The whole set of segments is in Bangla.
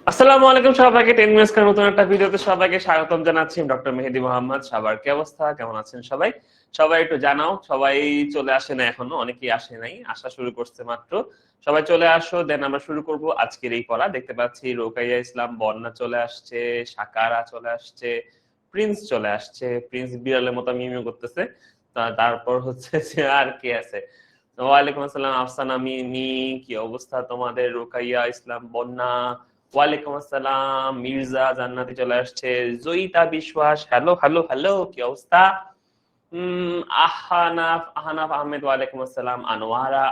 আসসালামু আলাইকুম সবাইকে, 10 মিনিটস এর নতুন একটা ভিডিওতে সবাইকে স্বাগতম জানাচ্ছি। ডক্টর মেহেদী মোহাম্মদ। সবার কি অবস্থা, কেমন আছেন সবাই? সবাই একটু জানাও। সবাই চলে আসে না এখনো, অনেকেই আসে নাই, আসা শুরু করছে মাত্র। সবাই চলে আসো, দেন আমরা শুরু করব আজকের এই পড়া। দেখতে পাচ্ছি রোকাইয়া ইসলাম বন্যা চলে আসছে, সাকারা চলে আসছে, প্রিন্স চলে আসছে। প্রিন্স বিড়ালের মতো মিমিও করতেছে। তারপর হচ্ছে যে আর কে আছে? ওয়ালাইকুম আসসালাম আফসানা মিমি, কি অবস্থা তোমাদের? রোকাইয়া ইসলাম বন্যা, ওয়ালাইকুম আসসালাম। মির্জা জান্নাতি চলে আসছে, জয়িতা বিশ্বাস, হ্যালো হ্যালো হ্যালো, কি অবস্থা? আহনাফ আহনাফ আহমেদ, ওয়ালাইকুম আসসালাম। আনোয়ানা,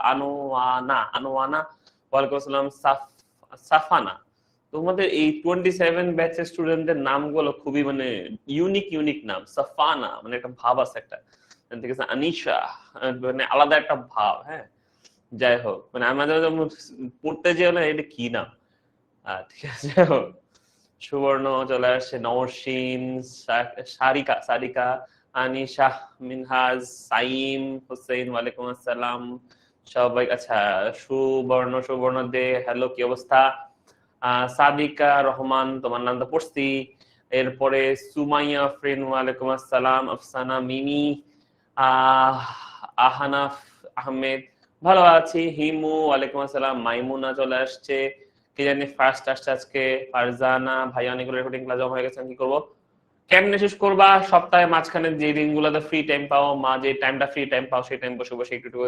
ওয়ালাইকুম আসসালাম। সাফানা। তোমাদের এই 27 ব্যাচের স্টুডেন্টদের নামগুলো খুবই মানে ইউনিক ইউনিক নাম। সাফানা মানে একটা ভাব আছে একটা, ঠিক আছে। আনিশা মানে আলাদা একটা ভাব। হ্যাঁ, যাই হোক, মানে আমাদের পড়তে যেও না এটা কি নাম। ঠিক আছে। সুবর্ণ চলে আসছে, নওশিন, সারিকা সারিকা, আনিশা, মিনহাজ, সাইম হোসেন, ওয়ালাইকুম আসসালাম সবাই। আচ্ছা, সুবর্ণ দে, হ্যালো, কি অবস্থা? সাদিকা রহমান, তোমার নামটা পড়ছি। এরপরে সুমাইয়া ফ্রেন, ওয়ালাইকুম আসসালাম। আফসানা মিমি, আহ আহনাফ আহমেদ, ভালো আছি। হিমু, ওয়ালাইকুম আসসালাম। মাইমুনা চলে আসছে, কি জানি ফার্স্ট আসছে আজকে। ফারজানা ভাই, অনেকগুলো রেকর্ডিং ক্লাস জমা হয়ে গেছে, কি করবো? কেমনে শেষ করবা? সপ্তাহে মাঝখানে যে দিনগুলোতে ফ্রি টাইম পাও, মা যে টাইমটা ফ্রি টাইম পাও সেই টাইম বসে বসে একটু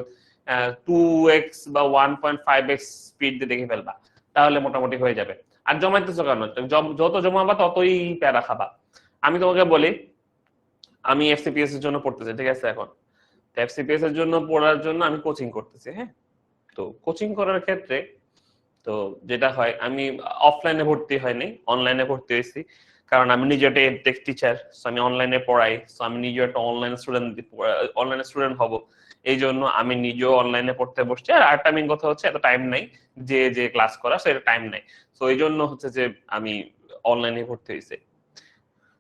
2x বা 1.5x স্পিড দিয়ে দেখে ফেলবা, তাহলে মোটামুটি হয়ে যাবে। আর জমাইতেছো কেন? যত জমাবা ততই প্যারা খাবা। আমি তোমাকে বলি, আমি এফসিপিএস এর জন্য পড়তেছি, ঠিক আছে। এখন এফসিপিএস এর জন্য পড়ার জন্য আমি কোচিং করতেছি। হ্যাঁ, তো কোচিং করার ক্ষেত্রে তো যেটা হয়, আমি অফলাইনে ভর্তি হয়নি, অনলাইনে ভর্তি হয়েছি। কারণ আমি নিজে একটা টেক টিচার, আমি অনলাইনে পড়াই। আমি নিজে একটা অনলাইন স্টুডেন্ট হব। এই জন্য আমি নিজেও অনলাইনে পড়তে বসছি। আর আরেকটা মেইন কথা হচ্ছে, এত টাইম নাই যে যে ক্লাস করা, সেটা টাইম নাই। তো এই জন্য হচ্ছে যে আমি অনলাইনে ভর্তি হয়েছি।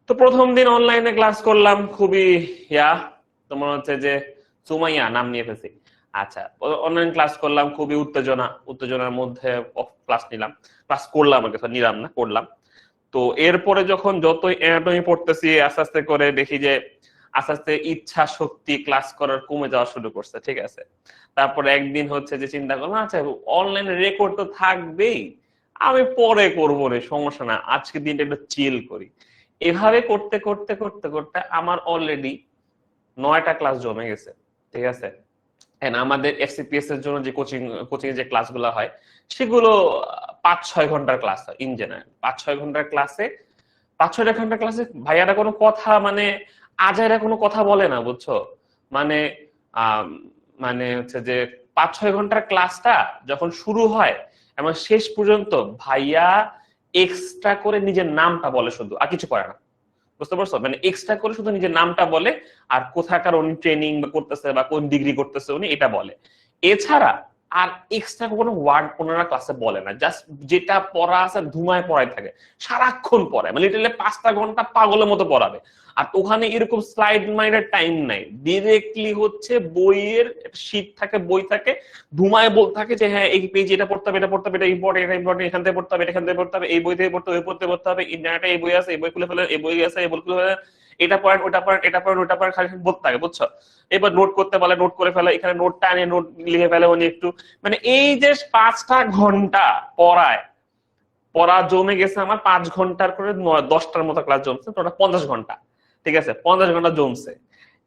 তো প্রথম দিন অনলাইনে ক্লাস করলাম, খুবই তোমার হচ্ছে যে সুমাইয়া নাম নিয়ে ফেলছি। আচ্ছা, অনলাইন ক্লাস করলাম, খুবই উত্তেজনার মধ্যে ক্লাস নিলাম, ক্লাস করলাম, আর কিছু নিলাম না, করলাম। তো এরপরে যখন যতই অ্যানাটমি পড়তেছি, আস্তে আস্তে করে দেখি যে আস্তে আস্তে ইচ্ছা শক্তি ক্লাস করার কমে যাওয়া শুরু করছে, ঠিক আছে। তারপরে একদিন হচ্ছে যে চিন্তা করলাম, আচ্ছা অনলাইন রেকর্ড তো থাকবেই, আমি পরে করবো রে, সমস্যা না, আজকে দিনটা একটু চিল করি। এভাবে করতে করতে করতে করতে আমার অলরেডি 9টা ক্লাস জমে গেছে, ঠিক আছে। আমাদের এফসিপিএস এর জন্য যে কোচিং যে ক্লাসগুলো হয়, সেগুলো 5-6 ঘন্টার ক্লাস হয় ইন জেনারেল। 5-6 ঘন্টার ক্লাসে, 5-6 ঘন্টার ক্লাসে ভাইয়ারা কোনো কথা মানে আজাইরা কোনো কথা বলে না, বুঝছো? মানে আহ মানে হচ্ছে যে 5-6 ঘন্টার ক্লাসটা যখন শুরু হয় এবং শেষ পর্যন্ত ভাইয়া এক্সট্রা করে নিজের নামটা বলে শুধু, আর কিছু করে না। বুঝতে পারছো? মানে এক্সট্রা করে শুধু নিজের নামটা বলে, আর কোথাকার উনি ট্রেনিং করতেছে বা কোন ডিগ্রি করতেছে উনি, এটা বলে। এছাড়া আর এক্সট্রা কোনো ওয়ার্ড ওনারা ক্লাসে বলে না। জাস্ট যেটা পড়া আছে ধুমায় পড়াই থাকে, সারাক্ষণ পড়ায়, মানে লিটারালি 5টা ঘন্টা পাগলের মতো পড়াবে। আর ওখানে এরকম স্লাইড মাইন্ডের টাইম নাই, ডিরেক্টলি হচ্ছে বইয়ের শীট থাকে, বই থাকে, ধুমায় বলতে থাকে যে হ্যাঁ এই পেজ এটা পড়তে হবে, এটা পড়তে হবে, এটা ইম্পর্টেন্ট, এটা ইম্পর্টেন্ট, এখান থেকে পড়তে হবে, এখান থেকে পড়তে হবে, এই বই থেকে পড়তে হবে, পড়তে হবে, ইন্টারনেটে এই বই আছে, এই বই খুলে ফেলে, এই বই আছে, এই বই খুলে ফেলে, এটা পড়েন, ওটা পড়েন, এটা পড়েন, ওটা পড়েন, খালি বলতে থাকে, বুঝছো? এবার নোট করতে বলে, নোট করে ফেলে, এখানে নোটটা আনে, নোট লিখে ফেলে উনি একটু। মানে এই যে 5টা ঘন্টা পড়ায়, পড়া জমে গেছে আমার 5 ঘন্টার করে 10টার মতো ক্লাস জমছে, তো 50 ঘন্টা, ঠিক আছে। 50 ঘন্টা জমছে।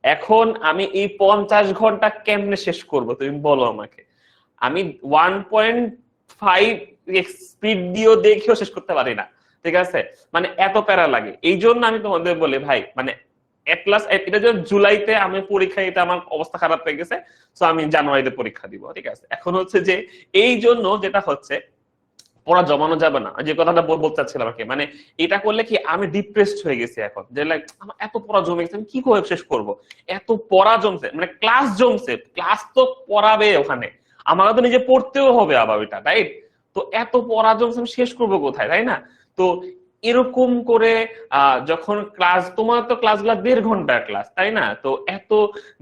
এখন আমি এই 50 ঘন্টা কেমনে শেষ করব তুমি বলো আমাকে? আমি 1.5 স্পিড দিয়েও দেখেও শেষ করতে পারি না, ঠিক আছে। মানে এত প্যারা লাগে। এই জন্য আমি তোমাদের বলি ভাই, মানে এটা যে জুলাইতে আমি পরীক্ষা, এটা আমার অবস্থা খারাপ হয়ে গেছে, তো আমি জানুয়ারিতে পরীক্ষা দিব, ঠিক আছে। এখন হচ্ছে যে এই জন্য যেটা হচ্ছে, পড়া জমানো যাবে না, যে কথাটা বলতে চাচ্ছিলাম আর কি। মানে এটা করলে কি আমি ডিপ্রেসড হয়ে গেছি এখন, যে লাইক আমার এত পড়া জমে গেছে, আমি কি করে শেষ করব? এত পড়া জমছে, মানে ক্লাস জমছে, ক্লাস তো পড়াবে ওখানে, আমাকে তো নিজে পড়তেও হবে আবার ওইটা, রাইট? তো এত পড়া জমছে, আমি শেষ করবো কোথায়, তাই না? তো এরকম করে যখন ক্লাস, তোমার তো ক্লাসগুলো 1.5 ঘন্টার ক্লাস, তাই না? তো এত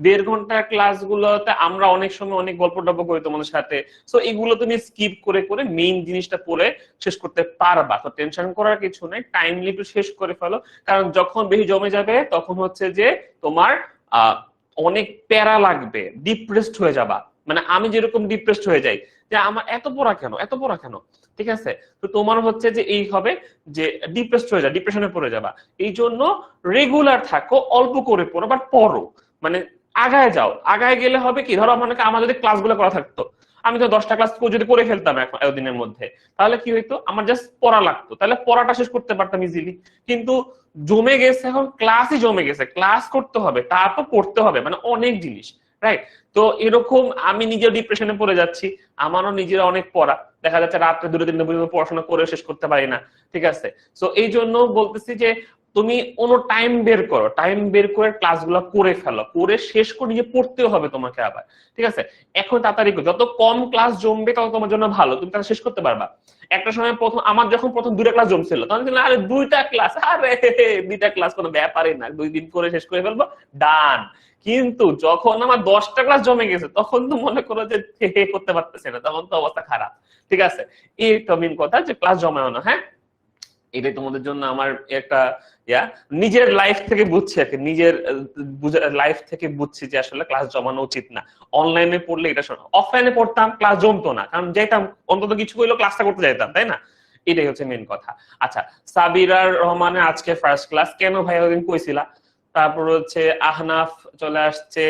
1.5 ঘন্টার ক্লাসগুলোতে আমরা অনেক সময় অনেক গল্প টল্প করি তোমাদের সাথে, সো এগুলো তুমি স্কিপ করে করে মেইন জিনিসটা পড়ে শেষ করতে পারবা। তো টেনশন করার কিছু নেই, টাইমলি একটু শেষ করে ফেলো, কারণ যখন বেশি জমে যাবে তখন হচ্ছে যে তোমার অনেক প্যারা লাগবে, ডিপ্রেসড হয়ে যাবা। মানে আমি যেরকম ডিপ্রেসড হয়ে যাই যে আমার এত পড়া কেন, এত পড়া কেন, ঠিক আছে? তো তোমার হচ্ছে যে এই হবে যে ডিপ্রেসড হয়ে যাবে, ডিপ্রেশনে পড়ে যাবা। এই জন্য রেগুলার থাকো, অল্প করে পড়ো, বাট পড়ো, মানে আগায় যাও। আগায় গেলে হবে কি, ধরো মানে আমার যদি ক্লাসগুলো করা থাকতো, আমি তো 10টা ক্লাস যদি করে ফেলতাম এতদিনের মধ্যে, তাহলে কি হইতো, আমার জাস্ট পড়া লাগতো, তাহলে পড়াটা শেষ করতে পারতাম ইজিলি। কিন্তু জমে গেছে, এখন ক্লাসই জমে গেছে, ক্লাস করতে হবে, তারপর পড়তে হবে, মানে অনেক জিনিস, রাইট? তো এরকম আমি নিজেও ডিপ্রেশনে পড়ে যাচ্ছি, আমারও নিজের অনেক পড়া, দেখা যাচ্ছে রাত্রে 2-3 পর্যন্ত পড়াশোনা করে শেষ করতে পারি না, ঠিক আছে? তো এই জন্য বলতেছি যে তুমি কোনো টাইম বের করো, টাইম বের করে ক্লাসগুলো করে ফেলো, করে শেষ করে নিজে পড়তেও হবে তোমাকে আবার, ঠিক আছে? এখন তাড়াতাড়ি যত কম ক্লাস জমবে তত তোমার জন্য ভালো, তুমি তাহলে শেষ করতে পারবা। একটা সময় প্রথম আমার যখন প্রথম 2টা ক্লাস জমছিল তখন আরে 2টা ক্লাস, আরে 2টা ক্লাস কোনো ব্যাপারই না, 2 দিন করে শেষ করে ফেলবো, ডান। কিন্তু যখন আমার 10টা ক্লাস জমে গেছে তখন তো মনে করো যে করতে পারতেছে না, তখন তো অবস্থা খারাপ, ঠিক আছে? এই তো মেন কথা, যে ক্লাস জমাও না, হ্যাঁ? এটাই তোমাদের জন্য আমার একটা নিজের লাইফ থেকে বুঝছি আর কি, নিজের লাইফ থেকে বুঝছি যে আসলে ক্লাস জমানো উচিত না। অনলাইনে পড়লে এটা শোনো, অফলাইনে পড়তাম ক্লাস জমতো না, কারণ যেতাম অন্তত কিছু হইলো ক্লাসটা করতে যেতাম, তাই না? এটাই হচ্ছে মেন কথা। আচ্ছা, সাবিরার রহমানের আজকে ফার্স্ট ক্লাস, কেন ভাই ওদিন কইছিলা? তারপর হচ্ছে আহনাফ চলে আসছে,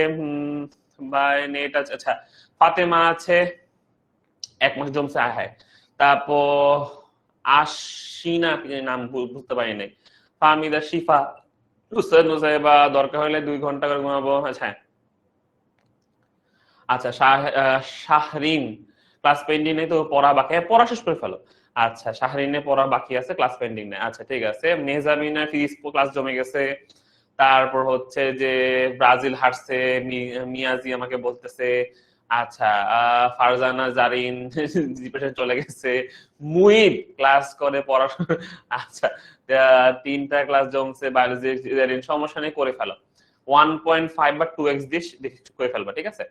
বাই নেট আছে, আচ্ছা ফাতেমা আছে, 1 মাস জমছে, হ্যাঁ। তারপর আশিনা, নাম বুঝতে পারি নাই, ফাহমিদা, শিফা, হুসেন নুসাইবা, দরকার হলে 2 ঘন্টা করে ঘুমাবো, আচ্ছা। আচ্ছা শাহরিন, ক্লাস পেন্ডিং নেই তো, পড়া বাকি, পড়া শেষ করে ফেলো। আচ্ছা শাহরিনের পড়া বাকি আছে, ক্লাস পেন্ডিং নেই, আচ্ছা ঠিক আছে। মেহজাবিনা ফিজিক্স ক্লাস জমে গেছে। তারপর হচ্ছে যে ব্রাজিল হারছে, মিয়াজি আমাকে বলতেছে। আচ্ছা ফারজানা জারিন ডিপ্রেশন চলে গেছে। মুইব ক্লাস করে পড়াশোনা, আচ্ছা 3টা ক্লাস জমছে, বায়োলজি জারিন, সমস্যা নেই, করে ফেলো। 1.5 বা 2x দিয়ে করে ফেলবা, ঠিক আছে?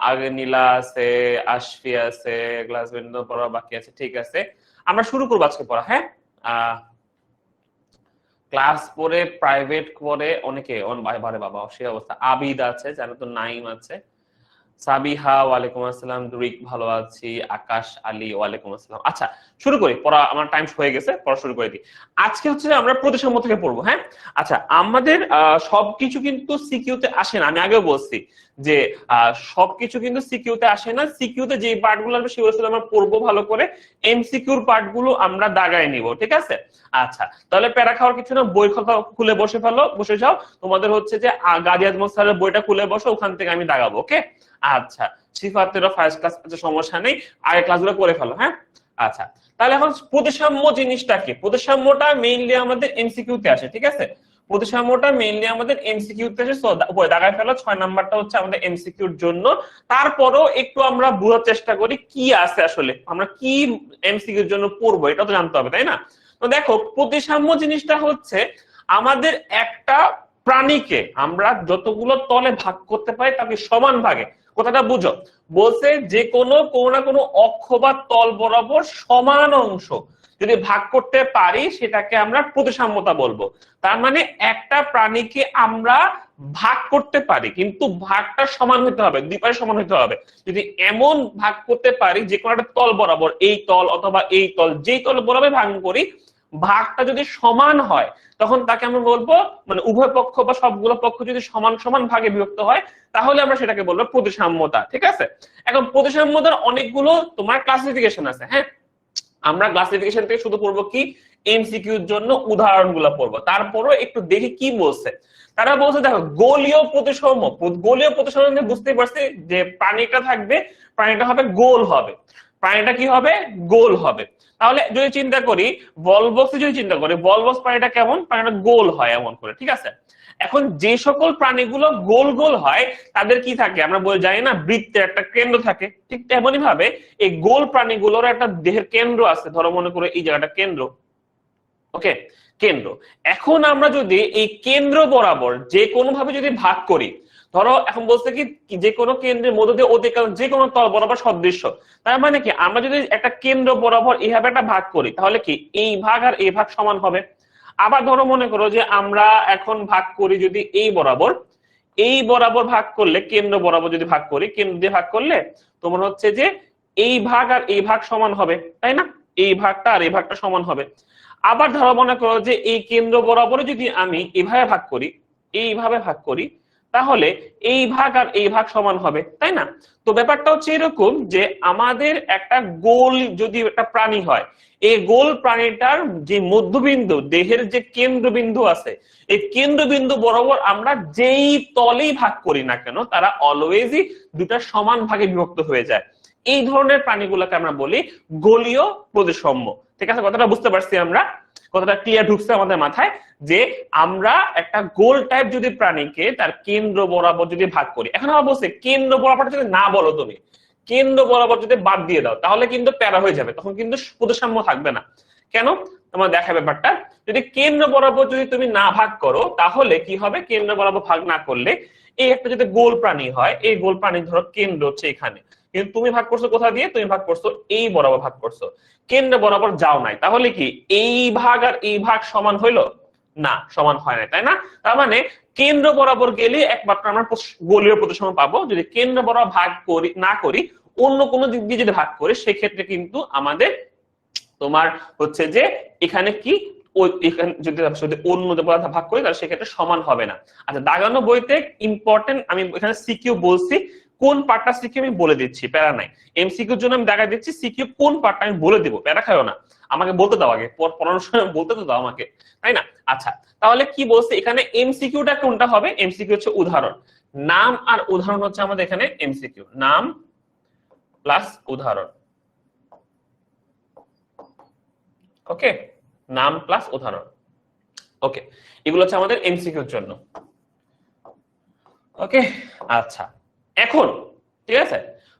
আগে নীলা আছে, আশফি আছে, ক্লাস পড়া বাকি আছে, ঠিক আছে। আমরা শুরু করবো আজকে পড়া, হ্যাঁ? ক্লাস পরে প্রাইভেট করে অনেকে বারে বাবা সে অবস্থা। আবিদ আছে, জানো তো, নাইম আছে, সাবিহা ওয়ালাইকুম আসসালাম, দুরিক ভালো আছি, আকাশ আলী ওয়ালাইকুম আসসালাম। আচ্ছা শুরু করি পড়া, আমার টাইম হয়ে গেছে, পড়া শুরু করে দিই। আজকে হচ্ছে আমরা প্রতিসাম্য থেকে পড়বো, হ্যাঁ? আচ্ছা আমাদের সবকিছু কিন্তু সিকিউতে আসে না, আমি আগেও বলছি যে সবকিছু কিন্তু সিকিউতে আসে না, সিকিউতে যে পার্ট গুলো আসবে সেগুলো আমরা পড়বো ভালো করে, এমসিকিউর পার্ট গুলো আমরা দাগায় নিব, ঠিক আছে? আচ্ছা তাহলে প্যারা খাওয়ার কিছু না, বই খাতা খুলে বসে ফেলো, বসে যাও, তোমাদের হচ্ছে যে গাদি আজমল স্যারের বইটা খুলে বসো, ওখান থেকে আমি দাগাবো, ওকে? আচ্ছা সিফাতেরও ফার্স্ট ক্লাস, আচ্ছা সমস্যা নেই, আগে ক্লাসগুলো করে ফেলো, হ্যাঁ? আচ্ছা তাহলে এখন প্রতিসাম্য জিনিসটা কি? প্রতিসাম্যটা মেইনলি আমাদের এমসিকিউ তে আসে, ঠিক আছে? প্রতিসাম্যটা মেইনলি আমাদের এমসিকিউ তে আসে, সো দাগায় ফেলো। 6 নাম্বারটা হচ্ছে আমাদের এমসিকিউর জন্য। তারপরও একটু আমরা বোঝার চেষ্টা করি কি আছে আসলে, আমরা কি এমসিকিউর জন্য পড়বো, এটা তো জানতে হবে, তাই না? তো দেখো প্রতিসাম্য জিনিসটা হচ্ছে আমাদের একটা প্রাণীকে আমরা যতগুলো তলে ভাগ করতে পারি তাকে সমান ভাগে, কথাটা বুঝো, বলছে যে কোনো না কোনো অক্ষ বা তল বরাবর সমান অংশ যদি ভাগ করতে পারি সেটাকে আমরা প্রতিসাম্যতা বলবো। তার মানে একটা প্রাণীকে আমরা ভাগ করতে পারি, কিন্তু ভাগটা সমান হতে হবে, দুই পাশে সমান হতে হবে। যদি এমন ভাগ করতে পারি যে কোনো একটা তল বরাবর, এই তল অথবা এই তল, যেই তল বরাবর ভাগ করি, ভাগটা যদি সমান হয় তখন তাকে আমরা বলবো, মানে উভয় পক্ষ বা সবগুলো পক্ষ যদি সমান সমান ভাগে বিভক্ত হয় তাহলে আমরা সেটাকে বলবো প্রতিসাম্যতা, ঠিক আছে? এখন প্রতিসাম্যতার অনেকগুলো তোমার ক্লাসিফিকেশন আছে, হ্যাঁ? আমরা ক্লাসিফিকেশন থেকে শুধু পড়বো কি এমসিকিউর জন্য উদাহরণগুলো পড়বো, তারপরও একটু দেখি কি বলছে। তারা বলছে দেখো গোলীয় প্রতিসাম্য, গোলীয় প্রতিসাম্য বুঝতেই পারছি যে প্রাণীটা থাকবে, প্রাণীটা হবে গোল হবে, প্রাণীটা কি হবে, গোল হবে। তাহলে যদি চিন্তা করি বলবক্সে, যদি চিন্তা করি বলবক্স প্রাণীটা কেমন, প্রাণীটা গোল হয় এমন করে, ঠিক আছে? এখন যে সকল প্রাণীগুলো গোল গোল হয় তাদের কি থাকে আমরা বলে জানি না, বৃত্তের একটা কেন্দ্র থাকে, ঠিক তেমনি ভাবে এই গোল প্রাণীগুলোর একটা দেহের কেন্দ্র আছে, ধরো মনে করো এই জায়গাটা কেন্দ্র, ওকে, কেন্দ্র। এখন আমরা যদি এই কেন্দ্র বরাবর যে কোনো ভাবে যদি ভাগ করি, ধরো এখন বলছে কি যে কোনো কেন্দ্রের মধ্য দিয়ে অতিক্রান্ত যে কোনো তল বরাবর সদৃশ্য, তার মানে কি আমরা যদি একটা কেন্দ্র বরাবর এইভাবে একটা ভাগ করি তাহলে কি এই ভাগ আর এই ভাগ সমান হবে। আবার ধরো মনে করো যে আমরা এখন ভাগ করি যদি এই বরাবর ভাগ করলে, কেন্দ্র বরাবর যদি ভাগ করি, কেন্দ্র দিয়ে ভাগ করলে তোমার হচ্ছে যে এই ভাগ আর এই ভাগ সমান হবে, তাই না? এই ভাগটা আর এই ভাগটা সমান হবে। আবার ধরো মনে করো যে এই কেন্দ্র বরাবর যদি আমি এইভাবে ভাগ করি, এইভাবে ভাগ করি, তাহলে এই ভাগ আর এই ভাগ সমান হবে, তাই না? তো ব্যাপারটা হচ্ছে এরকম যে আমাদের একটা গোল যদি একটা প্রাণী হয়, এই গোল প্রাণীটার যে মধ্যবিন্দু, দেহের যে কেন্দ্রবিন্দু আছে, এই কেন্দ্রবিন্দু বরাবর আমরা যেই তলেই ভাগ করি না কেন তারা অলওয়েজই দুটা সমান ভাগে বিভক্ত হয়ে যায়। এই ধরনের প্রাণীগুলোকে আমরা বলি গোলীয় প্রতিসাম্য। ঠিক আছে, কথাটা বুঝতে পারছি আমরা? কথাটা ক্লিয়ার ঢুকছে আমাদের মাথায় যে আমরা একটা গোল টাইপ যদি প্রাণীকে তার কেন্দ্র বরাবর যদি ভাগ করি, এখন আমরা বলছি কেন্দ্র বরাবর যদি না বলো, তুমি কেন্দ্র বরাবর যদি বাদ দিয়ে দাও তাহলে কিন্তু প্যারা হয়ে যাবে, তখন কিন্তু প্রতিসাম্য থাকবে না। কেন তোমার দেখা ব্যাপারটা, যদি কেন্দ্র বরাবর যদি তুমি না ভাগ করো তাহলে কি হবে, কেন্দ্র বরাবর ভাগ না করলে এই একটা যদি গোল প্রাণী হয়, এই গোল প্রাণী ধরো কেন্দ্র হচ্ছে এখানে, কিন্তু তুমি ভাগ করছো কোথা দিয়ে, তুমি ভাগ করছো এই বরাবর ভাগ করছো, কেন্দ্র বরাবর যাও নাই, তাহলে কি এই ভাগ আর এই ভাগ সমান হইলো? না, সমান হয় না, তাই না? তার মানে কেন্দ্র বরাবর গেলে একমাত্র আমরা গোলীয় প্রতিসাম্য পাবো। যদি কেন্দ্র বরাবর ভাগ করি না করি, অন্য কোনো দিক দিয়ে যদি ভাগ করি, সেক্ষেত্রে কিন্তু আমাদের তোমার হচ্ছে যে এখানে কি এখানে যদি অন্য ভাগ করি তাহলে সেক্ষেত্রে সমান হবে না। আচ্ছা, দাগানো বইতে ইম্পর্টেন্ট আমি এখানে সিকিউ বলছি, কোন পার্টটা সিকিউ আমি বলে দিচ্ছি, প্যারা নাই। এমসিকিউর জন্য আমি দাগা দিচ্ছি, সিকিউ কোন পার্টটা আমি বলে দিব, প্যারা খাইও না, আমাকে বলতে দাও আগে, পড়ানোর সময় বলতে তো দাও আমাকে, তাই না? আচ্ছা, তাহলে কি বলছে এখানে, এমসিকিউটা কোনটা হবে? এমসিকিউ হচ্ছে উদাহরণ। নাম আর উদাহরণ হচ্ছে আমাদের এখানে এমসিকিউ, নাম প্লাস উদাহরণ। ওকে, নাম প্লাস উদাহরণ। ওকে, এগুলো হচ্ছে আমাদের এমসিকিউর জন্য। ওকে, আচ্ছা, এখন ঠিক আছে,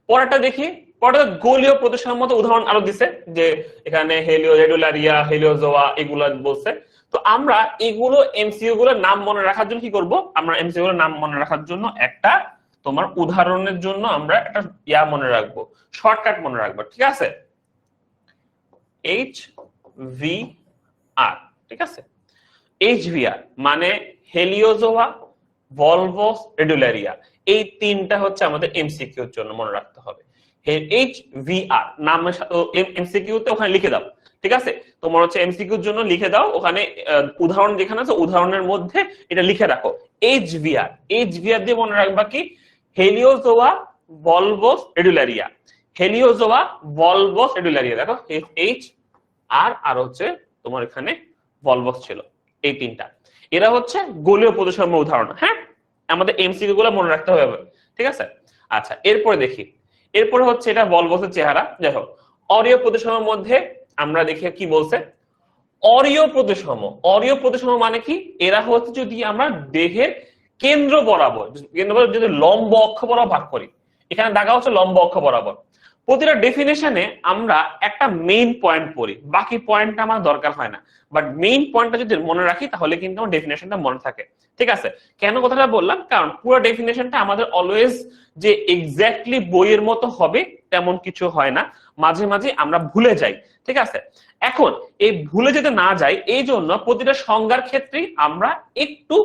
পরেরটা দেখি। পরেরটা গোলীয় প্রতিসাম্যত উদাহরণ আরো দিছে, যে এখানে হেলিও রেডুলারিয়া, হেলিওজোয়া এগুলো বলছে। তো আমরা এগুলো এমসিকিউ গুলোর নাম মনে রাখার জন্য কি করব, আমরা এমসিকিউ গুলোর নাম মনে রাখার জন্য একটা তোমার উদাহরণের জন্য আমরা একটা ইয়া মনে রাখবো, শর্টকাট মনে রাখবো, ঠিক আছে? HVR, ঠিক আছে? HVR মানে হেলিওজোয়া, ভলভস, রেডুলারিয়া, এই তিনটা হচ্ছে আমাদের এমসিকিউ এর জন্য মনে রাখতে হবে। HVR নামের সাথে এমসিকিউ তে ওখানে লিখে দাও, ঠিক আছে? তোমার হচ্ছে এমসিকিউ এর জন্য লিখে দাও ওখানে উদাহরণ যেখানে আছে উদাহরণের মধ্যে এটা লিখে রাখো HVR। HVR দিয়ে মনে রাখবা কি, হেলিওজোয়া, ভলভস, রেডুলারিয়া, হেলিওজোয়া, ভলভস, রেডুলারিয়া। দেখো H আর হচ্ছে তোমার এখানে ভলভস ছিল, এই তিনটা, এরা হচ্ছে গোলীয় প্রতিসাম্য উদাহরণ। হ্যাঁ, আমাদের এমসিকিউ গুলো মনে রাখতে হবে, ঠিক আছে? আচ্ছা, এরপরে দেখি, এরপরে হচ্ছে এটা ভলভসের চেহারা। যাই হোক, অরীয় প্রতিসাম্যের মধ্যে আমরা দেখি কি বলছে। অরীয় প্রতিসাম্য, অরীয় প্রতিসাম্য মানে কি, এরা হচ্ছে যদি আমরা দেহের কেন্দ্র বরাবর যদি লম্ব অক্ষ বরাবর ভাগ করি, এখানে দাগা হচ্ছে লম্ব অক্ষ বরাবর। প্রতিটা ডেফিনেশনে আমরা একটা মেইন পয়েন্ট পড়ি, বাকি পয়েন্টটা আমার দরকার হয় না, বাট মেইন পয়েন্টটা যদি মনে রাখি তাহলে কিন্তু আমার ডেফিনেশনটা মনে থাকে, ঠিক আছে? কেন কথাটা বললাম, কারণ পুরো ডেফিনেশনটা আমাদের অলওয়েজ যে এক্স্যাক্টলি বইয়ের মতো হবে তেমন কিছু হয় না, মাঝে মাঝে আমরা ভুলে যাই, ঠিক আছে? এখন এই ভুলে যেতে না যাই এই জন্য প্রতিটা সংজ্ঞার ক্ষেত্রেই আমরা একটু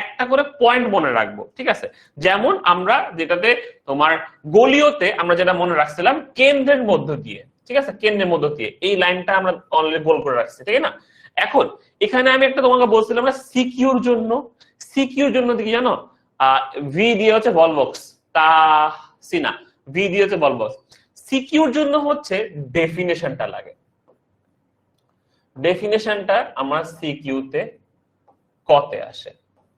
একটা করে পয়েন্ট মনে রাখবো, ঠিক আছে? যেমন আমরা যেটাতে তোমার গোলীয়তে আমরা যেটা মনে রাখছিলাম কেন্দ্রের মধ্য দিয়ে, ঠিক আছে? কেন্দ্রের মধ্য দিয়ে এই লাইনটা আমরা অলরেডি গোল করে রাখছি, ঠিক না? এখন এখানে আমি একটা তোমাকে বলছিলাম না সিকিউর জন্য, সিকিউর জন্য কি জানো, ভি দিয়ে হচ্ছে ভলভক্স, তা সিনা, ভি দিয়ে হচ্ছে ভলভক্স। সিকিউর জন্য হচ্ছে ডেফিনেশনটা লাগে, ডেফিনেশনটা আমার সিকিউতে কতে আসে,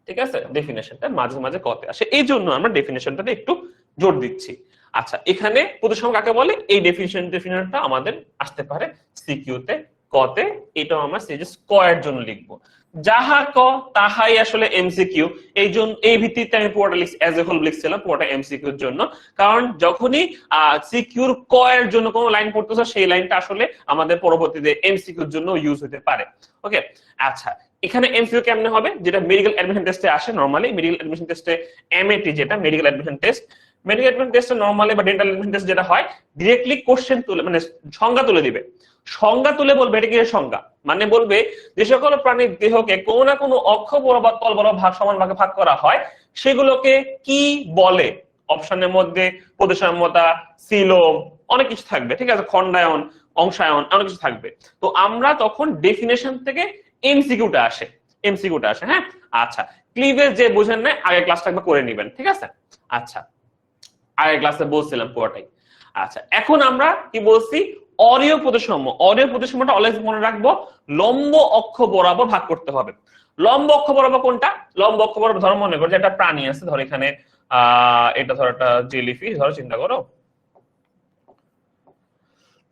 ঠিক আছে? ডেফিনেশনটা মাঝে মাঝে কতে আসে, এই জন্য আমরা ডেফিনেশনটাতে একটু জোর দিচ্ছি। আচ্ছা, এখানে প্রতিসাম্য কাকে বলে, এই ডেফিনেশনটা আমাদের আসতে পারে সিকিউতে, কতে, এটাও আমরা সিরিজ স্কয়ার জন্য লিখবো। যাহা ক তাহাই আসলে এমসিকিউ। এই ভিত্তিতে আমি পুরোটা অ্যাজ এ হোল লিখছিলাম পুরোটা এমসিকিউর জন্য, কারণ যখনই সিকিউর ক এর জন্য কোনো লাইন পড়তেছে সেই লাইনটা আসলে আমাদের পরবর্তীতে এমসিকিউর জন্য ইউজ হতে পারে। ওকে, আচ্ছা এখানে এমসিকিউ কেমনে হবে, যেটা মেডিকেল অ্যাডমিশন টেস্টে আসে নরমালি, মেডিকেল অ্যাডমিশন টেস্টে এমএটি যেটা medical admission test, medical admission টেস্টে নরমালি বা ডেন্টাল অ্যাডমিশন টেস্ট যেটা হয় ডিরেক্টলি কোশ্চেন তুলে মানে সংজ্ঞা তুলে দিবে। সংজ্ঞা তুলে বলবে এটা কি সংজ্ঞা, মানে বলবে যে সকল প্রাণীর দেহকে কোনো না কোনো অক্ষ বরাবর তল বরাবর ভাগ সমান ভাগে ভাগ করা হয় সেগুলোকে কি বলে। অপশনের মধ্যে প্রতিসাম্যতা, সিলোম, অনেক কিছু থাকবে, ঠিক আছে, খন্ডায়ন, অংশায়ন, অনেক কিছু থাকবে। তো আমরা তখন ডেফিনেশন থেকে এমসিকিউটা আসে, এমসিকিউটা আসে। হ্যাঁ, আচ্ছা ক্লিভেজ যে বুঝেন না আগের ক্লাসটা একবার করে নেবেন, ঠিক আছে। আচ্ছা আগের ক্লাসে বলছিলাম পুরোটাই। আচ্ছা এখন আমরা কি বলছি, অরীয় প্রতিসাম্য। অরীয় প্রতিসাম্যটা অলওয়েজ মনে রাখবো লম্ব অক্ষ বরাবর ভাগ করতে হবে। লম্ব অক্ষ বরাবর কোনটা, লম্ব অক্ষ বরাবর ধরো মনে করো যে একটা প্রাণী আছে, ধরো এখানে এটা ধরো একটা জেলিফিশ, ধরো চিন্তা করো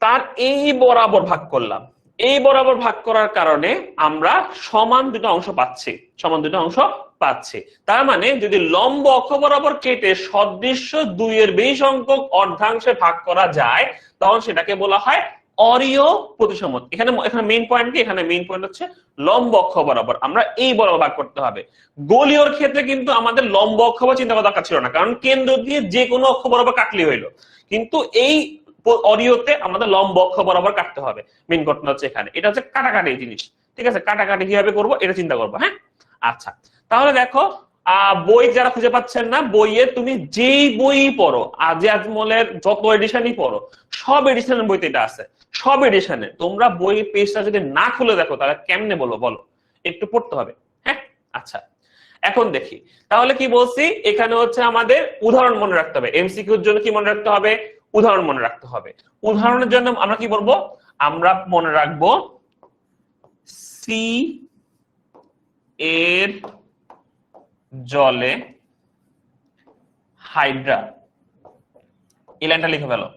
তার এই বরাবর ভাগ করলাম। এই বরাবর ভাগ করার কারণে আমরা সমান দুটো অংশ পাচ্ছি, সমান দুটো অংশ পাচ্ছি। তার মানে যদি লম্ব অক্ষ বরাবর কেটে সদৃশ্য 2 এর বেশি সংখ্যক অর্ধাংশে ভাগ করা যায় তখন সেটাকে বলা হয় অরীয় প্রতিসাম্য। এখানে এখানে মেইন পয়েন্ট কি, এখানে মেইন পয়েন্ট হচ্ছে লম্ব অক্ষ বরাবর আমরা এই বরাবর ভাগ করতে হবে। গোলীয়র ক্ষেত্রে কিন্তু আমাদের লম্ব অক্ষ বরাবর চিন্তা করা দরকার ছিল না, কারণ কেন্দ্র দিয়ে যে কোনো অক্ষ বরাবর কাটলেই হইলো। কিন্তু এই অডিওতে আমাদের লম্ব অক্ষ বরাবর কাটতে হবে। মেইন ঘটনা হচ্ছে এখানে, এটা হচ্ছে কাটাকাটি জিনিস, ঠিক আছে। কাটাকাটি কিভাবে করবো এটা চিন্তা করবো। হ্যাঁ, আচ্ছা তাহলে দেখো বই যারা খুঁজে পাচ্ছেন না, বইয়ে তুমি যেই বই পড়ো, আজি আজমলের যত এডিশনই পড়ো, সব এডিশনের বইতে এটা আছে, সব এডিশনে। তোমরা বই পেজটা যদি না খুলে দেখো তাহলে কেমনে বলো, একটু পড়তে হবে। হ্যাঁ, আচ্ছা এখন দেখি তাহলে কি বলছি, এখানে হচ্ছে আমাদের উদাহরণ মনে রাখতে হবে। এমসিকিউর জন্য কি মনে রাখতে হবে, উদাহরণ মনে রাখতে হবে। উদাহরণের জন্য আমরা কি বলবো, আমরা মনে রাখবো সি এর জলে হাইড্রা। এই লাইনটা লিখে ফেলো,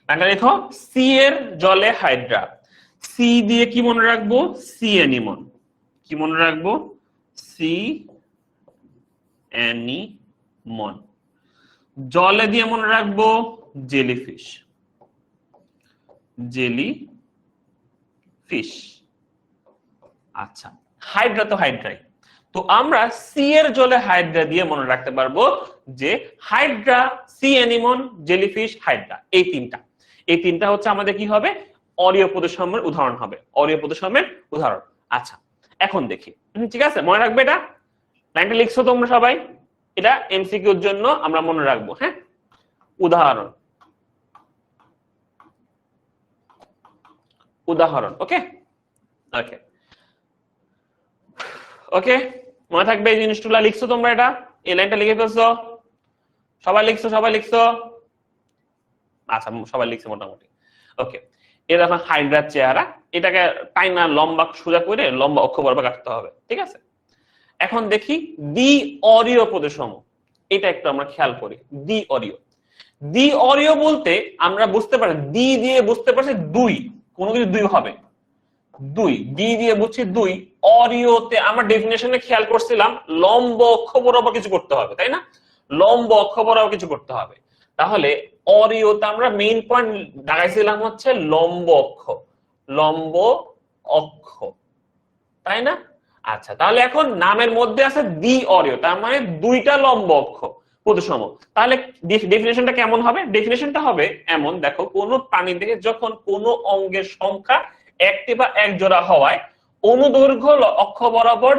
লাইনটা লিখো, সি এর জলে হাইড্রা। সি দিয়ে কি মনে রাখবো, সি অ্যানিমন। কি মনে রাখবো, সি অ্যানিমন। জলে দিয়ে মনে রাখবো জেলিফিশ, জেলি ফিশ। আচ্ছা হাইড্রা তো হাইড্রাই, তো আমরা সি এর জলে হাইড্রা দিয়ে মনে রাখতে পারবো যে hydra, sea anemone, jellyfish, hydra, এই তিনটা হচ্ছে আমাদের কি হবে, অরীয় প্রতিসাম্যের উদাহরণ হবে, অরীয় প্রতিসাম্যের উদাহরণ। আচ্ছা এখন দেখি, ঠিক আছে মনে রাখবে এটা, লাইনটা লিখছো তোমরা সবাই, এটা এমসিকিউর জন্য আমরা মনে রাখবো। হ্যাঁ, উদাহরণ, উদাহরণ। ওকে ওকে ওকে, মনে থাকবে এই জিনিসগুলো। লিখছো তোমরা এটা, এই লাইনটা লিখে ফেলছো, সবাই লিখছো, সবাই লিখছো? আচ্ছা সবাই লিখছে মোটামুটি। ওকে, এটা এখন হাইড্রার চেহারা, এটাকে টাইনা লম্বা সোজা করে লম্বা অক্ষ বরাবর কাটতে হবে, ঠিক আছে। এখন দেখি দ্বি অরীয় প্রতিসাম্য, এটা একটু আমরা খেয়াল করি। দ্বি অরীয়, দ্বি অরীয় বলতে আমরা বুঝতে পারি, দ্বি দিয়ে বুঝতে পারছি দুই, কোনো কিছু দুই হবে, দুই, দ্বি দিয়ে বুঝছি দুই। অরীয়তে আমরা ডেফিনেশনে খেয়াল করছিলাম লম্ব অক্ষ বরাবর কিছু করতে হবে, তাই না, লম্ব অক্ষ বরাবর কিছু করতে হবে। তাহলে অরীয়তে আমরা মেইন পয়েন্ট দাগাইছিলাম হচ্ছে লম্ব অক্ষ, লম্ব অক্ষ, তাই না। আচ্ছা তাহলে এখন নামের মধ্যে আছে দ্বি অরীয়, তার মানে দুইটা লম্ব অক্ষ প্রতিসম। তাহলে ডেফিনেশনটা কেমন হবে, ডেফিনেশনটা হবে এমন, দেখো কোন প্রাণী থেকে যখন কোন অঙ্গের সংখ্যা একটি বা এক জোড়া হওয়ায় অনুদৈর্ঘ্য অক্ষ বরাবর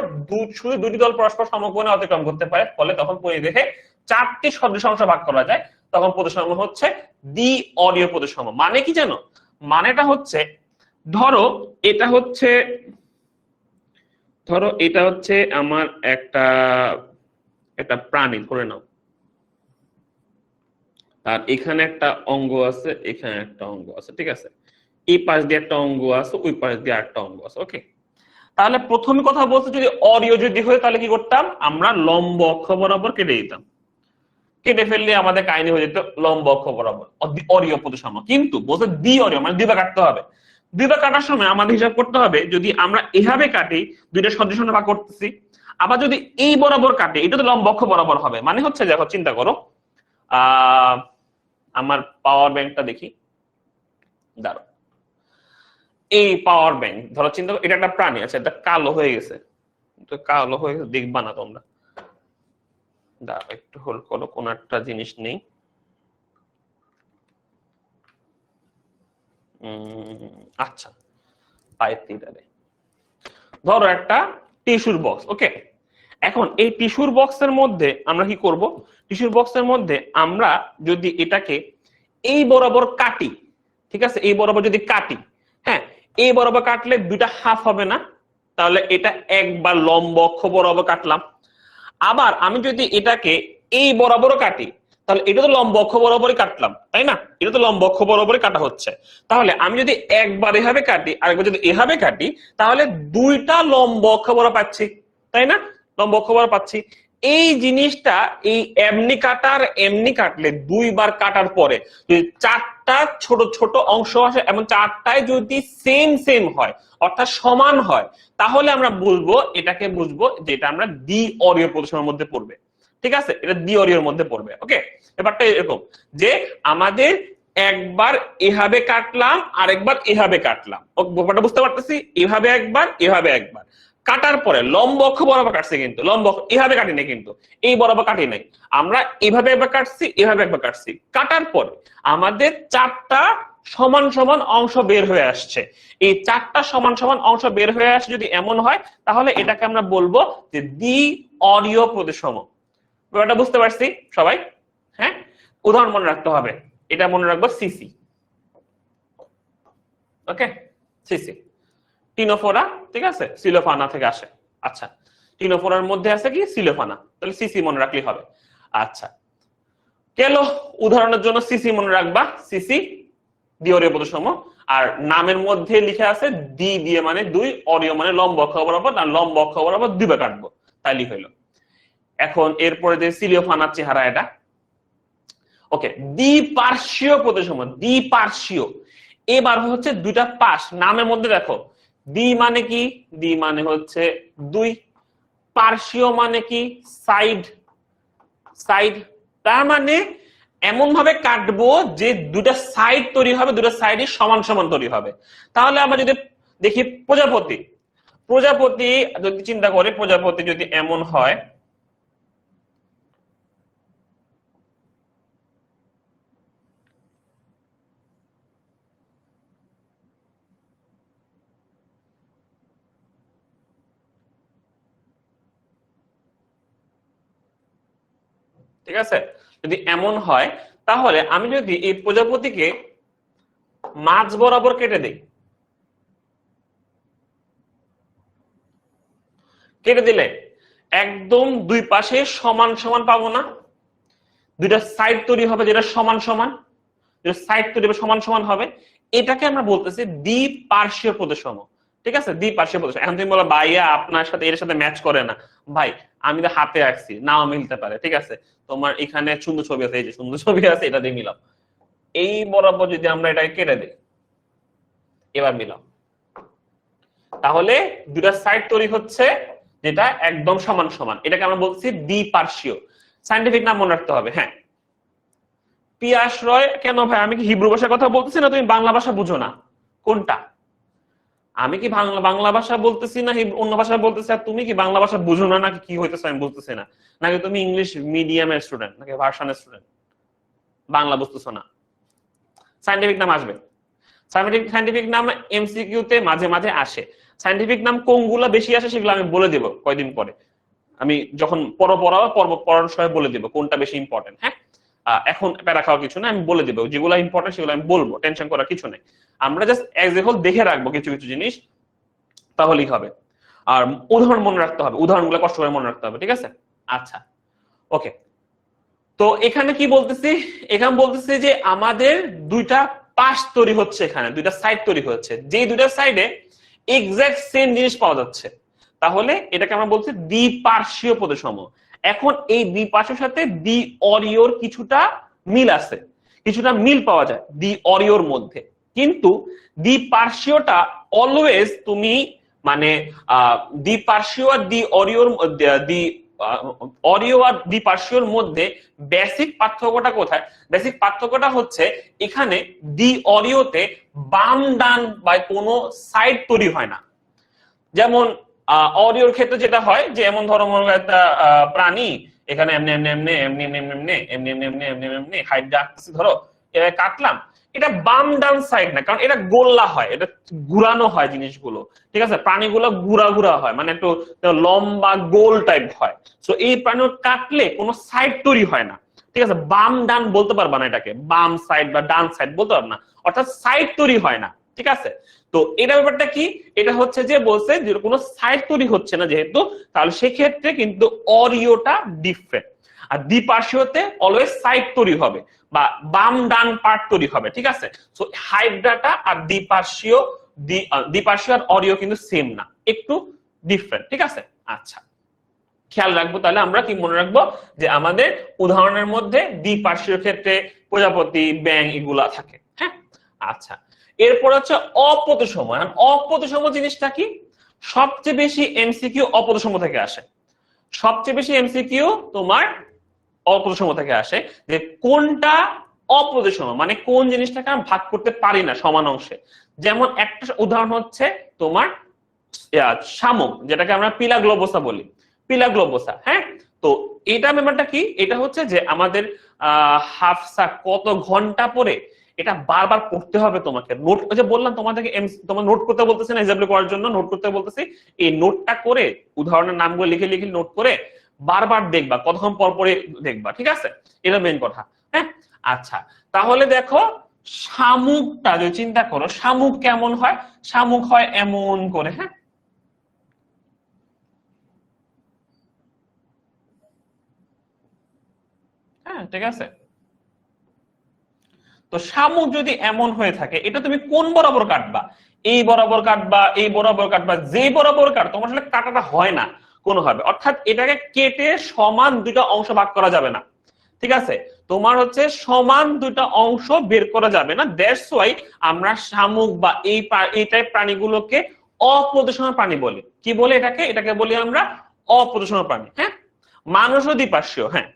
দুটি দল পরস্পর সমকোণে অতিক্রম করতে পারে, ফলে তখন পরিবেশে 4টি সদৃশ অংশ ভাগ করা যায়, তখন প্রতিসম হচ্ছে দ্বি অরীয় প্রতিসম। মানে কি জানো, মানেটা হচ্ছে ধরো এটা হচ্ছে, ধরো এটা হচ্ছে আমার একটা একটা প্রাণী ধরে নাও, আর এখানে একটা অঙ্গ আছে, এখানে একটা অঙ্গ আছে, ঠিক আছে, এই পাশ দিয়ে একটা অঙ্গ আছে, ওই পাশ দিয়ে একটা অঙ্গ আছে। ওকে, তাহলে প্রথম কথা বলতে যদি অরীয় যদি হয় তাহলে কি করতাম, আমরা লম্ব অক্ষ বরাবর কেটে দিতাম, কেটে ফেললে আমাদের কাহিনী হয়ে যেত লম্ব অক্ষ বরাবর অরীয় প্রতিসম। কিন্তু বলতে দ্বি অরীয় মানে দুইবার কাটতে হবে, দুইবার কাটার সময় আমাদের হিসাব করতে হবে, যদি আমরা এভাবে কাটি দুইটা সদৃশ ভাগ করতেছি, আবার যদি এই বরাবর কাটে এটা তো লম্ব অক্ষ বরাবর হবে, মানে হচ্ছে দেখো চিন্তা করো, আমার পাওয়ার ব্যাংকটা দেখি, দাঁড়ো, এই পাওয়ার ব্যাংক ধরো চিন্তা করো এটা একটা প্রাণী আছে, এটা কালো হয়ে গেছে, কালো হয়ে গেছে দেখবা না তোমরা, দাঁড়াও একটু হোল্ড করো, কোন একটা জিনিস নেই, আচ্ছা পাইতে ধরো একটা টিস্যুর বক্স, ওকে। এখন এই টিস্যুর বক্সের মধ্যে আমরা কি করব, টিস্যুর বক্সের মধ্যে আমরা যদি এটাকে এই বরাবর কাটি, ঠিক আছে, এই বরাবর যদি কাটি, হ্যাঁ এই বরাবর কাটলে দুইটা হাফ হবে না, তাহলে এটা একবার লম্ব অক্ষ বরাবর কাটলাম। আবার আমি যদি এটাকে এই বরাবরও কাটি, তাহলে এটা তো লম্ব অক্ষ বরাবরই কাটলাম, তাই না, এটা তো লম্ব অক্ষ বরাবরই কাটা হচ্ছে। তাহলে আমি যদি একবার এভাবে কাটি আরেকবার যদি এভাবে কাটি, তাহলে দুইটা লম্ব অক্ষ বরাবর পাচ্ছি, তাই না, লম্ব অক্ষ বরাবর পাচ্ছি। এই জিনিসটা এই এমনি কাটার এমনি কাটলে দুইবার কাটার পরে যদি চারটা ছোট ছোট অংশ আসে এবং চারটায় যদি সেম সেম হয় অর্থাৎ সমান হয়, তাহলে আমরা বলবো এটাকে বুঝবো যে এটা আমরা দ্বি অরীয় প্রতিসমের মধ্যে পড়বে, ঠিক আছে, এটা দ্বি অরীয়র মধ্যে পড়বে। ওকে, ব্যাপারটা এরকম যে আমাদের একবার এভাবে কাটলাম আরেকবার এভাবে কাটলাম, ব্যাপারটা বুঝতে পারতেছি, এভাবে একবার এভাবে একবার কাটার পরে লম্ব অক্ষ বরাবর কাটছে, কিন্তু লম্ব অক্ষ এভাবে কাটি নাই, কিন্তু এই বরাবর কাটি নাই, আমরা এভাবে একবার কাটছি এভাবে একবার কাটছি, কাটার পরে আমাদের চারটা সমান সমান অংশ বের হয়ে আসছে। এই চারটা সমান সমান অংশ বের হয়ে আসে যদি এমন হয়, তাহলে এটাকে আমরা বলবো যে দ্বি অরীয় প্রতিসম। ব্যাপারটা বুঝতে পারছি সবাই? হ্যাঁ, উদাহরণ মনে রাখতে হবে, এটা মনে রাখবো সিসি, ওকে, সিসি টিনোফোরা, ঠিক আছে, সিলোফানা থেকে আসে। আচ্ছা, টিনোফোরার মধ্যে আছে কি সিলোফানা, তাহলে সিসি মনে রাখলেই হবে। আচ্ছা গেল, উদাহরণের জন্য সিসি মনে রাখবা, সিসি দ্বিঅরীয় প্রতিসম, আর নামের মধ্যে লিখে আছে দ্বি দিয়ে মানে দুই, অরীয় মানে লম্ব অক্ষ বরাবর, আর লম্ব অক্ষ বরাবর দুইবার কাটবো, তাইলে হইলো। এখন এরপরে যে সিলিওফানার চেহারা এটা, ওকে, দ্বিপার্শ্বীয় প্রতিসম, দ্বিপার্শ্বীয়, এবার হচ্ছে দুইটা পাশ, নামের মধ্যে দেখো দ্বি মানে কি, দ্বি মানে হচ্ছে দুই, পার্শ্বীয় মানে কি সাইড, সাইড, তার মানে এমন ভাবে কাটবো যে দুটা সাইড তৈরি হবে, দুটা সাইডই সমান সমান তৈরি হবে। তাহলে আমরা যদি দেখি প্রজাপতি, প্রজাপতি যদি চিন্তা করি, প্রজাপতি যদি এমন হয়, ঠিক আছে, যদি এমন হয় তাহলে আমি যদি এই প্রজাপতিকে মাঝ বরাবর কেটে দেই, কেটে দিলে একদম দুই পাশে সমান সমান পাবো না, দুইটা সাইড তৈরি হবে যেটা সমান সমান, যেটা সাইড তৈরি হবে সমান সমান হবে, এটাকে আমরা বলতেছি দ্বিপার্শ্বীয় প্রতিসম, ঠিক আছে, দ্বিপার্শ্বীয় প্রতিসম। এখন তুমি বলো ভাইয়া আপনার সাথে এর সাথে ম্যাচ করে না, ভাই আমি তো হাতে রাখছি, নাও মিলতে পারে, ঠিক আছে, তোমার এখানে সুন্দর ছবি আছে, এই যে সুন্দর ছবি আছে, এটা দিয়ে মিলাম, এই বরাবর যদি আমরা এটাকে কেটে দিই, এবার মিলাম, তাহলে দুটা সাইড তৈরি হচ্ছে যেটা একদম সমান সমান, এটাকে আমরা বলছি দ্বিপার্শ্বীয়। সায়েন্টিফিক নাম মনে রাখতে হবে, হ্যাঁ, পিয়াস রয়। কেন ভাই, আমি কি হিব্রু ভাষার কথা বলতেছি না তুমি বাংলা ভাষা বুঝো না? কোনটা, আমি কি বাংলা ভাষা বলতেছি না অন্য ভাষা বলতেছি, আর তুমি কি বাংলা ভাষা বুঝো না নাকি কি হইতেছে আমি বুঝতেছি না, নাকি তুমি ইংলিশ মিডিয়ামের স্টুডেন্ট নাকি ভার্সনের স্টুডেন্ট, বাংলা বুঝতেছো না? সায়েন্টিফিক নাম আসবে, সায়েন্টিফিক নাম এমসিকিউ তে মাঝে মাঝে আসে, সায়েন্টিফিক নাম কোনগুলো বেশি আসে সেগুলো আমি বলে দেব কয়দিন পরে, আমি যখন পড়ার সময় বলে দেব কোনটা বেশি ইম্পর্টেন্ট। হ্যাঁ, এখন প্যারা খাওয়া কিছু না, আমি বলে দেবো যেগুলো ইম্পর্টেন্ট সেগুলো আমি বলবো, টেনশন করার কিছু নেই, আমরা জাস্ট এজ এ হোল দেখে রাখবো কিছু কিছু জিনিস, তাহলেই হবে। আর উদাহরণ মনে রাখতে হবে, উদাহরণগুলো কষ্ট করে মনে রাখতে হবে, ঠিক আছে। আচ্ছা ওকে, তো এখানে কি বলতেছি, এখানে বলতেছি যে আমাদের দুইটা পাশ তৈরি হচ্ছে, এখানে দুইটা সাইড তৈরি হচ্ছে, যে দুইটা সাইডে এক্সাক্ট সেম জিনিস পাওয়া যাচ্ছে, তাহলে এটাকে আমরা বলছি দ্বিপার্শ্বীয় প্রতিসম। এখন এই দ্বিপার্শ্বীর সাথে দ্বি অরীয়র কিছুটা মিল আছে, কিছুটা মিল পাওয়া যায় দ্বি অরীয়র মধ্যে, কিন্তু দ্বিপার্শ্বীয়টা অলওয়েজ তুমি মানে দ্বিপার্শ্বীয় আর অরিও আর দ্বিপার্শ্বীয়র মধ্যে বেসিক পার্থক্যটা কোথায়? বেসিক পার্থক্যটা হচ্ছে এখানে দ্বি অরিওতে বাম ডান বা কোনো সাইড তৈরি হয় না। যেমন অরিওর ক্ষেত্রে যেটা হয় যে এমন ধরো একটা প্রাণী এখানে এমনি এমনি এমনি এমনি এমনি এমনি এমনি এমনি এমনি এমনি এমনি হাইট রাখতেছি, ধরো এভাবে কাটলাম, এটা বাম ডান সাইড না, কারণ এটা গোল্লা হয়, এটা ঘুরানো হয় জিনিসগুলো, ঠিক আছে? প্রাণীগুলো ঘুরা ঘুরা হয়, মানে একটু লম্বা গোল টাইপ হয়। তো এই প্রাণী কাটলে কোনো সাইড তৈরি হয় না, ঠিক আছে? বাম ডান বলতে পারবা না, এটাকে বাম সাইড বা ডান সাইড বলতে পারবা না, অর্থাৎ সাইড তৈরি হয় না, ঠিক আছে? তো এটা ব্যাপারটা কি, এটা হচ্ছে যে বলছে যে কোনো সাইড তৈরি হচ্ছে না যেহেতু, তাহলে সেক্ষেত্রে কিন্তু অরিওটা ডিফারেন্ট। আর দ্বিপার্শ্বীয়তে অলওয়েজ সাইড তৈরি হবে বা বাম ডান পার্ট তৈরি হবে, ঠিক আছে? সো হাইড্রাটা আর দ্বিপার্শ্বীয় আর অরিও কিন্তু সেম না, একটু ডিফারেন্ট, ঠিক আছে? আচ্ছা, খেয়াল রাখবো তাহলে আমরা কি মনে রাখবো যে আমাদের উদাহরণের মধ্যে দ্বিপার্শ্বীয় ক্ষেত্রে প্রজাপতি, ব্যাঙ এগুলা থাকে। হ্যাঁ, আচ্ছা, এরপর হচ্ছে অপ্রতিসম। অপ্রতিসম জিনিসটা কি? সবচেয়ে বেশি এমসিকিউ অপ্রতিসম থেকে আসে। সবচেয়ে বেশি এমসিকিউ তোমার অপ্রতিসম থেকে আসে, যে কোনটা অপ্রতিসম, মানে কোন জিনিসটাকে আমরা ভাগ করতে পারি না সমান অংশে। যেমন একটা উদাহরণ হচ্ছে তোমার শামুক, যেটাকে আমরা পিলা গ্লোবোসা বলি, পিলা গ্লোবোসা। হ্যাঁ, তো এটা ব্যাপারটা কি, এটা হচ্ছে যে আমাদের হাফসা কত ঘন্টা পরে এটা বারবার পড়তে হবে তোমাকে। নোট, ওই যে বললাম তোমাদেরকে তোমার নোট করতে বলতেছি না, এক্সাম্পল করার জন্য নোট করতে বলতেছি, এই নোটটা করে উদাহরণের নামগুলো লিখে লিখে নোট করে বারবার দেখবা, কতক্ষণ পর পরে দেখবা, ঠিক আছে? এটা মেইন কথা। হ্যাঁ, আচ্ছা, তাহলে দেখো শামুকটা যদি চিন্তা করো, শামুক কেমন হয়? শামুক হয় এমন করে। হ্যাঁ, হ্যাঁ, ঠিক আছে। তো শামুক যদি এমন হয়ে থাকে, এটা তুমি কোন বরাবর কাটবা? এই বরাবর কাটবা, এই বরাবর কাটবা, যে বরাবর কাট তোমার আসলে কাটাটা হয় না কোনোভাবে, অর্থাৎ এটাকে কেটে সমান দুটো অংশ ভাগ করা যাবে না, ঠিক আছে? তোমার হচ্ছে সমান দুটো অংশ বের করা যাবে না। দ্যাটস ওয়াই আমরা শামুক বা এই টাইপ প্রাণীগুলোকে অপ্রতিসম প্রাণী বলি। কি বলে এটাকে? এটাকে বলি আমরা অপ্রতিসম প্রাণী। হ্যাঁ, মানুষও দ্বিপার্শ্বীয়। হ্যাঁ,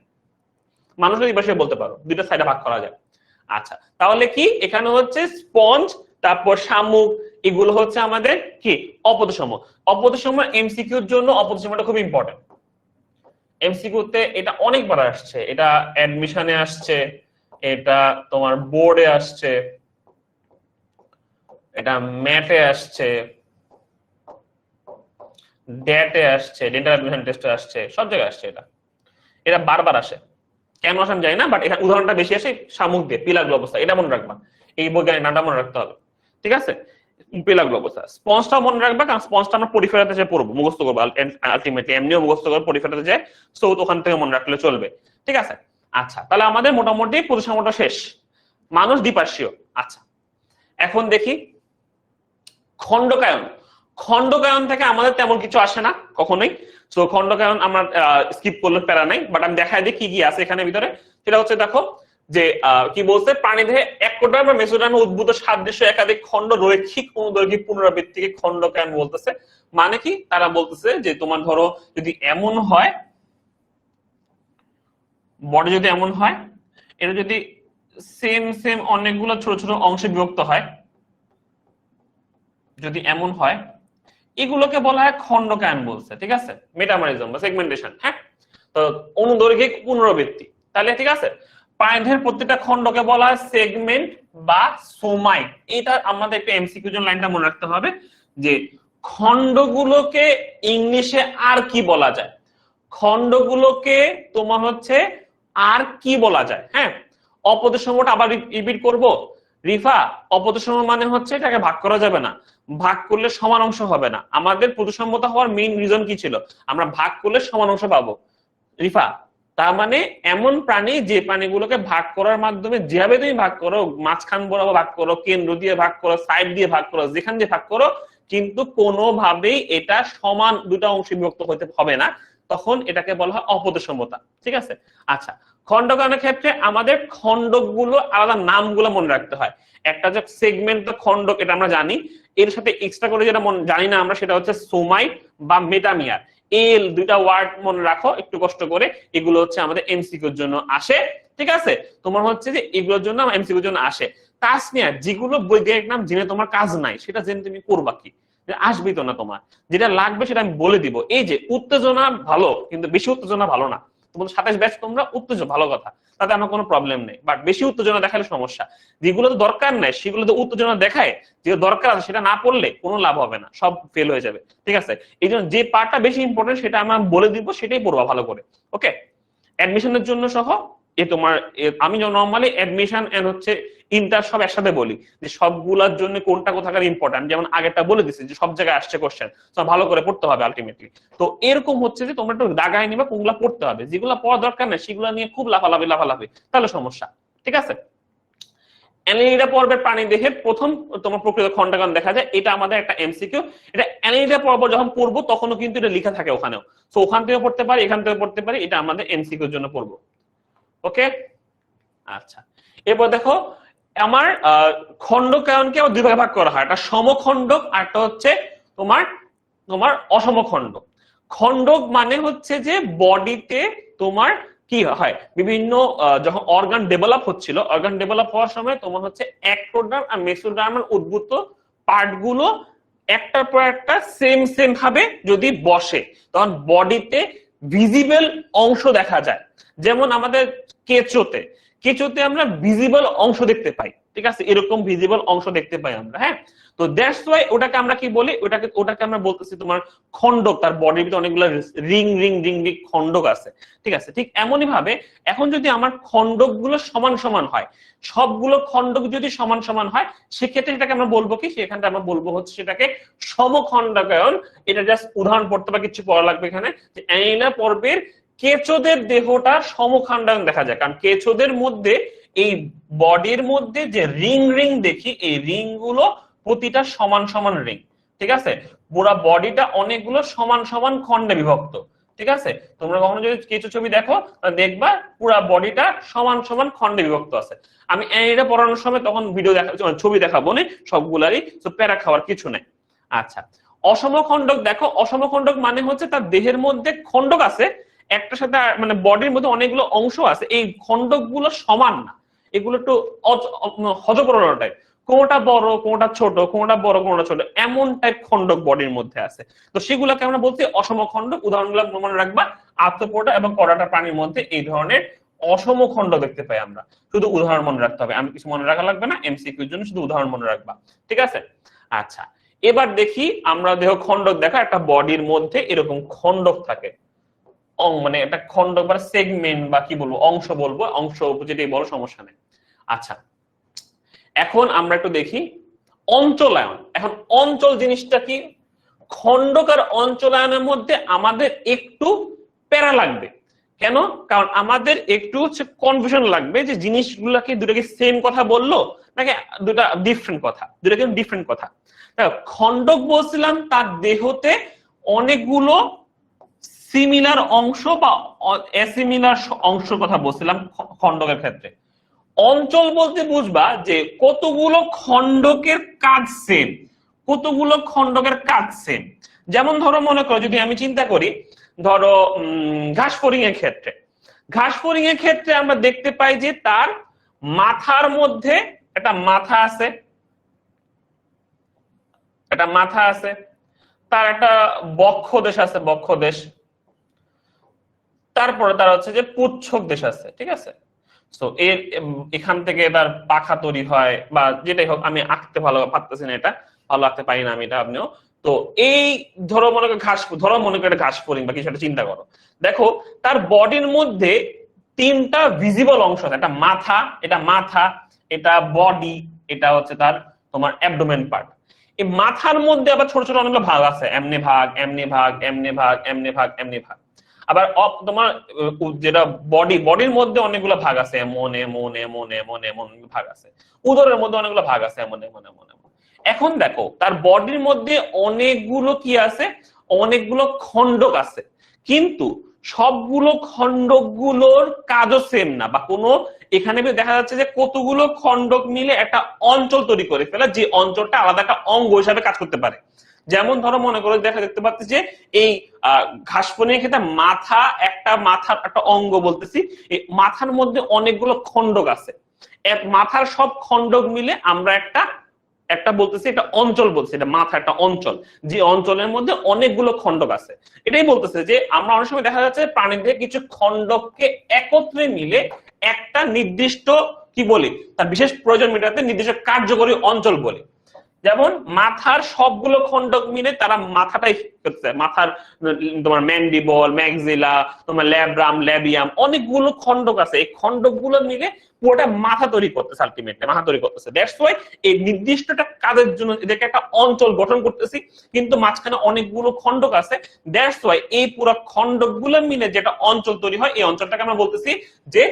মানুষও দ্বিপার্শ্বীয় বলতে পারো, দুইটা সাইডে ভাগ করা যায়। আচ্ছা, তাহলে কি এখানে হচ্ছে স্পঞ্জ, তারপর শামুক, এগুলো হচ্ছে আমাদের কি অপ্রতিসম। অপ্রতিসম এমসিকিউর জন্য অপ্রতিসমটা খুব ইম্পর্টেন্ট। এমসিকিউতে এটা অনেকবার আসছে, এটা অ্যাডমিশনে আসছে, এটা তোমার বোর্ডে আসছে, এটা ম্যাথে আসছে, ডেটে আসছে, ডেন্টাল অ্যাডমিশন টেস্টে আসছে, সব জায়গায় আসছে। এটা এটা বারবার আসে, কেন আসে আমি জানি না, বাট এখানে উদাহরণটা বেশি আসে শামুক দিয়ে, পিলার গ্লোবোসা, এটা মনে রাখবা, এই বৈজ্ঞানিক নামটা মনে রাখতে হবে, ঠিক আছে? Pillar globosa. স্পঞ্জটা মনে রাখবা, কারণ স্পঞ্জটা আমরা পরিফেরাতে যে পড়বো, মুখস্থ করবো আলটিমেটলি, এমনিও মুখস্থ করবো পরিফেরাতে যায়, সো ওখান থেকে মনে রাখলে চলবে, ঠিক আছে? আচ্ছা, তাহলে আমাদের মোটামুটি প্রতিসাম্যটা শেষ, মানুষ দ্বিপার্শ্বীয়। আচ্ছা, এখন দেখি খণ্ডকায়ন। খণ্ডকায়ন থেকে আমাদের তেমন কিছু আসে না কখনোই, তো খণ্ডকায়ন আমরা স্কিপ করলে প্যারা নাই, বাট আমি দেখাই দিই কি কি আছে এখানে ভিতরে। সেটা হচ্ছে দেখো যে কি বলছে, প্রাণীদেহে এককোডার্ম বা মেসোডার্মে উদ্ভূত সাদৃশ্য একাধিক খণ্ড রৈখিক অনুদৈর্ঘিক পুনরাবৃত্তিকে খণ্ডকায়ন বলতেছে। মানে কি, তারা বলতেছে যে তোমার ধরো যদি এমন হয়, বডি যদি এমন হয়, এটা যদি সেম সেম অনেকগুলো ছোট ছোট অংশে বিভক্ত হয়, যদি এমন হয়, এগুলোকে বলা হয় খণ্ডকায়ন বলছে, ঠিক আছে? মেটামরিজম বা সেগমেন্টেশন। হ্যাঁ, তো অনুদৈর্ঘিক পুনরাবৃত্তি, তাহলে ঠিক আছে। প্রাণীদের প্রত্যেকটা খণ্ডকে বলা হয় সেগমেন্ট বা সোমাইট। এটা আমাদের একটা এমসিকিউ জন লাইনটা মনে রাখতে হবে, যে খণ্ডগুলোকে ইংলিশে আর কি বলা যায়, খণ্ডগুলোকে তোমার হচ্ছে আর কি বলা যায়। হ্যাঁ, অপ্রতিসমটা আবার রিপিট করব, রিফা, অপ্রতিসম মানে হচ্ছে এটাকে ভাগ করা যাবে না, ভাগ করলে সমান অংশ হবে না। আমাদের প্রতিসম্যতা হওয়ার মেইন রিজন কি ছিল? আমরা ভাগ করলে সমান অংশ পাবো, রিফা। তার মানে এমন প্রাণী যে প্রাণীগুলোকে ভাগ করার মাধ্যমে, যেভাবে তুমি ভাগ করো, মাঝখান বরাবর ভাগ করো, কেন্দ্র দিয়ে ভাগ করো, সাইড দিয়ে ভাগ করো, যেখান দিয়ে ভাগ করো, কিন্তু কোনোভাবেই এটা সমান দুটো অংশে বিভক্ত হতে হবে না, তখন এটাকে বলা হয় অপ্রতিসমতা, ঠিক আছে? আচ্ছা, খণ্ডকায়নের ক্ষেত্রে আমাদের খণ্ডকগুলো আলাদা নামগুলো মনে রাখতে হয়। একটা যে সেগমেন্ট খণ্ডক, এটা আমরা জানি। এর সাথে এক্সট্রা করে যেটা জানি না আমরা, সেটা হচ্ছে সোমাইট বা মেটামিয়ার। এল দুইটা ওয়ার্ড মনে রাখো একটু কষ্ট করে, এগুলো হচ্ছে আমাদের এমসিকিউর জন্য আসে। ঠিক আছে, তোমার হচ্ছে যে এগুলোর জন্য এমসিকিউর জন্য আসে। তাসনিয়া, যেগুলো বৈজ্ঞানিক নাম জেনে তোমার কাজ নাই, সেটা জেনে তুমি করবা কি? আসবি তো না, তোমার যেটা লাগবে সেটা আমি বলে দিব। এই যে উত্তেজনা ভালো, কিন্তু বেশি উত্তেজনা ভালো না। তোমাদের 27 ব্যাচ তোমরা উত্তেজনা ভালো কথা, তাতে আমার কোনো প্রবলেম নেই, বাট বেশি উত্তেজনা দেখালে সমস্যা। যেগুলো তো দরকার নাই সেগুলো তো উত্তেজনা দেখায়, যে দরকার আছে সেটা না পড়লে কোনো লাভ হবে না, সব ফেল হয়ে যাবে। ঠিক আছে, এই জন্য যে পার্টটা বেশি ইম্পর্টেন্ট সেটা আমরা বলে দিব, সেটাই পড়বা ভালো করে। ওকে, অ্যাডমিশনের জন্য সহ তোমার আমি নরমালি অ্যাডমিশন এন্ড হচ্ছে ইন্টার সব একসাথে বলি, যে সবগুলোর জন্য কোনটা কোথাকার ইম্পর্টেন্ট, যেমন আগেরটা বলে দিচ্ছি যে সব জায়গায় আসছে কোশ্চেন, ভালো করে পড়তে হবে আলটিমেটলি। তো এরকম হচ্ছে যে তোমরা একটু দাগায় নিবা কোনগুলা পড়তে হবে, যেগুলো পড়া দরকার নেই সেগুলো নিয়ে খুব লাফালাফি তাহলে সমস্যা। ঠিক আছে, অ্যানিলিডা পর্বের প্রাণী দেহে প্রথম তোমার প্রকৃত খণ্ডকায়ন দেখা যায়, এটা আমাদের একটা এমসিকিউ। এটা অ্যানিলিডা পর্ব যখন পড়বো তখনও কিন্তু এটা লেখা থাকে ওখানেও, তো ওখান থেকে পড়তে পারি, এখান থেকে পড়তে পারি, এটা আমাদের এমসিকিউর জন্য পড়বো। ওকে, আচ্ছা, এরপর দেখো আমার খণ্ডকায়নকে দুই ভাগে ভাগ করা হয়, একটা সমখণ্ডক আর একটা হচ্ছে তোমার তোমার অসমখণ্ডক। খণ্ডক মানে হচ্ছে যে বডিতে তোমার কি হয়, বিভিন্ন যখন অর্গান ডেভেলপ হচ্ছিল, অর্গান ডেভেলপ হওয়ার সময় তোমার হচ্ছে অ্যাক্টোডার্ম আর মেসোডার্মের উদ্ভূত পার্ট গুলো একটার পর একটা সেম ভাবে যদি বসে, তখন বডিতে ভিজিবল অংশ দেখা যায়। যেমন আমাদের কেঁচোতে কেঁচোতে আমরা ভিজিবল অংশ দেখতে পাই। ঠিক আছে, এরকম ভিজিবল অংশ দেখতে পাই আমরা। হ্যাঁ, তো দ্যাটস ওয়াই ওটাকে আমরা কি বলি, ওটাকে আমরা বলতেছি তোমার খণ্ডক। তার বডির ভিতরে অনেকগুলো রিং রিং রিং রিং খণ্ডক আছে। ঠিক আছে, ঠিক এমনই ভাবে এখন যদি আমার খণ্ডক গুলো সমান হয়, সবগুলো খণ্ডক যদি সমান হয়, সেক্ষেত্রে সেটাকে আমরা বলবো কি, সেখানটা আমরা বলবো হচ্ছে সেটাকে সমখণ্ডকায়ন। এটা জাস্ট উদাহরণ পড়তে বা কিছু পড়া লাগবে এখানে, যে অ্যানিলিডা পর্বের কেঁচোদের দেহটা সমখণ্ডায়ন দেখা যায়, কারণ কেঁচোদের মধ্যে এই বডির মধ্যে যে রিং রিং দেখি, এই রিং গুলো প্রতিটা সমান রিং। ঠিক আছে, পুরা বডিটা অনেকগুলো সমান খণ্ডে বিভক্ত। ঠিক আছে, তোমরা কখনো যদি কেঁচো ছবি দেখো দেখবা পুরা বডিটা সমান খণ্ডে বিভক্ত আছে। আমি এটা পড়ানোর সময় তখন ভিডিও দেখা ছবি দেখাবো না সবগুলারই, তো প্যারা খাওয়ার কিছু নেই। আচ্ছা, অসমখণ্ডক দেখো, অসমখণ্ডক মানে হচ্ছে তার দেহের মধ্যে খণ্ডক আছে একটার সাথে, মানে বডির মধ্যে অনেকগুলো অংশ আছে, এই খণ্ডক গুলো সমান না, এগুলো একটু হজবরল টাইপ, কোনটা বড় কোনটা ছোট, কোনটা বড় কোনটা ছোট, এমন টাইপ খণ্ডক বডির মধ্যে আছে। তো সেগুলোকে আমরা বলছি অসমখণ্ডক। উদাহরণগুলো মনে রাখবা, আর্থ্রোপোডা এবং কর্ডাটা প্রাণীর মধ্যে এই ধরনের অসমখণ্ড দেখতে পাই আমরা। শুধু উদাহরণ মনে রাখতে হবে, আমি কিছু মনে রাখা লাগবে না, এমসিকিউর জন্য শুধু উদাহরণ মনে রাখবা। ঠিক আছে, আচ্ছা, এবার দেখি আমরা দেহ খণ্ডক দেখা, একটা বডির মধ্যে এরকম খণ্ডক থাকে, মানে একটা খণ্ড বা সেগমেন্ট বা কি বলবো অংশ, বলবো অংশ যেটাই বড় সমস্যা নেই। আচ্ছা, এখন আমরা একটু দেখি অঞ্চলায়ন। এখন অঞ্চল জিনিসটা কি, খণ্ডক আর অঞ্চলায়নের মধ্যে আমাদের একটু প্যারা লাগবে। কেন? কারণ আমাদের একটু হচ্ছে কনফিউশন লাগবে যে জিনিসগুলোকে দুটো কি সেম কথা বললো নাকি দুটা ডিফারেন্ট কথা, দুটো কিন্তু ডিফারেন্ট কথা। খণ্ডক বলছিলাম তার দেহতে অনেকগুলো সিমিলার অংশ বা অ্যাসিমিলার অংশের কথা বলছিলাম খণ্ডকের ক্ষেত্রে। অঞ্চল বলতে বুঝবা যে কতগুলো খণ্ডকের কাজ সেম, কতগুলো খণ্ডকের কাজ সেম। যেমন ধরো মনে করো যদি আমি চিন্তা করি, ধরো ঘাসফড়িং এর ক্ষেত্রে, ঘাসফড়িং এর ক্ষেত্রে আমরা দেখতে পাই যে তার মাথার মধ্যে একটা মাথা আছে, একটা মাথা আছে, তার একটা বক্ষ দেশ আছে, বক্ষ দেশ, তারপরে তার হচ্ছে যে পুচ্ছক দেশ আছে। ঠিক আছে, তো এখান থেকে তার পাখা তৈরি হয় বা যেটাই হোক, আমি আঁকতে ভালো পারতেছি না, এটা ভালো আঁকতে পারি না আমি, এটা আপনিও। তো এই ধরো মনে করো ঘাস ফড়িং বা কিছু একটা চিন্তা করো, দেখো তার বডির মধ্যে তিনটা ভিজিবল অংশ আছে, একটা মাথা, এটা মাথা, এটা বডি, এটা হচ্ছে তার তোমার অ্যাবডোমেন পার্ট। এই মাথার মধ্যে আবার ছোট ছোট অনেকগুলো ভাগ আছে, এমনি ভাগ, এমনি ভাগ, এমনি ভাগ, এমনি ভাগ, এমনি ভাগ। আবার তোমার যেটা বডির মধ্যে অনেকগুলো ভাগ আছে, এমন এমন এমন এমন এমন ভাগ আছে। উদরের মধ্যে অনেকগুলো ভাগ আছে, এমন এমন এমন এমন। এখন দেখো তার বডির মধ্যে অনেকগুলো কি আছে, অনেকগুলো খণ্ডক আছে, কিন্তু সবগুলো খণ্ডকগুলোর কাজও সেম না, বা কোনো এখানে দেখা যাচ্ছে যে কতগুলো খণ্ডক মিলে একটা অঞ্চল তৈরি করে ফেলে, যে অঞ্চলটা আলাদা একটা অঙ্গ হিসাবে কাজ করতে পারে। যেমন ধরো মনে করো দেখতে পাচ্ছি যে এই ঘাসফড়িংয়ের ক্ষেত্রে মাথার একটা অঙ্গ বলতেছি, এই মাথার মধ্যে অনেকগুলো খণ্ডক আছে, মাথার সব খণ্ডক মিলে আমরা একটা একটা বলতেছি একটা অঞ্চল বলছি, এটা মাথা একটা অঞ্চল, যে অঞ্চলের মধ্যে অনেকগুলো খণ্ডক আছে। এটাই বলতেছে যে আমরা অনেক সময় দেখা যাচ্ছে প্রাণীদের কিছু খণ্ডককে একত্রে মিলে একটা নির্দিষ্ট কি বলি, তার বিশেষ প্রয়োজন মেটাতে নির্দিষ্ট কার্যকরী অঞ্চল বলি। যেমন মাথার সবগুলো খণ্ডক মিলে তারা মাথাটাই করছে, মাথার তোমার ম্যান্ডিবল, ম্যাক্সিলা, তোমার ল্যাব্রাম, ল্যাবিয়াম, অনেকগুলো খণ্ডক আছে, এই খণ্ডকগুলো মিলে পুরোটা মাথা তৈরি করতেছে, আলটিমেটলি মাথা তৈরি করতেছে। দ্যাটস ওয়াই এই নির্দিষ্ট একটা কাজের জন্য এদেরকে একটা অঞ্চল গঠন করতেছি, কিন্তু মাঝখানে অনেকগুলো খণ্ডক আছে। দ্যাটস ওয়াই এই পুরো খণ্ডকগুলো মিলে যেটা অঞ্চল তৈরি হয়, এই অঞ্চলটাকে আমরা বলতেছি যে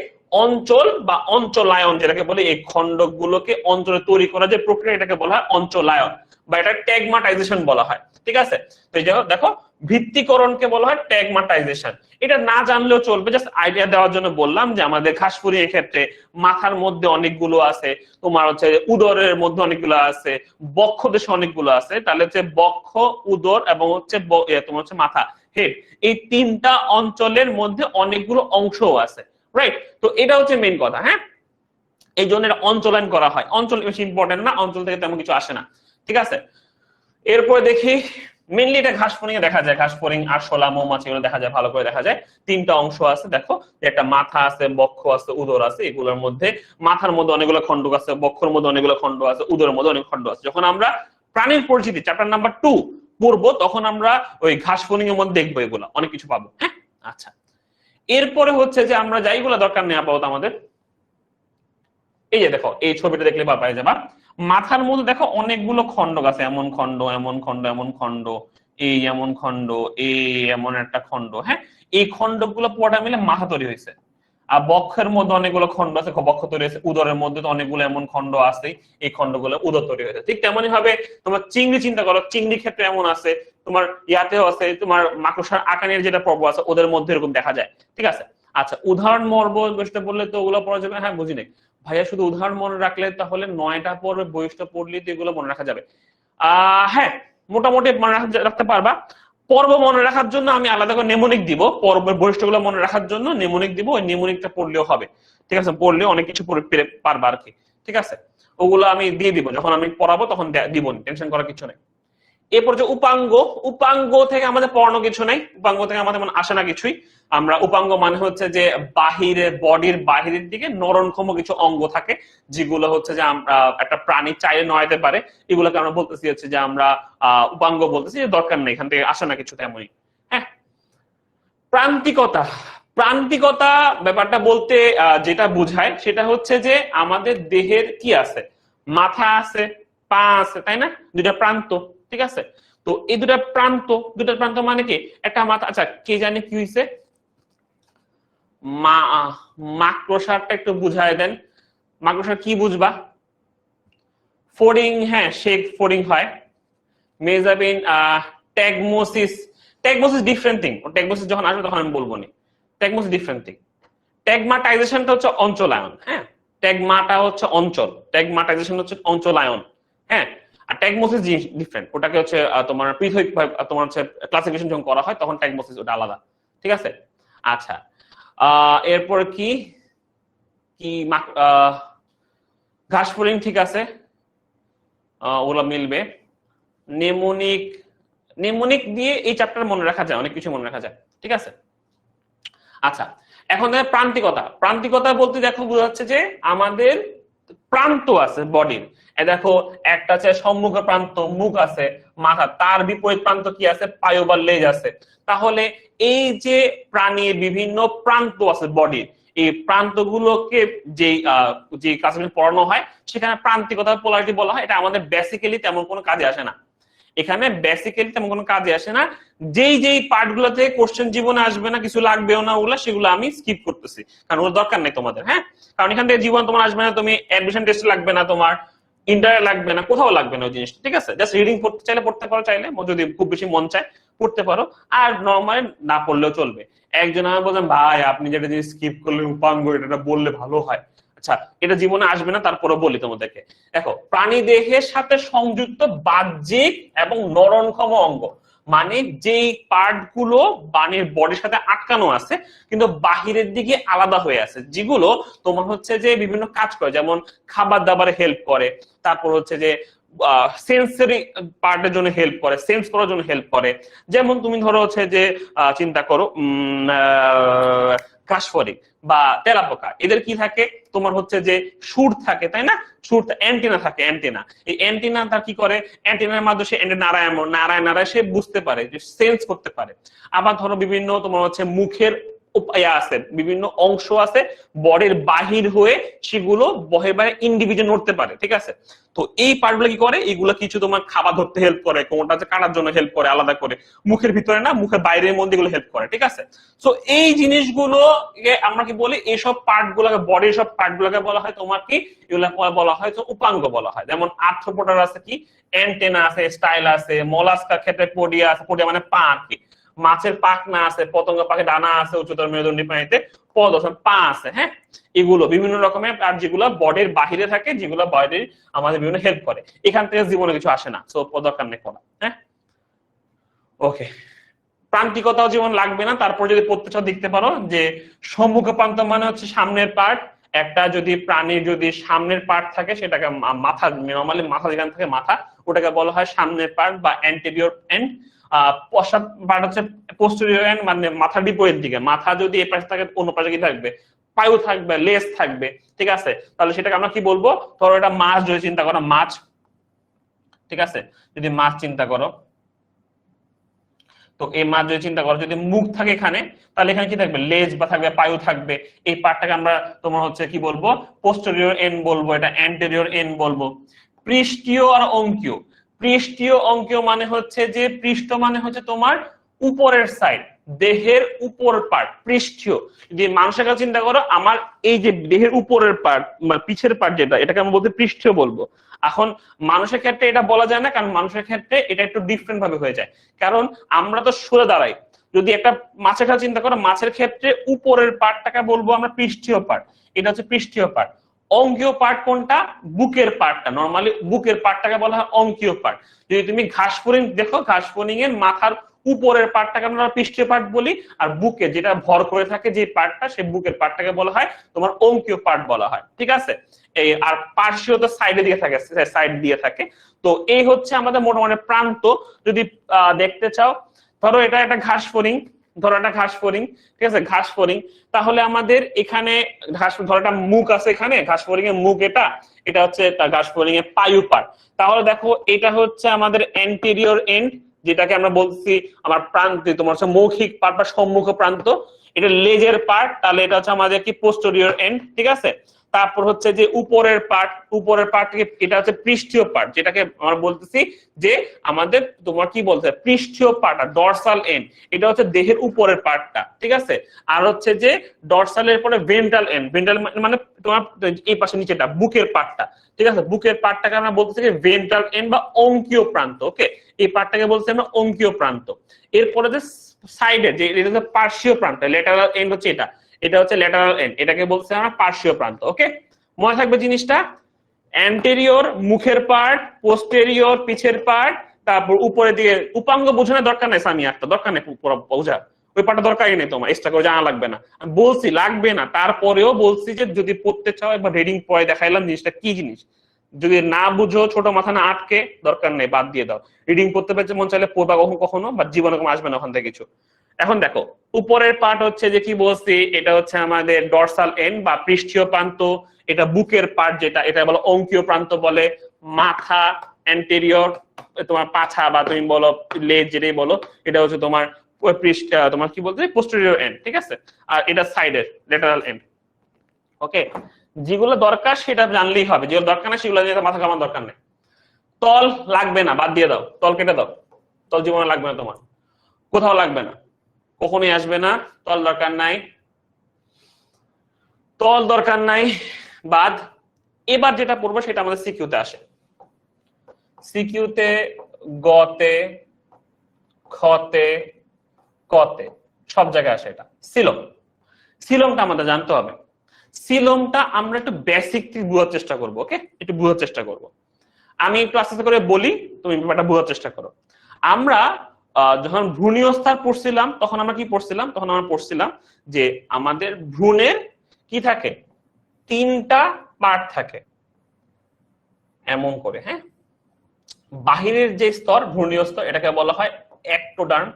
অঞ্চল বা অঞ্চলায়ন, যেটাকে বলে এই খণ্ডকগুলোকে অঞ্চলে তৈরি করা যে প্রক্রিয়া, এটাকে বলা হয় অঞ্চলায়ন বা এটা ট্যাগমাটাইজেশন বলা হয়। ঠিক আছে, তো এই দেখো ভিত্তিকরণকে বলা হয় ট্যাগমাটাইজেশন। এটা না জানলেও চলবে, জাস্ট আইডিয়া দেওয়ার জন্য বললাম যে আমাদের ঘাসফড়িংয়ের ক্ষেত্রে মাথার মধ্যে অনেকগুলো আছে, তোমার হচ্ছে উদরের মধ্যে অনেকগুলো আছে, বক্ষ দেশে অনেকগুলো আছে। তাহলে হচ্ছে বক্ষ, উদর এবং হচ্ছে তোমার হচ্ছে মাথা, হেড, এই তিনটা অঞ্চলের মধ্যে অনেকগুলো অংশও আছে, রাইট? তো এটা হচ্ছে মেইন কথা। হ্যাঁ, এই জন্য এটা অঞ্চলায়ন করা হয়। অঞ্চল বেশি ইম্পর্টেন্ট না, অঞ্চল থেকে তেমন কিছু আসে না। ঠিক আছে, এরপরে দেখি মেইনলি এটা ঘাসফড়িং এ দেখা যায়, ঘাসফড়িং, আরশোলা, মৌমাছি এগুলো দেখা যায়, ভালো করে দেখা যায়। তিনটা অংশ আছে, দেখো একটা মাথা আছে, বক্ষ আছে, উদর আছে। এগুলোর মধ্যে মাথার মধ্যে অনেকগুলো খণ্ড আছে, বক্ষের মধ্যে অনেকগুলো খণ্ড আছে, উদরের মধ্যে অনেক খণ্ড আছে। যখন আমরা প্রাণীর পরিচিতি চ্যাপ্টার নাম্বার 2 পড়বো, তখন আমরা ওই ঘাসফড়িং এর মধ্যে দেখবো, এগুলো অনেক কিছু পাবো। হ্যাঁ, আচ্ছা, এরপরে হচ্ছে যে আমরা যাইগুলো দরকার নেই আপাতত আমাদের, এই যে দেখো এই ছবিটা দেখলে পাওয়া যাবা, মাথার মধ্যে দেখো অনেকগুলো খণ্ডক আছে, এমন খণ্ড, এমন খণ্ড, এমন খণ্ড, এই এমন খণ্ড, এই এমন একটা খণ্ড। হ্যাঁ, এই খণ্ডগুলো পুরোটা মিলে মাথা তৈরি হয়েছে। আর বক্ষের মধ্যে অনেকগুলো খণ্ড আছে, বক্ষ তৈরি হয়েছে। উদরের মধ্যে তো অনেকগুলো এমন খণ্ড আছে, এই খণ্ডগুলো উদর তৈরি হয়েছে। ঠিক তেমনই ভাবে তোমার চিংড়ি চিন্তা করো, চিংড়ির ক্ষেত্রে এমন আছে, তোমার ইয়াতেও আছে, তোমার মাকড়সার আকানের যেটা পর্ব আছে ওদের মধ্যে এরকম দেখা যায়। ঠিক আছে, আচ্ছা, উদাহরণ মর্ব বৈশিষ্ট্য বললে তো ওগুলো পড়া যাবে। হ্যাঁ, বুঝি নাই ভাইয়া, শুধু উদাহরণ মনে রাখলে তাহলে 9টা পর্বে বৈশিষ্ট্য পড়লে তো এগুলো মনে রাখা যাবে। হ্যাঁ, মোটামুটি মনে রাখতে পারবা। পর্ব মনে রাখার জন্য আমি আলাদা করে নেমোনিক দিব, পর্বের বৈশিষ্ট্যগুলো মনে রাখার জন্য নেমোনিক দিব, ওই নেমোনিকটা পড়লেও হবে। ঠিক আছে, পড়লে অনেক কিছু পারবা আর কি। ঠিক আছে, ওগুলো আমি দিয়ে দিব, যখন আমি পড়াবো তখন দিব, টেনশন করার কিছু নেই। এরপর যে উপাঙ্গ, উপাঙ্গ থেকে আমাদের পড়ানো কিছু নাই, উপাঙ্গ থেকে আমাদের মনে আসে না কিছুই। আমরা উপাঙ্গ মানে হচ্ছে যে বাহিরে, বডির বাহিরের দিকে নরনক্ষম কিছু অঙ্গ থাকে, যেগুলো হচ্ছে যে আমরা একটা প্রাণী চাইলে নড়াইতে পারে, এগুলোকে আমরা বলতেছি হচ্ছে যে আমরা উপাঙ্গ বলতেছি। দরকার নেই, এখান থেকে আসে না কিছু তেমনই। হ্যাঁ, প্রান্তিকতা, প্রান্তিকতা ব্যাপারটা বলতে যেটা বোঝায় সেটা হচ্ছে যে আমাদের দেহের কি আছে, মাথা আছে, পা আছে, তাই না, দুটা প্রান্ত। ঠিক আছে, তো এই দুটা প্রান্ত, দুটা প্রান্ত মানে কি একটা মাথা। আচ্ছা, কে জানে কি হয়েছে, মাকড়সারটা একটু বুঝায় দেন। মাকড়সার কি বুঝবা? ফোডিং, হ্যাঁ শেক ফোডিং হয়। মেজাবিন, ট্যাগমোসিস, ট্যাগমোসিস ডিফারেন্ট থিং, ট্যাগমোসিস যখন আসবে তখন আমি বলবো নি। ট্যাগমোসিস ডিফারেন্ট থিং। ট্যাগমাটাইজেশনটা হচ্ছে অঞ্চলায়ন। হ্যাঁ, ট্যাগমাটা হচ্ছে অঞ্চল, ট্যাগমাটাইজেশন হচ্ছে অঞ্চলায়ন। হ্যাঁ, আর ট্যাগমোসিস ডিফারেন্ট, ওটাকে হচ্ছে তোমার পৃথক তোমার হচ্ছে ক্লাসিফিকেশন যখন করা হয় তখন ট্যাগমোসিস ওটা আলাদা। ঠিক আছে, আচ্ছা, এরপর কি কি ঘাসফড়িং, ঠিক আছে, ওগুলো মিলবে। নেমোনিক, নেমোনিক দিয়ে এই চ্যাপ্টার মনে রাখা যায়, অনেক কিছু মনে রাখা যায়। ঠিক আছে, আচ্ছা, এখন প্রান্তিকতা, প্রান্তিকতা বলতে দেখো বোঝাচ্ছে যে আমাদের প্রান্ত আছে বডির। দেখো একটা আছে সম্মুখ প্রান্ত, মুখ আছে, মাথা, তার বিপরীত প্রান্ত কি আছে, পায়ু বা লেজ আছে। তাহলে এই যে প্রাণীর বিভিন্ন প্রান্ত আছে বডির, এই প্রান্তগুলোকে যে যে কাজগুলো পড়ানো হয় সেখানে প্রান্তিকতা, পোলারিটি বলা হয়। এটা আমাদের বেসিক্যালি তেমন কোনো কাজে আসে না, এখানে বেসিক্যালি তেমন কোনো কাজে আসে না। যেই যেই পার্ট গুলো থেকে কোশ্চেন জীবনে আসবে না, কিছু লাগবেও না, ওগুলা সেগুলো আমি স্কিপ করতেছি, কারণ ওর দরকার নেই তোমাদের। হ্যাঁ, কারণ এখান থেকে জীবন তোমার আসবে না, তুমি অ্যাডমিশন টেস্ট লাগবে না, তোমার ইন্টারে লাগবে না, কোথাও লাগবে না ওই জিনিসটা। ঠিক আছে, জাস্ট রিডিং পড়তে চাইলে পড়তে পারো, চাইলে যদি খুব বেশি মন চায় পড়তে পারো, আর নর্মালি না পড়লেও চলবে। একজন আমার বলছেন ভাই আপনি যেটা জিনিস স্কিপ করলে উপাঙ্গ, এটা বললে ভালো হয়। আচ্ছা, এটা জীবনে আসবে না, তারপরে বলি তোমাদেরকে। দেখো, প্রাণী দেহের সাথে সংযুক্ত বাহ্যিক এবং নরনক্ষম অঙ্গ, মানে যেই পার্ট গুলো প্রাণীর বডির সাথে আটকানো আছে কিন্তু বাহিরের দিকে আলাদা হয়ে আছে, যেগুলো তোমার হচ্ছে যে বিভিন্ন কাজ করে, যেমন খাবার দাবারে হেল্প করে, তারপর হচ্ছে যে সেন্সরি পার্টের জন্য হেল্প করে, সেন্স করার জন্য হেল্প করে। যেমন তুমি ধরো হচ্ছে যে চিন্তা করো কাশফড়িং বা তেলাপোকা, এদের কি থাকে, তোমার হচ্ছে যে সুর থাকে, তাই না? সুর, অ্যান্টেনা থাকে, অ্যান্টেনা। এই অ্যান্টেনা তার কি করে, অ্যান্টেনার মাধ্যমে সে নাড়ায় নাড়ায় নাড়ায় সে বুঝতে পারে, যে সেন্স করতে পারে। আবার ধরো বিভিন্ন তোমার হচ্ছে মুখের আছে, বিভিন্ন অংশ আছে বডির বাহির হয়ে, সেগুলো বহে বাইরে ইন্ডিভিজুয়াল নড়তে পারে, ঠিক আছে? তো এই পার্টগুলো কি করে, এগুলো কিছু তোমার খাবার ধরতে হেল্প করে, কোনটা যে কাটার জন্য হেল্প করে আলাদা করে, মুখের ভিতরে না, মুখের বাইরের মধ্যে এগুলো হেল্প করে, ঠিক আছে? তো এই জিনিসগুলো আমরা কি বলি, এইসব পার্ট গুলোকে, বডির সব পার্ট গুলোকে বলা হয় তোমার কি, এগুলো বলা হয় তো উপাঙ্গ বলা হয়। যেমন আর্থ্রোপোডার আছে কি, অ্যান্টেনা আছে, স্টাইল আছে, মলাস্কার ক্ষেত্রে পোডিয়া আছে, পোডিয়া মানে পা আর কি, মাছের পাখনা আছে, পতঙ্গ পাখি ডানা আছে, উচ্চতর মেরুদণ্ডী প্রাণীতে পদ আছে, পা আছে, হ্যাঁ। এগুলো বিভিন্ন রকমের, আর যেগুলো বডির বাহিরে থাকে, যেগুলো বডির আমাদের বিভিন্ন হেল্প করে, এখান থেকে জীবনে কিছু আসে না, সো দরকার নেই পড়া, হ্যাঁ। ওকে, প্রান্তিকতাও যেমন লাগবে না। তারপর যদি পড়তে চাও দেখতে পারো যে সম্মুখ প্রান্ত মানে হচ্ছে সামনের পার্ট। একটা যদি প্রাণীর যদি সামনের পার্ট থাকে, সেটাকে মাথা, নরমালি মাথা যেখান থেকে মাথা, ওটাকে বলা হয় সামনের পার্ট বা অ্যান্টেরিয়র এন্ড। পশ্চাৎ পার্ট হচ্ছে পোস্টেরিয়র এন্ড, মানে মাথার বিপরীত দিকে। মাথা যদি এই পাশে থাকে, অন্য পাশে কি থাকবে, পায়ু থাকবে, লেজ থাকবে, ঠিক আছে? তাহলে সেটাকে আমরা কি বলবো, ধরো এটা মাছ যদি চিন্তা করো, মাছ, ঠিক আছে? যদি মাছ চিন্তা করো, তো এই মাছ যদি চিন্তা করো, যদি মুখ থাকে এখানে, তাহলে এখানে কি থাকবে, লেজ বা থাকবে, পায়ু থাকবে। এই পার্টটাকে আমরা তোমার হচ্ছে কি বলবো, পোস্টেরিয়র এন্ড বলবো, এটা অ্যান্টেরিয়র এন্ড বলবো। পৃষ্ঠীয় আর অঙ্কীয়, পৃষ্ঠীয় অঙ্কীয় মানে হচ্ছে যে, পৃষ্ঠ মানে হচ্ছে তোমার উপরের সাইড, দেহের উপর পার্ট, পৃষ্ঠীয়। যে মানুষের কাছে চিন্তা করো, আমার এই যে দেহের উপরের পার্ট, পিছের পার্ট যেটা, এটাকে আমরা বলতে পৃষ্ঠীয় বলবো। এখন মানুষের ক্ষেত্রে এটা বলা যায় না, কারণ মানুষের ক্ষেত্রে এটা একটু ডিফারেন্ট ভাবে হয়ে যায়, কারণ আমরা তো সরে দাঁড়াই। যদি একটা মাছের কথা চিন্তা করো, মাছের ক্ষেত্রে উপরের পার্টটাকে বলবো আমরা পৃষ্ঠীয় পার্ট, এটা হচ্ছে পৃষ্ঠীয় পার্ট। অঙ্কীয় পার্ট কোনটা, বুকের পার্টটা, নরমালি বুকের পার্টটাকে বলা হয় অঙ্কীয় পার্ট। যদি তুমি ঘাসফড়িং দেখো, ঘাসফড়িং এর মাথার উপরের পার্টটাকে আমরা পৃষ্ঠীয় পার্ট বলি, আর বুকে যেটা ভর করে থাকে যে পার্টটা, সেই বুকের পার্টটাকে বলা হয় তোমার অঙ্কীয় পার্ট বলা হয়, ঠিক আছে? এই আর পার্শ্বীয় তো সাইডে দিয়ে থাকে, সাইড দিয়ে থাকে। তো এই হচ্ছে আমাদের মোটামুটি প্রান্ত। যদি দেখতে চাও, ধরো এটা একটা ঘাস ফড়িং, ধরো একটা ঘাস ফড়িং, ঠিক আছে? ঘাস ফড়িং, তাহলে আমাদের এখানে ঘাস, ধরো একটা মুখ আছে এখানে, ঘাস ফড়িং এর মুখ, এটা এটা হচ্ছে ঘাস ফড়িং এর পায়ু পার্ট। তাহলে দেখো, এটা হচ্ছে আমাদের অ্যান্টেরিয়র এন্ড, যেটাকে আমরা বলছি আমার প্রান্তে, তোমার হচ্ছে মৌখিক পার্ট বা সম্মুখ প্রান্ত। এটা লেজের পার্ট, তাহলে এটা হচ্ছে আমাদের কি পোস্টেরিয়র এন্ড, ঠিক আছে? তারপর হচ্ছে যে উপরের পার্ট, উপরের পার্ট থেকে এটা হচ্ছে পৃষ্ঠীয় পার্ট, যেটাকে আমরা বলতেছি যে আমাদের তোমার কি বলতে পৃষ্ঠীয় পার্ট, আর ডরসাল এন্ড, এটা হচ্ছে দেহের উপরের পার্টটা, ঠিক আছে? আর হচ্ছে যে ডরসালের পরে ভেন্ট্রাল এন্ড, ভেন্ট্রাল মানে তোমার এই পাশে নিচেটা বুকের পার্টটা, ঠিক আছে? বুকের পার্টটাকে আমরা বলতেছি যে ভেন্ট্রাল এন্ড বা অঙ্কীয় প্রান্ত। ওকে, এই পার্টটাকে বলছি আমরা অঙ্কীয় প্রান্ত। এরপরে যে সাইডে যে এটা হচ্ছে পার্শ্বীয় প্রান্ত, ল্যাটারাল এন্ড হচ্ছে এটা, এটা হচ্ছে ল্যাটারাল এন্ড, এটাকে বলছে আমরা পার্শ্বীয় প্রান্ত। ওকে, মনে থাকবে জিনিসটা, অ্যান্টেরিয়র মুখের পার্ট, পোস্টেরিয়র পিছের পার্ট, তারপর উপরে দিয়ে উপাঙ্গ বোঝানোর দরকার নাই, সামি একটা দরকার নেই বোঝা, ওই পার্টটা দরকারই নেই, তোমার এক্সট্রা করে জানা লাগবে না। আমি বলছি লাগবে না, তারপরেও বলছি যে যদি পড়তে চাও একবার রিডিং পড়ে দেখাইলাম জিনিসটা কি জিনিস। যদি না বুঝো, ছোট মাথা না আটকে, দরকার নেই, বাদ দিয়ে দাও। রিডিং পড়তে পেরেছে মন চাইলে পড়বা কখনো কখনো, বা জীবনে কখনো আসবে না ওখান থেকে কিছু। এখন দেখো, উপরের পার্ট হচ্ছে যে কি বলছি, এটা হচ্ছে আমাদের ডরসাল এন্ড বা পৃষ্ঠীয় প্রান্ত। এটা বুকের পার্ট, যেটা এটা বলো অঙ্কীয় প্রান্ত বলে। মাথা, অ্যান্টেরিয়র, তোমার পাছা বা তুমি বলো লেজ, যেটাই বলো, এটা হচ্ছে তোমার পৃষ্ঠ, তোমার কি বলতে পোস্টেরিয়র এন্ড, ঠিক আছে? আর এটা সাইডের ল্যাটারাল এন্ড। ওকে, যেগুলো দরকার সেটা জানলেই হবে, যেগুলো দরকার না সেগুলো নিয়ে মাথা কামানোর দরকার নেই। তল লাগবে না, বাদ দিয়ে দাও, তল কেটে দাও, তল জীবনে লাগবে না তোমার, কোথাও লাগবে না, কখনোই আসবে না, তল দরকার নাই, তল দরকার নাই, বাদ। এবার যেটা পড়বো সেটা আমাদের সিকিউতে আসে। সিকিউতে গতে খতে কতে সব জায়গায় আসে এটা। সিলম, সিলমটা আমাদের জানতে হবে। সিলমটা আমরা একটু বেসিক থেকে বোঝার চেষ্টা করবো। ওকে, একটু বোঝার চেষ্টা করবো। আমি একটু আস্তে আস্তে করে বলি, তুমি ব্যাপারটা বোঝার চেষ্টা করো। আমরা যখন ভ্রূণীয় স্তর পড়ছিলাম তখন আমরা কি পড়ছিলাম? তখন আমরা পড়ছিলাম যে আমাদের ভ্রূণের কি থাকে, 3টা পার্ট থাকে এমন করে। হ্যাঁ, বাহিরের যে স্তর ভ্রূণীয় স্তর এটাকে বলা হয় একটোডার্ম,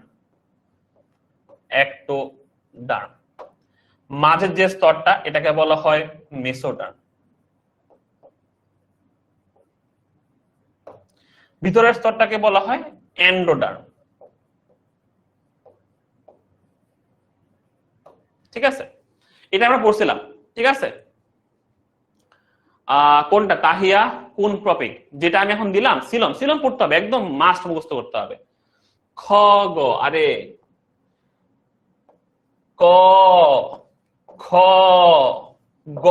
একটোডার্ম। মাঝের যে স্তরটা এটাকে বলা হয় মেসোডার্ম। ভিতরের স্তরটাকে বলা হয় এন্ডোডার্ম। ঠিক আছে, এটা আমরা পড়ছিলাম। ঠিক আছে, কোনটা তাহিয়া কোন টপিক যেটা আমি এখন দিলাম? সিলম। সিলম পড়তে হবে, একদম মাস্ট মুখস্থ করতে হবে। খ গ, আরে ক খ গ,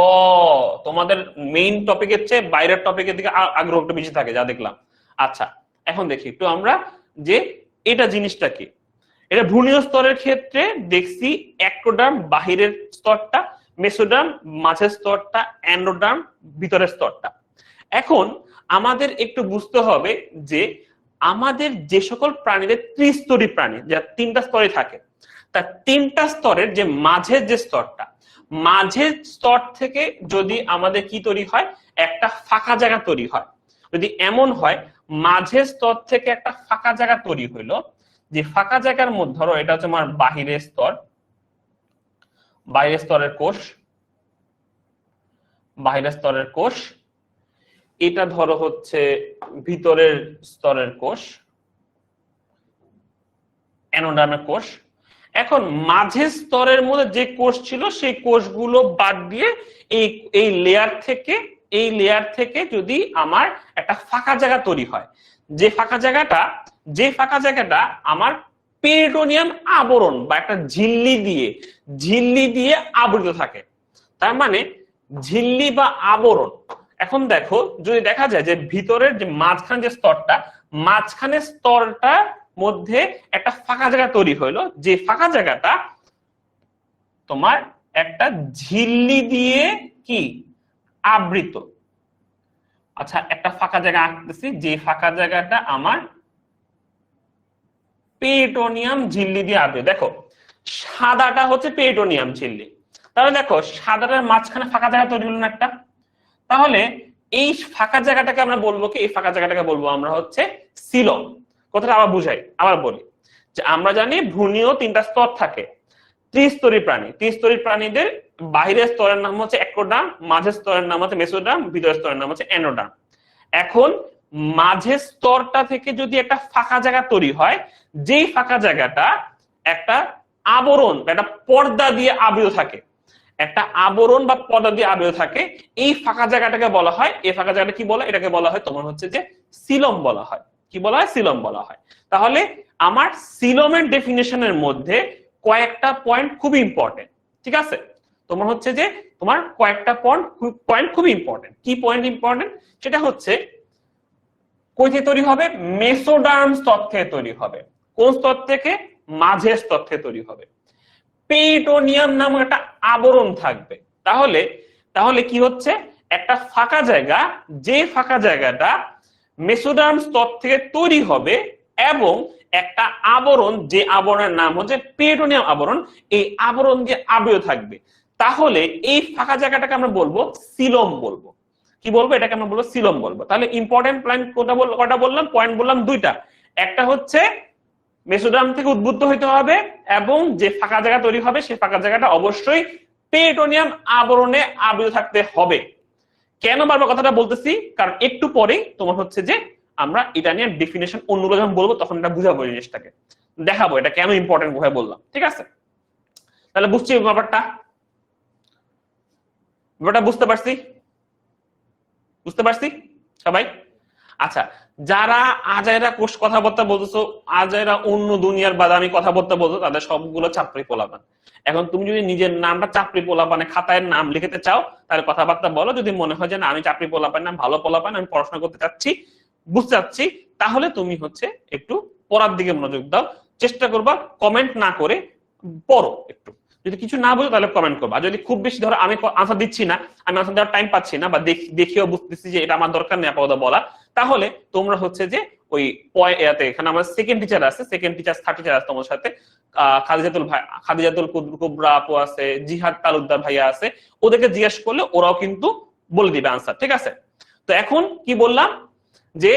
তোমাদের মেইন টপিকের চেয়ে বাইরের টপিকের দিকে আগ্রহ একটু বেশি থাকে যা দেখলাম। আচ্ছা, এখন দেখি একটু আমরা যে এটা জিনিসটা কি। এটা ভ্রূণীয় স্তরের ক্ষেত্রে দেখছি একটোডার্ম বাহিরের স্তরটা, মেসোডার্ম মাঝের স্তরটা, এন্ডোডার্ম ভিতরের স্তরটা। এখন আমাদের একটু বুঝতে হবে যে আমাদের যে সকল প্রাণীদের ত্রিস্তরী প্রাণী, যা 3টা স্তরে থাকে, তার 3টা স্তরের যে মাঝের যে স্তরটা, মাঝের স্তর থেকে যদি আমাদের কি তৈরি হয়, একটা ফাঁকা জায়গা তৈরি হয়। যদি এমন হয় মাঝের স্তর থেকে একটা ফাঁকা জায়গা তৈরি হইলো, যে ফাঁকা জায়গার মধ্যে ধরো এটা হচ্ছে আমার বাহিরের স্তর, বাইরের স্তরের কোষ, বাহিরের স্তরের কোষ, এটা ধরো হচ্ছে ভিতরের স্তরের কোষ, অ্যানোডার্মের কোষ। এখন মাঝের স্তরের মধ্যে যে কোষ ছিল সেই কোষগুলো বাদ দিয়ে এই এই লেয়ার থেকে যদি আমার একটা ফাঁকা জায়গা তৈরি হয়, যে ফাঁকা জায়গাটা আমার পেরিটোনিয়াম আবরণ বা একটা ঝিল্লি দিয়ে আবৃত থাকে। তার মানে ঝিল্লি বা আবরণ। এখন দেখো, যদি দেখা যায় যে ভিতরের যে মাঝখানে স্তরটার মধ্যে একটা ফাঁকা জায়গা তৈরি হইলো, যে ফাঁকা জায়গাটা তোমার একটা ঝিল্লি দিয়ে কি আবৃত। আচ্ছা, একটা ফাঁকা জায়গা আঁকতেছি, যে ফাঁকা জায়গাটা আমার পেরিটোনিয়াম ঝিল্লি দিয়ে আবৃত। দেখো, সাদাটা হচ্ছে পেরিটোনিয়াম ঝিল্লি। তাহলে দেখো সাদাটার মাঝখানে ফাঁকা জায়গা তৈরি হলো না একটা। তাহলে এই ফাঁকা জায়গাটাকে আমরা বলবো কি? এই ফাঁকা জায়গাটাকে বলবো আমরা হচ্ছে সিলম। কথাটা আবার বুঝাই, আবার বলি যে আমরা জানি ভ্রূণীয় 3টা স্তর থাকে, ত্রিস্তরী প্রাণী। ত্রিস্তরী প্রাণীদের বাহিরের স্তরের নাম হচ্ছে একটোডার্ম, মাঝের স্তরের নাম হচ্ছে মেসোডার্ম, ভিতরের স্তরের নাম হচ্ছে এন্ডোডার্ম। এখন মাঝের স্তরটা থেকে যদি একটা ফাঁকা জায়গা তৈরি হয়, যেই ফাঁকা জায়গাটা একটা আবরণ, একটা পর্দা দিয়ে আবৃত থাকে, একটা আবরণ বা পর্দা দিয়ে আবৃত থাকে, এই ফাঁকা জায়গাটাকে বলা হয়, এই ফাঁকা জায়গাটা কি বলে? এটাকে বলা হয় তোমার হচ্ছে যে সিলম বলা হয়। কি বলা হয়? সিলম বলা হয়। তাহলে আমার সিলমের ডেফিনেশনের মধ্যে কয়েকটা পয়েন্ট খুব ইম্পর্টেন্ট। ঠিক আছে, তোমার হচ্ছে যে তোমার কয়েকটা পয়েন্ট খুব ইম্পর্টেন্ট। কি পয়েন্ট ইম্পর্টেন্ট? সেটা হচ্ছে কই থেকে তৈরি হবে? মেসোডার্ম স্তর থেকে তৈরি হবে। কোন স্তর থেকে? মাঝের স্তর থেকে তৈরি হবে। পেরিটোনিয়াম নামক একটা আবরণ থাকবে। তাহলে কি হচ্ছে? একটা ফাঁকা জায়গা, যে ফাঁকা জায়গাটা মেসোডার্ম স্তর থেকে তৈরি হবে, এবং একটা আবরণ, যে আবরণের নাম হচ্ছে পেরিটোনিয়াম আবরণ, এই আবরণ দিয়ে আবৃত থাকবে। তাহলে এই ফাঁকা জায়গাটাকে আমরা বলবো সিলম বলবো। কি বলবো? এটাকে আমরা বলবো সিলম বলবো। তাহলে ইম্পর্টেন্ট পয়েন্ট কটা বললাম? পয়েন্ট বললাম 2টা। একটা হচ্ছে মেসোডার্ম থেকে উদ্বুদ্ধ হইতে হবে, এবং যে ফাঁকা জায়গা তৈরি হবে সেই ফাঁকা জায়গাটা অবশ্যই পেরিটোনিয়াম আবরণে আবৃত থাকতে হবে। কেন বারবার কথাটা বলতেছি? কারণ একটু পরেই তোমার হচ্ছে যে আমরা এটা নিয়ে ডেফিনেশন অন্যগুলো যখন বলবো তখন এটা বুঝাবো, জিনিসটাকে দেখাবো এটা কেন ইম্পর্টেন্ট ভাবে বললাম। ঠিক আছে, তাহলে বুঝছি ব্যাপারটা বুঝতে পারছি সবাই? আচ্ছা, যারা আজাইরা কোষ কথাবার্তা বলতেছো, আজাইরা অন্য দুনিয়ার বাদামি কথাবার্তা বলতো, তাদের সবগুলো চাপড়ি পোলাপান। এখন তুমি যদি নিজের নামটা চাপড়ি পোলাপানে খাতায় নাম লিখতে চাও, তাহলে কথাবার্তা বলো। যদি মনে হয় যে না, আমি চাপড়ি পোলাপান না, ভালো পোলাপান, আমি পড়াশোনা করতে চাচ্ছি, বুঝতে চাচ্ছি, তাহলে তুমি হচ্ছে একটু পড়ার দিকে মনোযোগ দাও। চেষ্টা করবা কমেন্ট না করে পড়ো একটু, যদি কিছু না বুঝো তাহলে কমেন্ট করবা। যদি খুব বেশি ধরো আমি আনসার দিচ্ছি না, আমি আনসার দেওয়ার টাইম পাচ্ছি না, বা দেখিও বুঝতেছি যে এটা আমার দরকার নেই আপাতত বলা, তাহলে তোমরা হচ্ছে যে ওই এখানে আমার সেকেন্ড টিচার আছে, সেকেন্ড টিচার থার্ড টিচার আছে তোমার সাথে, খাদিজাতুল কুবরা আপু আছে, জিহাদ তালুকদার ভাইয়া আছে, ওদেরকে জিজ্ঞেস করলে ওরাও কিন্তু বলে দিবে আনসার, ঠিক আছে? তো এখন কি বললাম যে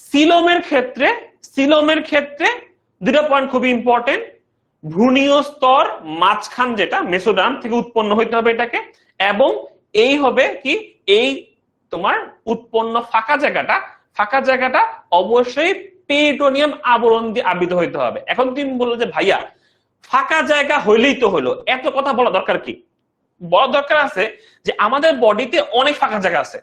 সিলোমের ক্ষেত্রে দুটো পয়েন্ট খুবই ইম্পর্টেন্ট। ভ্রূণীয় স্তর মাঝখান যেটা মেসোডার্ম থেকে উৎপন্ন হইতে হবে এটাকে, এবং এই হবে কি এই তোমার উৎপন্ন ফাঁকা জায়গাটা অবশ্যই পেরিটোনিয়াম আবরণ দিয়ে আবৃত হইতে হবে। এখন তুমি বললো যে ভাইয়া ফাঁকা জায়গা হইলেই তো হলো, এত কথা বলা দরকার কি? বলা দরকার আছে যে আমাদের বডিতে অনেক ফাঁকা জায়গা আছে,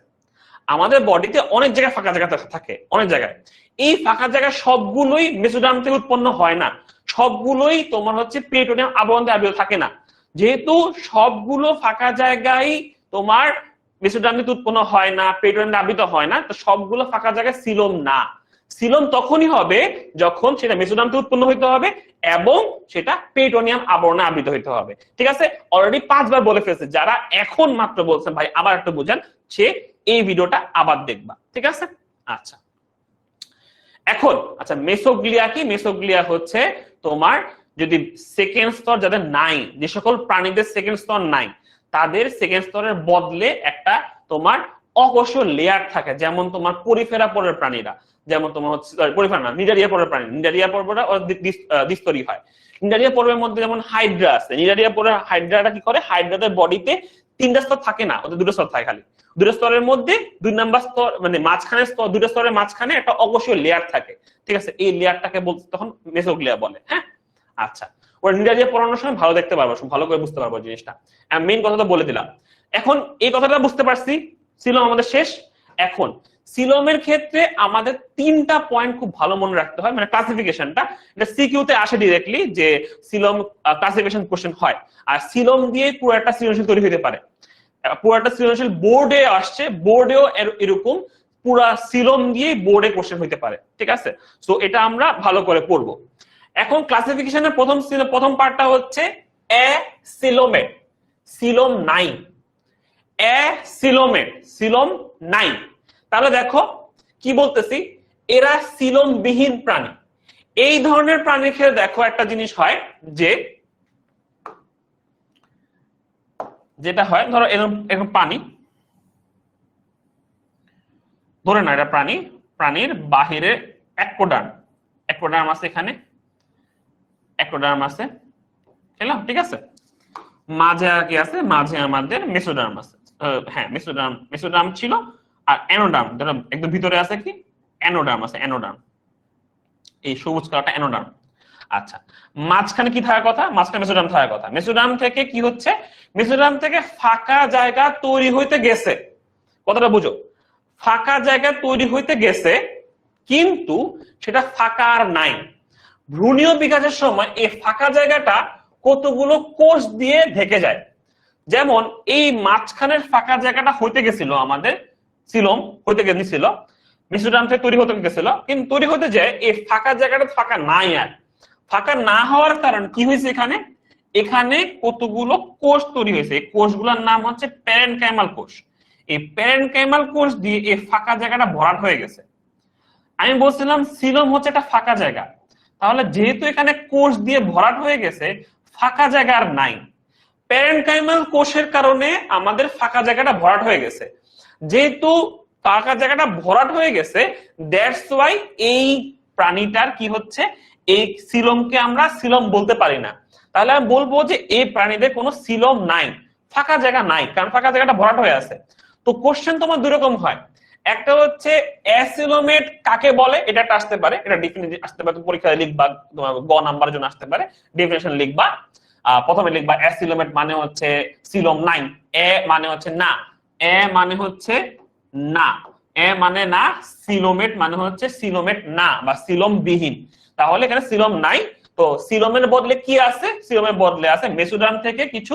আমাদের বডিতে অনেক জায়গায় ফাঁকা জায়গা থাকে, অনেক জায়গায়। এই ফাঁকা জায়গা সবগুলোই মেসোডার্ম থেকে উৎপন্ন হয় না, সবগুলোই তোমার হচ্ছে পেরিটোনিয়াম আবরণ দিয়ে আবৃত থাকে না। যেহেতু সবগুলো ফাঁকা জায়গায় তোমার মেসোডার্ম থেকে উৎপন্ন হয় না, পেরিটোনিয়াম দিয়ে আবৃত হয় না, তো সবগুলো ফাঁকা জায়গায় সিলোম না। সিলোম তখনই হবে যখন সেটা মেসোডার্ম থেকে উৎপন্ন হইতে হবে এবং সেটা পেরিটোনিয়াম আবরণে আবৃত হইতে হবে, ঠিক আছে? অলরেডি 5 বার বলে ফেলছে, যারা এখন মাত্র বলছেন ভাই আবার একটু বুঝান, সে এই ভিডিওটা আবার দেখবা, ঠিক আছে? আচ্ছা, এখন আচ্ছা মেসোগ্লিয়া কি? মেসোগ্লিয়া হচ্ছে তোমার যদি সেকেন্ড স্তর যাদের নাই, যে সকল প্রাণীদের সেকেন্ড স্তর নাই, তাদের সেকেন্ড স্তরের বদলে একটা তোমার অকোষীয় লেয়ার থাকে, যেমন তোমার পরিফেরা পরের প্রাণীরা, যেমন তোমার হচ্ছে পরিফেরা না, নিডারিয়া পরের প্রাণী, নিডারিয়া পর্বটা দ্বিস্তরী হয়। নিডারিয়া পর্বের মধ্যে যেমন হাইড্রা আছে, নিডারিয়া পর্বের হাইড্রাটা কি করে, হাইড্রাদের বডিতে 3টা স্তর থাকে না, ওদের 2টা স্তর থাকে খালি। 2টা স্তরের মধ্যে 2 নাম্বার স্তর মানে মাঝখানে স্তর, 2টা স্তরের মাঝখানে একটা অকোষীয় লেয়ার থাকে, ঠিক আছে? এই লেয়ারটাকে বলতে তখন মেসোগ্লিয়া বলে। হ্যাঁ, আচ্ছা, ওরা নিডারিয়া পড়ানোর সময় ভালো দেখতে পারবো, ভালো করে বুঝতে পারবো জিনিসটা। মেইন কথাটা বলে দিলাম। এখন এই কথাটা বুঝতে পারছি, সিলোম আমাদের শেষ। এখন সিলোমের ক্ষেত্রে আমাদের 3টা পয়েন্ট খুব ভালো মনে রাখতে হয়, মানে ক্লাসিফিকেশনটা, এটা সিকিউতে আসে ডিরেক্টলি যে সিলোম ক্লাসিফিকেশন কোশ্চেন হয়, আর সিলোম দিয়ে পুরো একটা সৃজনশীল তৈরি হতে পারে। পুরোটা সৃজনশীল বোর্ডে আসছে, বোর্ডেও এরকম পুরা সিলোম দিয়ে বোর্ডে কোশ্চেন হইতে পারে, ঠিক আছে? সো এটা আমরা ভালো করে পড়বো। এখন ক্লাসিফিকেশনের প্রথম পার্টটা হচ্ছে অ্যাসিলোমেট, সিলোম নাই, অ্যাসিলোমেট, সিলোম নাই। তাহলে দেখো কি বলতেছি, এরা সিলোম বিহীন প্রাণী। এই ধরনের প্রাণীর ক্ষেত্রে দেখো একটা জিনিস হয় যে, যেটা হয় ধরো এরকম প্রাণী ধরে না, এটা প্রাণীর বাহিরে একোডার্ম আছে, এখানে একোডার্ম আছে, ঠিক আছে? মাঝে আর কি আছে, মাঝে আমাদের মেসোডার্ম আছে। হ্যাঁ, মেসোডার্ম ছিল, আর অ্যানোডার্ম যেটা একদম ভিতরে আছে কি অ্যানোডার্ম আছে, অ্যানোডার্ম, এই সবুজ কালারটা অ্যানোডার্ম। আচ্ছা, মাঝখানে কি থাকার কথা? মাঝখানে মেসোডার্ম থাকার কথা। মেসোডার্ম থেকে কি হচ্ছে, মেসোডার্ম থেকে ফাঁকা জায়গা তৈরি হইতে গেছে, কথাটা বুঝো, ফাঁকা জায়গা তৈরি হইতে গেছে, কিন্তু সেটা ফাঁকা আর নাই। ভ্রূণীয় বিকাশের সময় এই ফাঁকা জায়গাটা কতগুলো কোষ দিয়ে ঢেকে যায়। যেমন এই মাঝখানের ফাঁকা জায়গাটা হইতে গেছিল আমাদের সিলোম, হইতে গেছিল মেসোডার্ম থেকে তৈরি হতে গেছিল, কিন্তু তৈরি হতে যায় এই ফাঁকা জায়গাটা ফাঁকা নাই। আর ফাঁকা না হওয়ার কারণ কি হয়েছে, এখানে কতগুলো কোষ তৈরি হয়েছে, এই কোষগুলোর নাম হচ্ছে প্যারেনকাইমাল কোষ। এই প্যারেনকাইমাল কোষ দিয়ে এই ফাঁকা জায়গাটা ভরাট হয়ে গেছে। আমি বলছিলাম সিলোম হচ্ছে একটা ফাঁকা জায়গা, তাহলে যেহেতু এখানে কোষ দিয়ে ভরাট হয়ে গেছে, ফাঁকা জায়গা আর নাই। প্যারেনকাইমাল কোষের কারণে আমাদের ফাঁকা জায়গাটা ভরাট হয়ে গেছে। যেহেতু ফাঁকা জায়গাটা ভরাট হয়ে গেছে, দ্যাটস ওয়াই এই প্রাণীটার কি হচ্ছে, এই সিলোমকে আমরা সিলোম বলতে পারি না। তাহলে আমি বলবো যে এই প্রাণীদের কোনো সিলোম নাই, ফাঁকা জায়গা নাই, কারণ ফাঁকা জায়গাটা ভরাট হয়ে আছে। তো কোশ্চেন তোমার দুই রকম হয়, একটা হচ্ছে অ্যাসিলোমেট কাকে বলে, এটা আসতে পারে, এটা ডেফিনিশন আসতে পারে, পরীক্ষায় লিখবা, তোমার গ নাম্বারের জন্য আসতে পারে, ডেফিনিশন লিখবা। প্রথমে লিখবা অ্যাসিলোমেট মানে হচ্ছে সিলোম নাই, এ মানে হচ্ছে না, এ মানে হচ্ছে না, এ মানে না, সিলোমেট মানে হচ্ছে সিলোমেট না বা সিলোম বিহীন। তাহলে এখানে সিলোম নাই, তো সিলোমের বদলে কি আছে, সিলোমের বদলে আছে মেসোডার্ম থেকে কিছু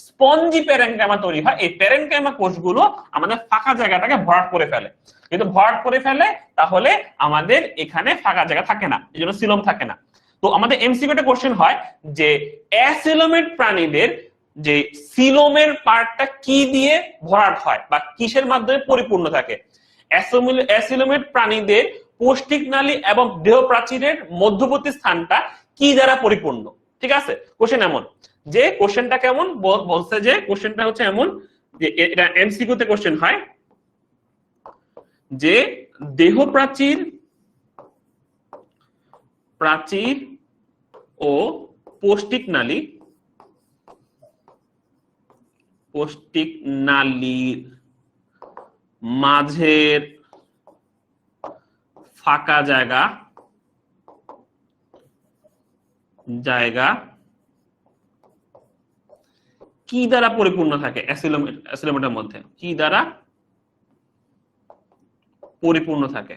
স্পঞ্জি প্যারেনকাইমা তৈরি হয়। এই প্যারেনকাইমা কোষগুলো আমাদের ফাঁকা জায়গাটাকে ভরাট করে ফেলে, কিন্তু ভরাট করে ফেলে তাহলে আমাদের এখানে ফাঁকা জায়গা থাকে না, এই জন্য সিলোম থাকে না। তো আমাদের এমসিকিউতে কোশ্চেন হয় যে অ্যাসিলোমেট প্রাণীদের যে সিলোমের পার্টটা কি দিয়ে ভরাট হয় বা কিসের মাধ্যমে পরিপূর্ণ থাকে। অ্যাসিলোমেট প্রাণীদের পৌষ্টিক নালী এবং দেহ প্রাচীরের মধ্যবর্তী স্থানটা কি দ্বারা পরিপূর্ণ। ঠিক আছে, কোশ্চেন এমন যে কোশ্চেনটা কেমন বলছে যে কোশ্চেনটা হচ্ছে এমন যে এটা এমসিকিউ তে কোশ্চেন হয় যে দেহ প্রাচীর ও পৌষ্টিক নালীর মাঝের ফাঁকা জায়গা কি দ্বারা পরিপূর্ণ থাকে। অ্যাসিলোমেটের মধ্যে কি দ্বারা পরিপূর্ণ থাকে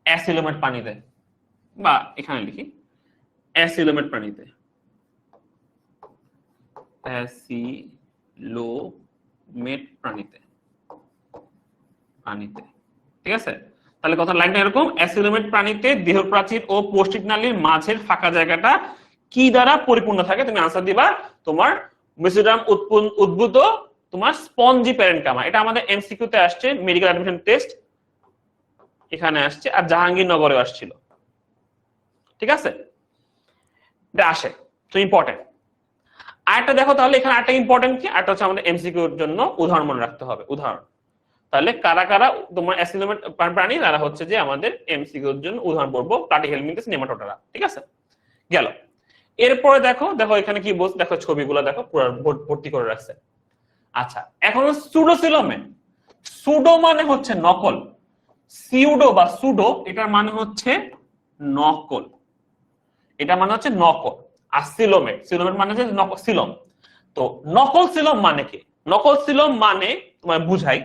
অ্যাসিলোমেট প্রাণীতে, বা এখানে লিখি অ্যাসিলোমেট প্রাণীতে, ঠিক আছে। তাহলে কথা লাইনটা এরকম, অ্যাসিলোমেট প্রাণীতে দেহ প্রাচীর ও পৌষ্টিক নালীর মাঝের ফাঁকা জায়গাটা কি দ্বারা পরিপূর্ণ থাকে। তুমি আনসার দিবা তোমার মেসোডার্ম উদ্ভূত তোমার স্পঞ্জি প্যারেনকামা। এটা আমাদের এমসিকিউ তে আসছে, মেডিকেল অ্যাডমিশন টেস্ট এখানে আসছে, আর জাহাঙ্গীরনগরে আসছিল। ঠিক আছে, এটা আসে, তো ইম্পর্টেন্ট। আরেকটা দেখো তাহলে এখানে আরেকটা ইম্পর্টেন্ট কি, আরেকটা হচ্ছে আমাদের এমসিকিউ এর জন্য উদাহরণ মনে রাখতে হবে। উদাহরণ তাহলে কারা কারা তোমার অ্যাসিলোমেট প্রাণী, তারা হচ্ছে যে আমাদের এমসিকিউ এর জন্য উদাহরণ পড়বো প্লাটিহেলমিনথেস নেমাটোডা। ঠিক আছে, গেল। এরপরে দেখো এখানে কি বলছে, দেখো ছবিগুলো দেখো পুরো ভর্তি করে রাখছে। আচ্ছা, এখন সুডোসিলোমে, সুডো মানে হচ্ছে নকল, সিউডো বা সুডো এটার মানে হচ্ছে নকল, এটা মানে হচ্ছে নকল। আর সিলোমেট মানে হচ্ছে সিলোম। তো নকল সিলোম মানে কি? নকল সিলোম মানে তোমার বুঝাই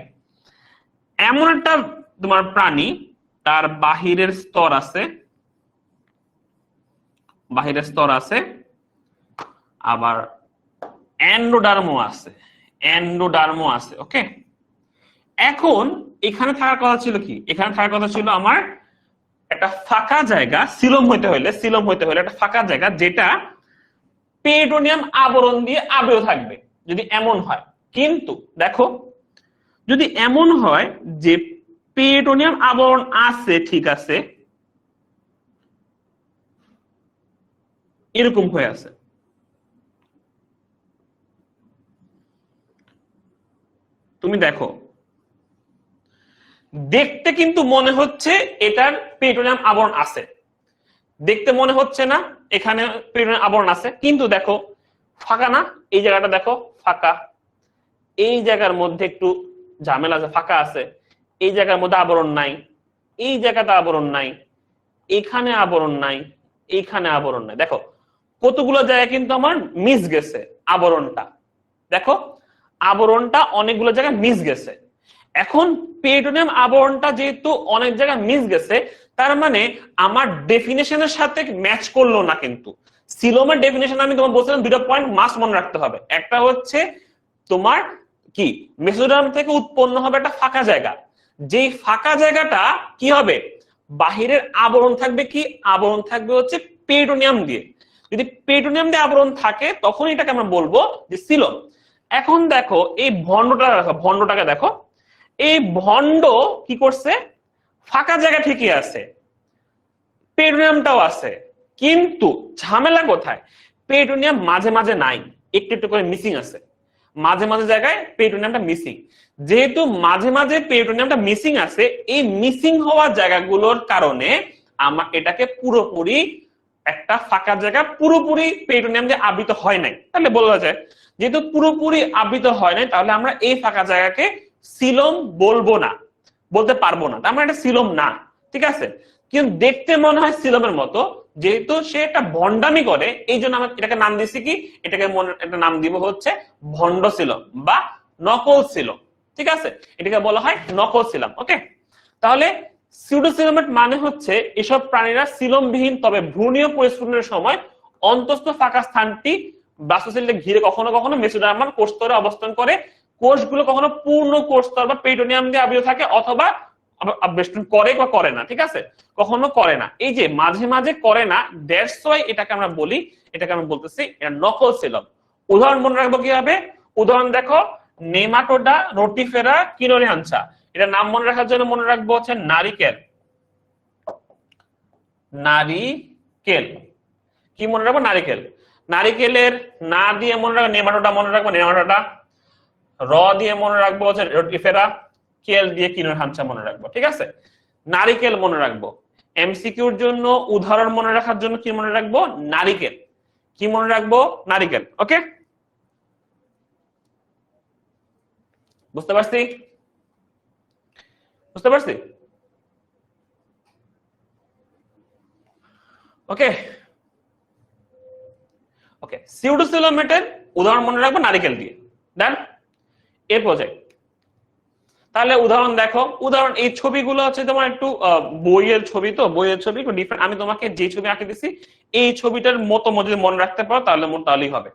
এমন একটা তোমার প্রাণী, তার বাহিরের স্তর আছে, আবার এন্ডোডার্মও আছে। ওকে, এখন এখানে থাকার কথা ছিল কি, এখানে থাকার কথা ছিল আমার একটা ফাঁকা জায়গা, সিলোম হইতে হলে একটা ফাঁকা জায়গা যেটা পেরিটোনিয়াম আবরণ দিয়ে আবৃত থাকবে, যদি এমন হয়। কিন্তু দেখো যদি এমন হয় যে পেরিটোনিয়াম আবরণ আছে, ঠিক আছে, এরকম হয়ে আছে, তুমি দেখো দেখতে কিন্তু মনে হচ্ছে এটার পেরিটোনিয়াম আবরণ আছে, দেখতে মনে হচ্ছে না এখানে পেরিটোনিয়াম আবরণ আছে, কিন্তু দেখো ফাঁকা না, এই জায়গাটা দেখো ফাঁকা, এই জায়গার মধ্যে একটু ঝামেলা আছে, ফাঁকা আছে, এই জায়গার মধ্যে আবরণ নাই, এই জায়গাতে আবরণ নাই, এখানে আবরণ নাই, এইখানে আবরণ নাই। দেখো কতগুলো জায়গায় কিন্তু আমার মিস গেছে আবরণটা, দেখো আবরণটা অনেকগুলো জায়গায় মিস গেছে। এখন পেরিটোনিয়াম আবরণটা যেহেতু অনেক জায়গায় মিস গেছে, তার মানে আমার ডেফিনেশনের সাথে ম্যাচ করলো না। কিন্তু সিলোমের ডেফিনেশন আমি তোমার বলছিলাম দুটো পয়েন্ট মাস্ট মনে রাখতে হবে। একটা হচ্ছে তোমার কি মেসোডার্ম থেকে উৎপন্ন হবে একটা ফাঁকা জায়গা, যেই ফাঁকা জায়গাটা কি হবে, বাহিরের আবরণ থাকবে, কি আবরণ থাকবে হচ্ছে পেরিটোনিয়াম দিয়ে। যদি পেরিটোনিয়াম দিয়ে আবরণ থাকে তখন এটাকে আমরা বলবো যে সিলোম। এখন দেখো এই ভন্ডটাকে দেখো, এই ভন্ড কি করছে, ফাঁকা জায়গা ঠিকই আছে, পেরিটোনিয়ামটাও আছে, কিন্তু ঝামেলা কোথায়, পেরিটোনিয়াম মাঝে মাঝে নাই, একটু একটু করে মিসিং আছে, মাঝে মাঝে জায়গায় পেরিটোনিয়ামটা মিসিং। যেহেতু মাঝে মাঝে পেরিটোনিয়ামটা মিসিং আছে, এই মিসিং হওয়া জায়গাগুলোর কারণে আমার এটাকে পুরোপুরি একটা ফাঁকা জায়গা পুরোপুরি পেরিটোনিয়াম দিয়ে আবৃত হয় নাই। তাহলে বলা যায় যেহেতু পুরোপুরি আবৃত হয় নাই, তাহলে আমরা এই ফাঁকা জায়গাকে সিলোম বলতে পারবো না, তার মানে এটা সিলোম না। ঠিক আছে, কিন্তু দেখতে মনে হয় সিলোমের মতো, যেহেতু সে একটা ভন্ডামি করে এই জন্য আমরা এটাকে নাম দিচ্ছি কি, এটাকে একটা নাম দিব হচ্ছে ভন্ড সিলোম বা নকল সিলোম। ঠিক আছে, এটাকে বলা হয় নকল সিলোম। ওকে, তাহলে সিউডোসিলোমেট মানে হচ্ছে এসব প্রাণীরা সিলোমবিহীন তবে ভ্রূণীয় পরিস্ফুটনের সময় অন্তস্থ ফাঁকা স্থানটি ব্লাস্টোসিলকে ঘিরে কখনো কখনো মেসোডার্মাল কোষস্তরে অবস্থান করে। কোষগুলো কখনো পূর্ণ কোষস্তর বা পেরিটোনিয়াম দিয়ে আবৃত থাকে, অথবা বেষ্টন করে বা করে না, ঠিক আছে, কখনো করে না। এই যে মাঝে মাঝে করে না, দ্যাটস ওয়াই এটাকে আমরা বলি, এটাকে আমরা বলতেছি এটা নকল সিলম। উদাহরণ মনে রাখবো কিভাবে? উদাহরণ দেখো, নেমাটোডা রোটিফেরা কিনোরিয়াঞ্চা, এটা নাম মনে রাখার জন্য মনে রাখবো হচ্ছে নারিকেল। নারিকেল কি মনে রাখবো? নারিকেল। নারিকেলের না দিয়ে মনে রাখবো নেমাটোডা, মনে রাখবো নেমাটোডা। র দিয়ে মনে রাখবো হচ্ছে রোটিফেরা, কেল দিয়ে কিনোরিয়াঞ্চা মনে রাখবো, ঠিক আছে। নারিকেল মনে রাখবো। এমসিকিউর জন্য উদাহরণ মনে রাখার জন্য কি মনে রাখবো? নারিকেল। কি মনে রাখবো? নারিকেল। ওকে, বুঝতে পারছি? বুঝতে পারছি? ওকে ওকে, সিউডোসিলোমেটের উদাহরণ মনে রাখবো নারিকেল দিয়ে। ডান। এর প্রজেক্ট তাহলে উদাহরণ দেখো, উদাহরণ এই ছবিগুলো হচ্ছে তোমার একটু বইয়ের ছবি, তো বইয়ের ছবি একটু ডিফারেন্ট। আমি তোমাকে যে ছবি আঁকে দিছি এই ছবিটার মতো যদি মনে রাখতে পারো তাহলে তাহলেই হবে,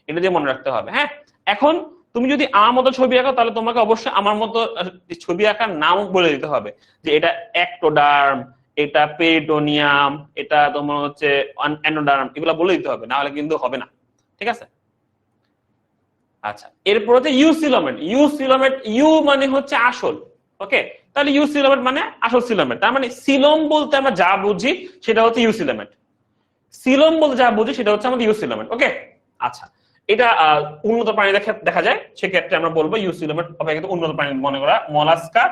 এটা দিয়ে মনে রাখতে হবে। হ্যাঁ, এখন তুমি যদি আমার মতো ছবি আঁকো তাহলে তোমাকে অবশ্যই আমার মতো ছবি আঁকার নাম বলে দিতে হবে, যে এটা অ্যাক্টোডার্ম, এটা পেরিটোনিয়াম, এটা তোমার হচ্ছে অ্যানোডার্ম, এগুলো বলে দিতে হবে, না হলে কিন্তু হবে না, ঠিক আছে। আচ্ছা, এরপর হচ্ছে ইউসিলোমেট। ইউসিলোমেট, ইউ মানে হচ্ছে আসল। ওকে, তাহলে ইউসিলোমেট মানে আসল সিলোমেট। তার মানে সিলোম বলতে আমরা যা বুঝি সেটা হচ্ছে ইউসিলোমেট। সিলোম বলতে যা বুঝি সেটা হচ্ছে আমাদের ইউসিলোমেট। ওকে, আচ্ছা, এটা উন্নত প্রাণী দেখা যায়, সেক্ষেত্রে আমরা বলবো ইউসিলোমেট অপেক্ষা উন্নত প্রাণী মনে করা মলাস্কা,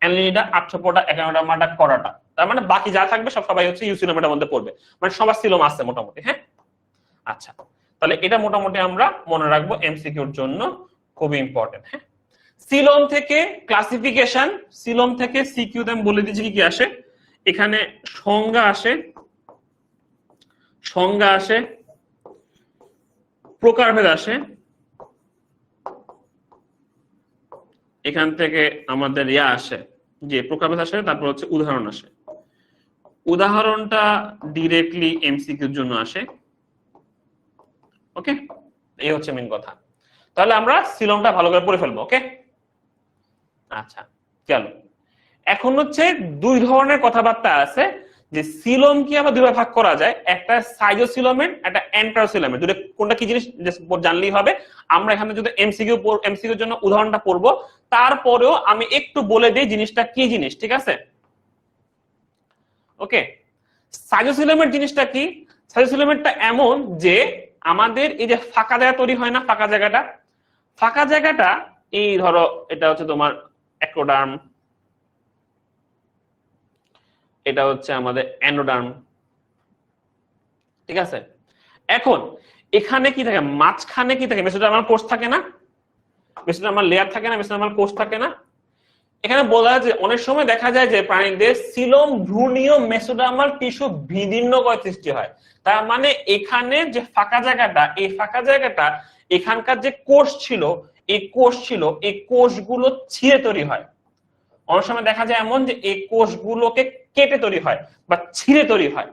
অ্যানালিডা, আর্থ্রোপোডা, একানোডার্মাটা, করাটা। তার মানে বাকি যা থাকবে সবাই হচ্ছে ইউসিলোমেটের মধ্যে পড়বে, মানে সবার সিলোম আছে মোটামুটি। হ্যাঁ, আচ্ছা, তাহলে এটা মোটামুটি আমরা মনে রাখবো এমসিকিউর জন্য, খুবই ইম্পর্টেন্ট। হ্যাঁ, সিলোম থেকে ক্লাসিফিকেশন, সিলোম থেকে সিকিউতে আমি বলে দিচ্ছি কি কি আসে। এখানে সংজ্ঞা আসে, সংজ্ঞা আসে, প্রকারভেদ আসে, এখান থেকে আমাদের ইয়া আসে, যে প্রকারভেদ আসে, তারপর হচ্ছে উদাহরণ আসে। উদাহরণটা ডিরেক্টলি এমসিকিউর জন্য আসে। ওকে, এই হচ্ছে মেন কথা। তাহলে আমরা সিলোমটা ভালো করে পড়ে ফেলবো। ওকে, আচ্ছা, চলো এখন হচ্ছে দুই ধরনের কথাবার্তা আছে, যে সিলোম কি আবার দুই ভাগ করা যায়, একটা সাইজোসিলোমেট, একটা এন্টারোসিলোমেট। দুটো কোনটা কি জিনিস জানলেই হবে। আমরা এখানে যদি এমসিকিউর জন্য উদাহরণটা পড়বো, তারপরেও আমি একটু বলে দিই জিনিসটা কি জিনিস, ঠিক আছে। ওকে, সাইজোসিলোমেট জিনিসটা কি? সাইজোসিলোমেটটা এমন যে আমাদের এই যে ফাঁকা জায়গা তৈরি হয় না, ফাঁকা জায়গাটা, ফাঁকা জায়গাটা এই ধরো এটা হচ্ছে তোমার অ্যাক্টোডার্ম, এটা হচ্ছে আমাদের অ্যানোডার্ম, ঠিক আছে। এখন এখানে কি থাকে, মাঝখানে কি থাকে? মেসোডার্মাল কোষ থাকে না, মেসোডার্মাল লেয়ার থাকে না, মেসোডার্মাল কোষ থাকে না। এখানে বলা যায় অনেক সময় দেখা যায় যে প্রাণীদের সিলোম ভ্রূণীয় মেসোডার্মাল টিস্যু বিদীর্ণ করে সৃষ্টি হয়। তার মানে এখানে যে ফাঁকা জায়গাটা, এই ফাঁকা জায়গাটা এখানকার যে কোষ ছিল, এই কোষগুলো ছিঁড়ে তৈরি হয়। অনেক সময় দেখা যায় এমন যে এই কোষগুলোকে কেটে তৈরি হয় বা ছিঁড়ে তৈরি হয়।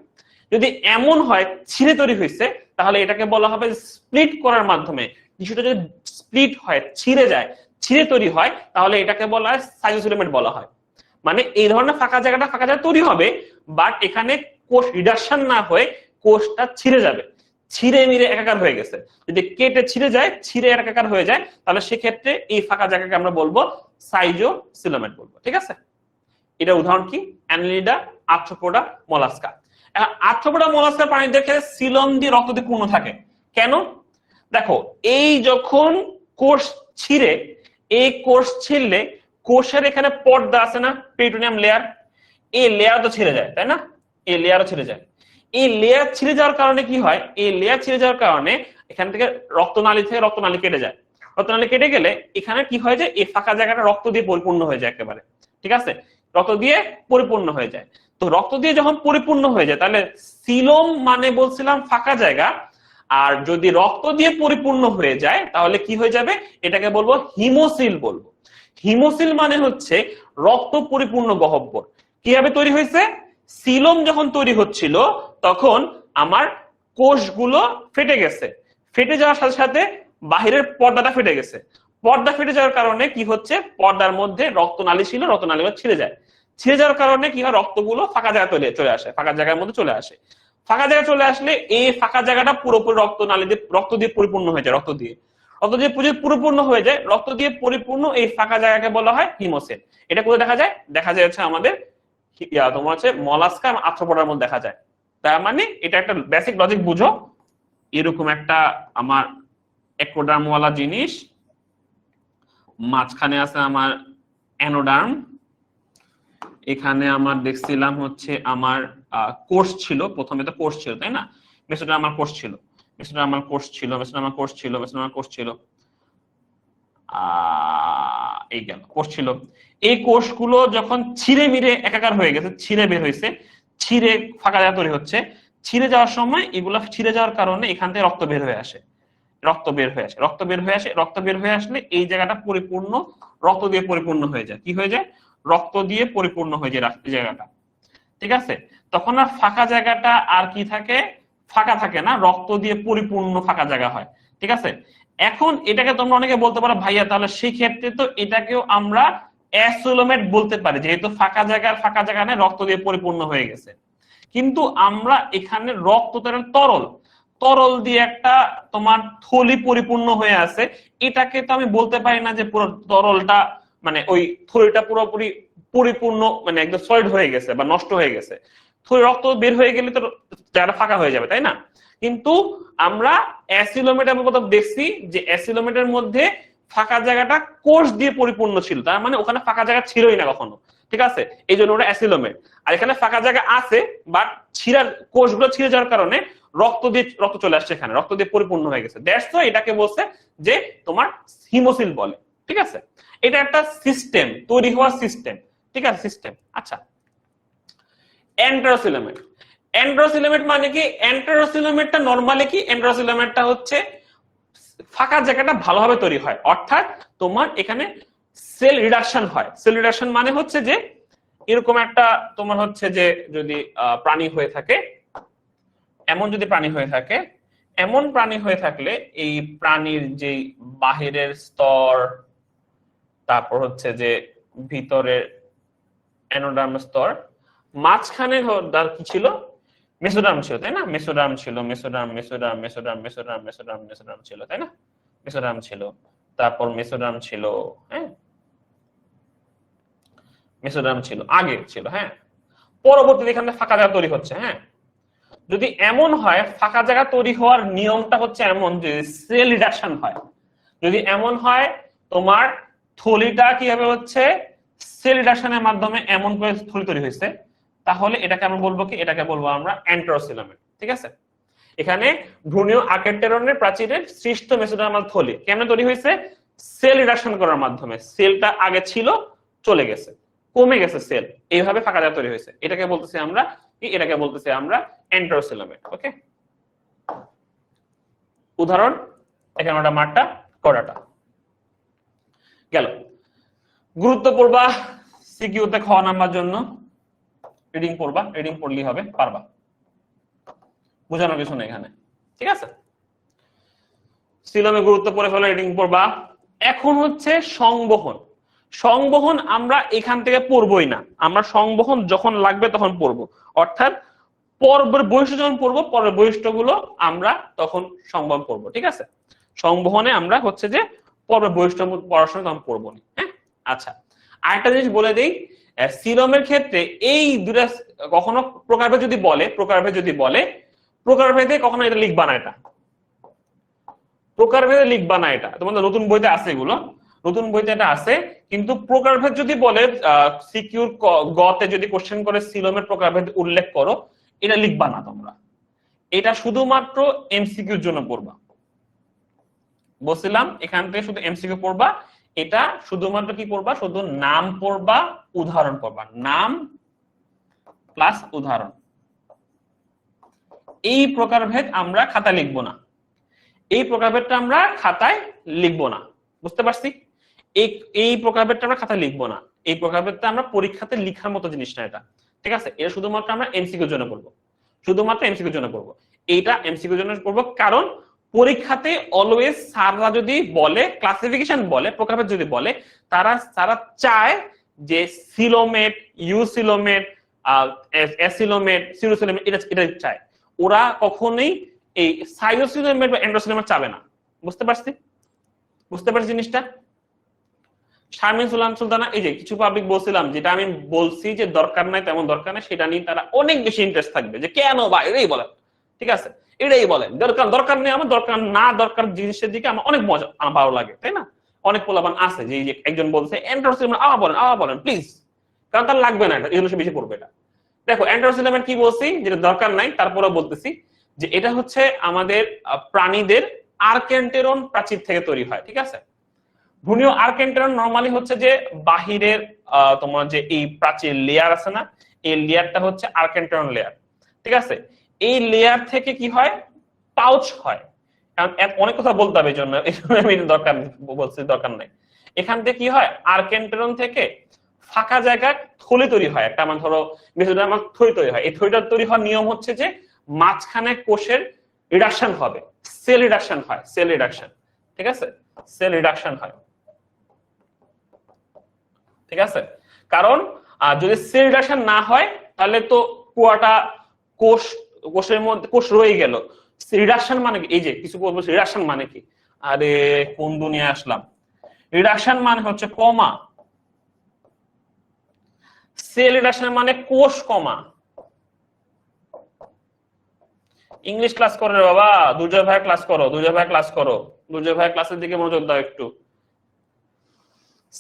যদি এমন হয় ছিঁড়ে তৈরি হয়েছে, তাহলে এটাকে বলা হবে স্প্লিট করার মাধ্যমে। টিস্যুটা যদি স্প্লিট হয়, ছিঁড়ে যায়, ছিঁড়ে তৈরি হয়, তাহলে এটাকে বলা হয় সাইজোসিলোমেট বলা হয়। মানে এই ধরনের ফাঁকা জায়গা তৈরি হবে, বাট এখানে কোষ রিডাকশন না হয়ে কোষটা ছিঁড়ে যাবে, ছিঁড়ে মিরে একাকার হয়ে গেছে। যদি কেটে ছিঁড়ে যায়, ছিঁড়ে একাকার হয়ে যায়, তাহলে সেক্ষেত্রে এই ফাঁকা জায়গাকে আমরা বলবো সাইজোসিলোমেট বলবো, ঠিক আছে। এটা উদাহরণ কি? অ্যানালিডা, আর্থ্রোপোডা, মলাস্কা। আর্থ্রোপোডা মলাস্কার প্রাণীদের ক্ষেত্রে সিলোম দিয়ে রক্ত দিয়ে পূর্ণ থাকে। কেন? দেখো, এই যখন কোষ ছিঁড়ে, এই কোষ ছিঁড়লে কোষের এখানে পর্দা আছে না, পেরিটোনিয়াম লেয়ার, এই লেয়ার তো ছিঁড়ে যায়, তাই না? এই লেয়ারও ছিঁড়ে যায়। এই লেয়ার ছিঁড়ে যাওয়ার কারণে কি হয়? এই লেয়ার ছিঁড়ে যাওয়ার কারণে এখান থেকে রক্তনালী কেটে যায়। রক্তনালী কেটে গেলে এখানে কি হয়, যে এই ফাঁকা জায়গাটা রক্ত দিয়ে পরিপূর্ণ হয়ে যায় একেবারে, ঠিক আছে, রক্ত দিয়ে পরিপূর্ণ হয়ে যায়। তো রক্ত দিয়ে যখন পরিপূর্ণ হয়ে যায়, তাহলে সিলোম মানে বলছিলাম ফাঁকা জায়গা, আর যদি রক্ত দিয়ে পরিপূর্ণ হয়ে যায় তাহলে কি হয়ে যাবে? এটাকে বলবো হিমোসিল বলবো। হিমোসিল মানে হচ্ছে রক্ত পরিপূর্ণ গহ্বর। কিভাবে তৈরি হয়েছে? সিলোম যখন তৈরি হচ্ছিল তখন আমার কোষগুলো ফেটে গেছে, ফেটে যাওয়ার সাথে সাথে বাহিরের পর্দাটা ফেটে গেছে। পর্দা ফেটে যাওয়ার কারণে কি হচ্ছে, পর্দার মধ্যে রক্তনালী ছিল, রক্তনালীগুলো ছিঁড়ে যায়। ছিঁড়ে যাওয়ার কারণে কি হয়, রক্তগুলো ফাঁকা জায়গায় চলে আসে, ফাঁকা জায়গার মধ্যে চলে আসে। ফাঁকা জায়গায় চলে আসলে এই ফাঁকা জায়গাটা পুরোপুরি রক্ত নালী দিয়ে, রক্ত দিয়ে পরিপূর্ণ হয়ে যায়। রক্ত দিয়ে পরিপূর্ণ হয়ে যায়, রক্ত দিয়ে পরিপূর্ণ এই ফাঁকা জায়গাকে বলা হয় হিমোসিল। এটা কোথায় দেখা যায়? দেখা যায় হচ্ছে আমাদের তোমার হচ্ছে মলাস্কা এবং আর্থ্রোপোডার মধ্যে দেখা যায়। তার মানে এটা একটা বেসিক লজিক বুঝো, এরকম একটা আমার একোডার্মওয়ালা জিনিস, মাঝখানে আছে আমার অ্যানোডার্ম, এখানে আমার দেখছিলাম হচ্ছে আমার কোর্স ছিল, প্রথমে তো কোর্স ছিল তাই না, মেসোডার্মাল কোর্স ছিল, মেসোডার্মাল কোর্স ছিল, মেসোডার্মাল কোর্স ছিল, মেসোডার্মাল কোর্স ছিল, এই গেল কোর্স ছিল। এই কোষগুলো যখন ছিঁড়ে মিরে একাকার হয়ে গেছে, ছিঁড়ে বের হয়েছে, ছিঁড়ে ফাঁকা জায়গা তৈরি হচ্ছে, ছিঁড়ে যাওয়ার সময় এগুলা ছিঁড়ে যাওয়ার কারণে এখান থেকে রক্ত বের হয়ে আসে, রক্ত বের হয়ে আসে, রক্ত বের হয়ে আসে, রক্ত বের হয়ে আসলে এই জায়গাটা পরিপূর্ণ রক্ত দিয়ে পরিপূর্ণ হয়ে যায়। কি হয়ে যায়? রক্ত দিয়ে পরিপূর্ণ হয়ে যায় জায়গাটা, ঠিক আছে? তখন আর ফাঁকা জায়গাটা আর কি থাকে? ফাঁকা থাকে না, রক্ত দিয়ে পরিপূর্ণ ফাঁকা জায়গা হয়, ঠিক আছে? এখন এটাকে তোমরা অনেকে বলতে পারো ভাইয়া তাহলে সেই ক্ষেত্রে তো এটাকেও আমরা অ্যাসোলোমেট বলতে পারি, যেহেতু ফাঁকা জায়গা নেই, রক্ত দিয়ে পরিপূর্ণ হয়ে গেছে। কিন্তু আমরা এখানে রক্ত তরল তরল দিয়ে একটা তোমার থলি পরিপূর্ণ হয়ে আছে, এটাকে তো আমি বলতে পারি না যে পুরো তরলটা মানে ওই থলিটা পুরোপুরি পরিপূর্ণ মানে একদম সলিড হয়ে গেছে বা নষ্ট হয়ে গেছে। থলি রক্ত বের হয়ে গেলে তো জায়গাটা ফাঁকা হয়ে যাবে, তাই না? কিন্তু আমরা অ্যাসিলোমেটের মতো দেখছি যে অ্যাসিলোমেটের মধ্যে ফাঁকা জায়গাটা কোষ দিয়ে পরিপূর্ণ ছিল, তার মানে ওখানে ফাঁকা জায়গা ছিলই না কখনো, ঠিক আছে? এই জন্য ওটা অ্যাসিলোমেট। আর এখানে ফাঁকা জায়গা আছে, বাট ছিঁড়ার কোষগুলো ছিঁড়ে যাওয়ার কারণে রক্ত চলে আসছে, এখানে রক্ত দিয়ে পরিপূর্ণ হয়ে গেছে। দ্যাটস ওয়াই এটাকে বলছে যে তোমার হিমোসিল বলে, ঠিক আছে? এটা একটা সিস্টেম, তৈরি হওয়ার সিস্টেম, ঠিক আছে? সিস্টেম। আচ্ছা, এন্টেরোসিলোমেট। এন্টেরোসিলোমেট মানে কি? এন্টেরোসিলোমেটটা নরমালি কি, এন্টেরোসিলোমেটটা হচ্ছে ফাঁকা জায়গাটা ভালোভাবে তৈরি হয়, অর্থাৎ তোমার এখানে সেল রিডাকশন হয়। সেল রিডাকশন মানে হচ্ছে যে এরকম একটা তোমার হচ্ছে যে যদি প্রাণী হয়ে থাকে, এমন যদি প্রাণী হয়ে থাকে, এমন প্রাণী হয়ে থাকলে এই প্রাণীর যে বাহিরের স্তর, তারপর হচ্ছে যে ভিতরের অ্যানোডার্ম স্তর, মাঝখানে কি ছিল? মেসোডার্ম ছিল, তাই না? মেসোডার্ম ছিল, mesoderm mesoderm mesoderm mesoderm mesoderm mesoderm ছিল, তাই না? মেসোডার্ম ছিল, তারপর মেসোডার্ম ছিল, হ্যাঁ মেসোডার্ম ছিল, আগে ছিল, হ্যাঁ। পরবর্তীতে এখানে ফাঁকা জায়গা তৈরি হচ্ছে, হ্যাঁ। যদি এমন হয়, ফাঁকা জায়গা তৈরি হওয়ার নিয়মটা হচ্ছে এমন যে সেল রিডাকশন হয়। যদি এমন হয় তোমার থলিটা কিভাবে হচ্ছে সেল রিডাকশনের মাধ্যমে এমন করে থলি তৈরি হয়েছে, তাহলে এটাকে আমরা বলবো কি? এটাকে বলবো আমরা এন্টেরোসিলোমেট, ঠিক আছে? এখানে ভ্রূণীয় আর্কেটেরনের প্রাচীরের সৃষ্ট মেসোডার্মাল থলি কেমনে তৈরি হয়েছে? সেল রিডাকশন করার মাধ্যমে। সেলটা আগে ছিল, চলে গেছে, কমে গেছে সেল, এইভাবে ফাঁকা জায়গা তৈরি হয়েছে। এটাকে বলতেছি আমরা কি? এটাকে বলতেছি আমরা এন্টেরোসিলোমেট। ওকে, উদাহরণ এখানে ওটা মাঠটা করাটা গেল। গুরুত্ব পড়বা সিকিউতে খ নাম্বার জন্য, রিডিং পড়বা, রিডিং পড়লেই হবে, পারবা, বোঝানোর কিছু নেই এখানে, ঠিক আছে? সিলোমে গুরুত্ব পড়ে ফেলে, রিডিং পড়বা। এখন হচ্ছে সংবহন। সংবহন আমরা এখান থেকে পড়বই না, আমরা সংবহন যখন লাগবে তখন পড়বো, অর্থাৎ পর্বের বৈশিষ্ট্য যখন পড়বো, পর্বের বৈশিষ্ট্যগুলো আমরা তখন সংবহন পড়বো, ঠিক আছে? সংবহনে আমরা হচ্ছে যে পর্বের বৈশিষ্ট্য পড়াশোনা তখন পড়বো না, হ্যাঁ। আচ্ছা, আরেকটা জিনিস বলে দিই, সিলোমের ক্ষেত্রে এই দুটা কখনো প্রকারভেদ যদি বলে প্রকারভেদে কখনো এটা লিখবা না, এটা প্রকারভেদে লিখবা না, এটা তোমাদের নতুন বইতে আছে, এগুলো নতুন বইতে এটা আছে। কিন্তু প্রকারভেদ যদি বলে সিকিউর গতে যদি কোশ্চেন করে সিলোমের প্রকারভেদ উল্লেখ করো, এটা লিখবা না তোমরা, এটা শুধুমাত্র এমসিকিউর জন্য পড়বা। বলছিলাম এখান থেকে শুধু এমসিকিউ পড়বা, এটা শুধুমাত্র কি পড়বা? শুধু নাম পড়বা, উদাহরণ পড়বা, নাম প্লাস উদাহরণ। এই প্রকারভেদ আমরা খাতায় লিখবো না, এই প্রকারভেদটা আমরা খাতায় লিখবো না, বুঝতে পারছি? এই প্রকারভেদটা আমরা খাতায় লিখবো না, এই প্রকারভেদটা আমরা পরীক্ষাতে লিখার মতো জিনিস না এটা, ঠিক আছে? এটা শুধুমাত্র আমরা এমসিকিউর জন্য করবো, শুধুমাত্র এমসিকিউর জন্য করবো। এইটা এমসিকিউর জন্য করবো, কারণ পরীক্ষাতে অলওয়েজ স্যাররা যদি বলে ক্লাসিফিকেশন বলে, প্রকারভেদ যদি বলে, তারা চায় যে সিলোমেট, ইউসিলোমেট, অ্যাসিলোমেট, সিরোসিলোমেট এটা এটা চায়। ওরা কখনোই এই সাইটোসিলোমেট বা এন্ডোসিলোমেট চাবে না। বুঝতে পারছি? বুঝতে পারছি জিনিসটা? শারমিন সুলতানা, এই যে কিছু পাবলিক বলছিলাম, যেটা আমি বলছি যে দরকার নাই তেমন দরকার নাই, সেটা নিয়ে তারা অনেক বেশি ইন্টারেস্ট থাকবে যে কেন বা এটাই বলেন, ঠিক আছে এটাই বলেন, দরকার দরকার নেই আমার, দরকার না দরকার জিনিসের দিকে আমার অনেক মজা, আমার ভালো লাগে, তাই না? অনেক পোলাপান আছে যে একজন বলছে এন্ডোসিলোমেট আবার বলেন প্লিজ, কারণ তার লাগবে না, এটা এগুলো বেশি পড়বে এটা। দেখো এন্ডোসিলোমেট কি বলছি, যেটা দরকার নাই, তারপরে বলতেছি যে এটা হচ্ছে আমাদের প্রাণীদের আর্কেন্টেরন প্রাচীর থেকে তৈরি হয়, ঠিক আছে? ভ্রূণীয় আর্কেন্টেরন নরমালি হচ্ছে যে বাহিরের তোমার যে এই প্রাচীর লেয়ার আছে না, এই লেয়ারটা হচ্ছে আর্কেন্টেরন লেয়ার, ঠিক আছে? এই লেয়ার থেকে কি হয়, পাউচ হয়। কারণ অনেক কথা বলতে হবে এই জন্য আমি দরকার বলছি দরকার নাই। এখান থেকে কি হয়, আর্কেন্টেরন থেকে ফাঁকা জায়গায় থলি তৈরি হয়, একটা আমার ধরো আমার থলি তৈরি হয়। এই থলিটা তৈরি হওয়ার নিয়ম হচ্ছে যে মাঝখানে কোষের রিডাকশন হবে, সেল রিডাকশন হয়, সেল রিডাকশন, ঠিক আছে? সেল রিডাকশন হয়, ঠিক আছে? কারণ যদি সেল রিডাকশন না হয় তাহলে তো পুরাটা কোষ, কোষের মধ্যে কোষ রয়ে গেল। রিডাকশন মানে কি, এই যে কিছু বলবো রিডাকশন মানে কি, আরে কোন দুনিয়া আসলাম। রিডাকশন মানে হচ্ছে কমা, সেল রিডাকশন মানে কোষ কমা। ইংলিশ ক্লাস করো রে বাবা, দুর্জয় ভাই ক্লাস করো, দুর্জয় ভাই ক্লাস করো, দুর্জয় ভাই ক্লাসের দিকে মনোযোগ দাও একটু।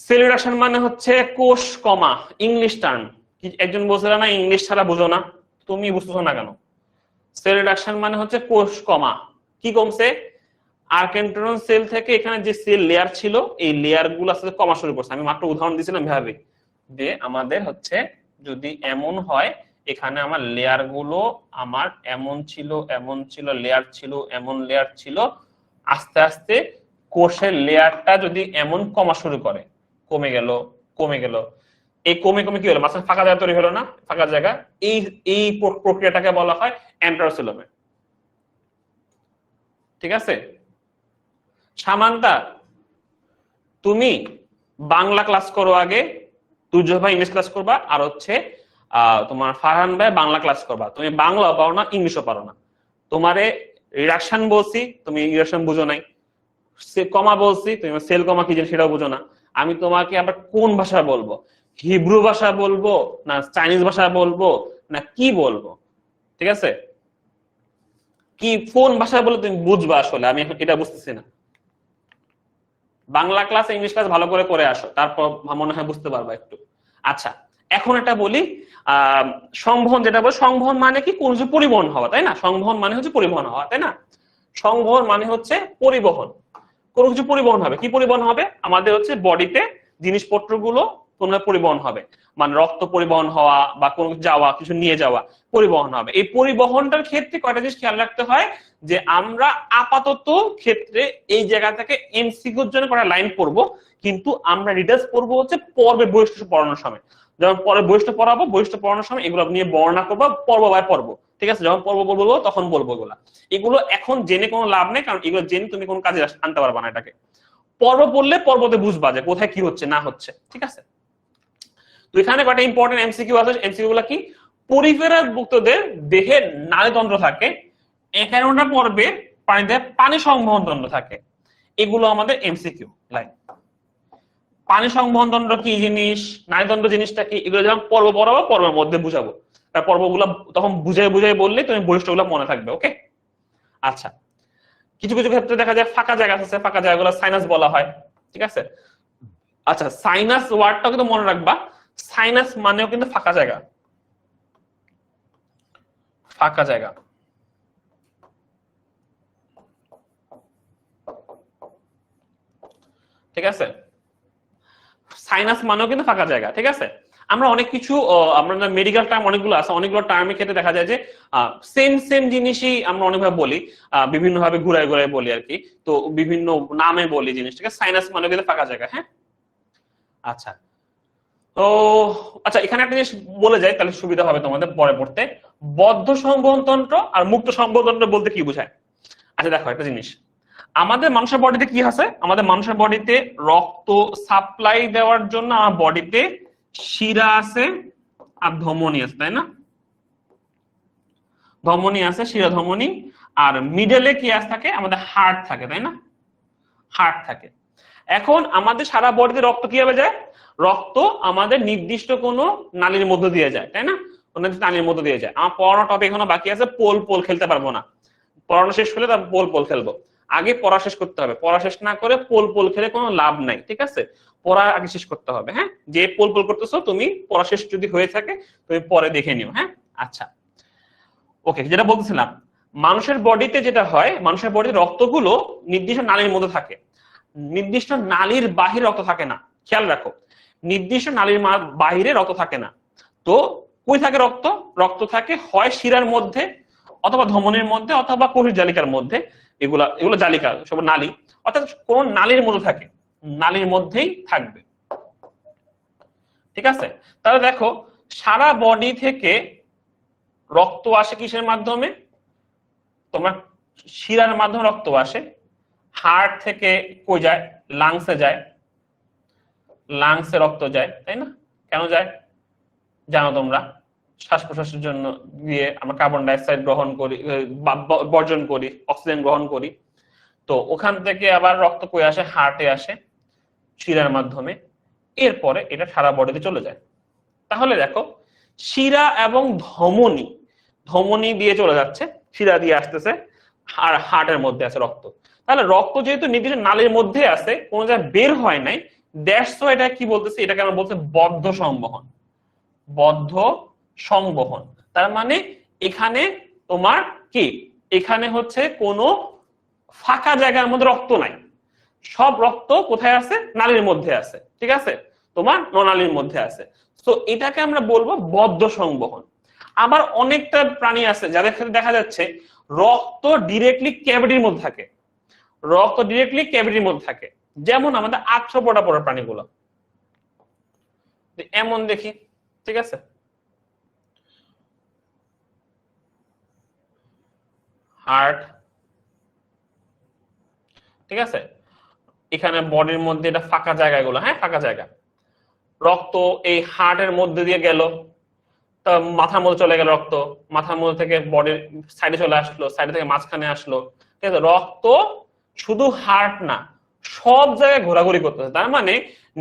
সেল রিডাকশন মানে হচ্ছে কোষ কমা, ইংলিশ টার্ম। একজন বলছিল না ইংলিশ ছাড়া বুঝো না, তুমি বুঝতেছো না কেন? সেল রিডাকশন মানে হচ্ছে কোষ কমা, কি কমছে, আর্কেন্টেরন সেল থেকে এখানে যে সেল লেয়ার ছিল এই লেয়ার গুলো আসলে কমা শুরু করছে। আমি মাত্র উদাহরণ দিয়েছিলাম ভাবে যে আমাদের হচ্ছে যদি এমন হয়, এখানে আমার লেয়ার গুলো আমার এমন ছিল, এমন ছিল, লেয়ার ছিল, এমন লেয়ার ছিল, আস্তে আস্তে কোষের লেয়ারটা যদি এমন কমা শুরু করে, কমে গেল, কমে গেল, এই কমে কমে কি হলো, মাঝখানে ফাঁকা জায়গা তৈরি হলো না, ফাঁকা জায়গা, এই এই প্রক্রিয়াটাকে বলা হয় এন্ডোসিলোমেট, ঠিক আছে? সামান্তা, তুমি বাংলা ক্লাস করো আগে, দুর্জয় ভাই ইংলিশ ক্লাস করবা, আর হচ্ছে তোমার ফারহান ভাই বাংলা ক্লাস করবা। তুমি বাংলাও পারো না, ইংলিশও পারো না। তোমারে রিডাকশন বলছি, তুমি রিডাকশন বুঝো নাই, কমা বলছি, তুমি সেল কমা কি জিনিস সেটাও বুঝো না। আমি তোমাকে আবার কোন ভাষা বলবো, হিব্রু ভাষা বলবো না চাইনিজ ভাষা বলবো না কি বলবো, ঠিক আছে? কি কোন ভাষা বলে তুমি বুঝবা, আসলে আমি এখন এটা বুঝতেছি না। বাংলা ক্লাস ইংলিশ ক্লাস ভালো করে করে আসো, তারপর মনে হয় বুঝতে পারবা একটু। আচ্ছা, এখন এটা বলি, সংবহন যেটা বল, সংবহন মানে কি, কোন কিছু পরিবহন হওয়া, তাই না? সংবহন মানে হচ্ছে পরিবহন হওয়া, তাই না? সংবহন মানে হচ্ছে পরিবহন, কোনো কিছু পরিবহন হবে। কি পরিবহন হবে, আমাদের হচ্ছে বডিতে জিনিসপত্রগুলো কোনো পরিবহন হবে, মানে রক্ত পরিবহন হওয়া বা কোনো যাওয়া, কিছু নিয়ে যাওয়া, পরিবহন হবে। এই পরিবহনটার ক্ষেত্রে কয়টা জিনিস খেয়াল রাখতে হয়, যে আমরা আপাতত ক্ষেত্রে এই জায়গা থেকে এমসিকিউর জন্য কটা লাইন পড়বো, কিন্তু আমরা ডিটেলস পড়বো হচ্ছে পর্বে বৈশিষ্ট্য পড়ানোর সময়। যখন পরে বৈশিষ্ট্য পড়াবো, বৈশিষ্ট্য পড়ানোর সময় এগুলো নিয়ে বর্ণনা করবো পর্ব বাই পর্ব, ঠিক আছে? যখন পর্ব বলবো তখন বলবো এগুলা। এগুলো এখন জেনে কোনো লাভ নেই, কারণ এগুলো জেনে তুমি কোনো কাজে আনতে পারবা না এটাকে। পর্ব পড়লে পর্বতে বুঝবা যে কোথায় কি হচ্ছে না হচ্ছে, ঠিক আছে? তো এখানে কয়েকটা ইম্পর্টেন্ট এমসিকিউ আছে। এমসিকিউ গুলো কি, পরিফেরা ভুক্তদের দেহে নালীতন্ত্র থাকে, 51টা পর্বে প্রাণীদের পানি সংবহন তন্ত্র থাকে। এগুলো আমাদের এমসিকিউ লাইন। পানি সংবহন তন্ত্র কি জিনিস, নালীতন্ত্র জিনিসটা কি, এগুলো যখন পর্ব পড়াবো পর্বের মধ্যে বুঝাবো, তার পর্বগুলো তখন বুঝাই বুঝাই বললে তুমি বৈশিষ্ট্যগুলো মনে থাকবে, ওকে? আচ্ছা, কিছু কিছু ক্ষেত্রে দেখা যায় ফাঁকা জায়গা আছে, ফাঁকা জায়গাগুলো সাইনাস বলা হয়, ঠিক আছে? আচ্ছা, সাইনাস ওয়ার্ডটাও কিন্তু মনে রাখবা, সাইনাস মানেও কিন্তু ফাঁকা জায়গা, ফাঁকা জায়গা, ঠিক আছে? সাইনাস মানেও কিন্তু ফাঁকা জায়গা, ঠিক আছে? আমরা অনেক কিছু, আমরা মেডিকেল টার্ম অনেকগুলো আছে, অনেকগুলো টার্মের ক্ষেত্রে দেখা যায় যে সেম সেম জিনিসই আমরা অনেকভাবে বলি, বিভিন্ন ভাবে ঘুরাই ঘুরাই বলি আর কি, তো বিভিন্ন নামে বলি জিনিসটাকে। সাইনাস মানে কিন্তু ফাঁকা জায়গা, হ্যাঁ? আচ্ছা, তো আচ্ছা এখানে একটা জিনিস বলে যাই, তাহলে সুবিধা হবে তোমাদের পরে পড়তে। বদ্ধ সংবহন তন্ত্র আর মুক্ত সংবহন তন্ত্র বলতে কি বোঝায়? আচ্ছা দেখো একটা জিনিস, আমাদের মানুষের বডিতে কি আছে, আমাদের মানুষের বডিতে রক্ত সাপ্লাই দেওয়ার জন্য আমার বডিতে শিরা আছে আর ধমনী আছে, তাই না? ধমনী আছে, শিরা ধমনী, আর মিডলে কি আছে থাকে, আমাদের হার্ট থাকে, তাই না? হার্ট থাকে। এখন আমাদের সারা বডিতে রক্ত কিভাবে যায়? রক্ত আমাদের নির্দিষ্ট কোনো নালীর মধ্য দিয়ে যায়, তাই না? নালীর মধ্য দিয়ে যায়। আমার পড়ানো টপিক এখনো বাকি আছে, পোল পোল খেলতে পারবো না, পড়ানো শেষ করলে তারপর পোল পোল খেলবো। আগে পড়া শেষ করতে হবে, পড়া শেষ না করে পোল পোল খেলে কোনো লাভ নাই, ঠিক আছে? পড়া আগে শেষ করতে হবে। হ্যাঁ, যে পোল পোল করতেছো তুমি পড়া শেষ যদি হয়ে থাকে তুমি পরে দেখে নিও। হ্যাঁ, আচ্ছা, ওকে, যেটা বলতেছিলাম, মানুষের বডিতে যেটা হয়, মানুষের বডিতে রক্তগুলো নির্দিষ্ট নালীর মধ্যে থাকে, নির্দিষ্ট নালীর বাহিরে রক্ত থাকে না। খেয়াল রাখো, নির্দিষ্ট নালীর বাহিরে রক্ত থাকে না। তো কই থাকে রক্ত? রক্ত থাকে হয় শিরার মধ্যে, অথবা ধমনীর মধ্যে, অথবা কোষের জালিকার মধ্যে। এগুলা এগুলো জালিকা, সব নালী, অর্থাৎ কোন নালীর মধ্যে থাকে, নালীর মধ্যেই থাকবে, ঠিক আছে? তাহলে দেখো, সারা বডি থেকে রক্ত আসে কিসের মাধ্যমে? তোমার শিরার মাধ্যমে রক্ত আসে। হার্ট থেকে কই যায়? লাংসে যায়, লাংসে রক্ত যায়, তাই না? কেন যায় জানো তোমরা? শ্বাস প্রশ্বাসের জন্য দিয়ে আমরা কার্বন ডাইঅক্সাইড গ্রহণ করি, বর্জন করি, অক্সিজেন গ্রহণ করি। তো ওখান থেকে আবার রক্ত কই আসে? হার্টে আসে শিরার মাধ্যমে। এরপরে এটা সারা বডিতে চলে যায়। তাহলে দেখো, শিরা এবং ধমনী, ধমনী দিয়ে চলে যাচ্ছে, শিরা দিয়ে আসতেছে, আর হার্টের মধ্যে আছে রক্ত। তাহলে রক্ত যেহেতু নির্দিষ্ট নালীর মধ্যে আছে, কোনো জায়গায় বের হয় নাই, দ্যাটস ওয়াই এটা কি বলতেছে, এটাকে আমরা বলতে বদ্ধ সংবহন। বদ্ধ সংবহন তার মানে এখানে তোমার কি, এখানে হচ্ছে কোনো ফাঁকা জায়গার মধ্যে রক্ত নাই, সব রক্ত কোথায় আছে? নালীর মধ্যে আছে, ঠিক আছে? তোমার ননালীর মধ্যে আছে। তো এটাকে আমরা বলবো বদ্ধ সংবহন। আবার অনেকটা প্রাণী আছে যাদের ক্ষেত্রে দেখা যাচ্ছে রক্ত ডিরেক্টলি ক্যাভিটির মধ্যে থাকে, রক্ত ডিরেক্টলি ক্যাভিটির মধ্যে থাকে, যেমন আমাদের আর্থ্রোপোডা পড়া প্রাণীগুলো এমন দেখি, ঠিক আছে? হার্ট, ঠিক আছে, এখানে বডির মধ্যে এটা ফাঁকা জায়গাগুলো, হ্যাঁ ফাঁকা জায়গা, রক্ত এই হার্টের মধ্যে দিয়ে গেল, তা মাথার মধ্যে চলে গেল রক্ত, মাথার মধ্যে থেকে বডির সাইডে চলে আসলো, সাইডে থেকে মাঝখানে আসলো, ঠিক আছে? রক্ত শুধু হার্ট না, সব জায়গায় ঘোরাঘুরি করতেছে। তার মানে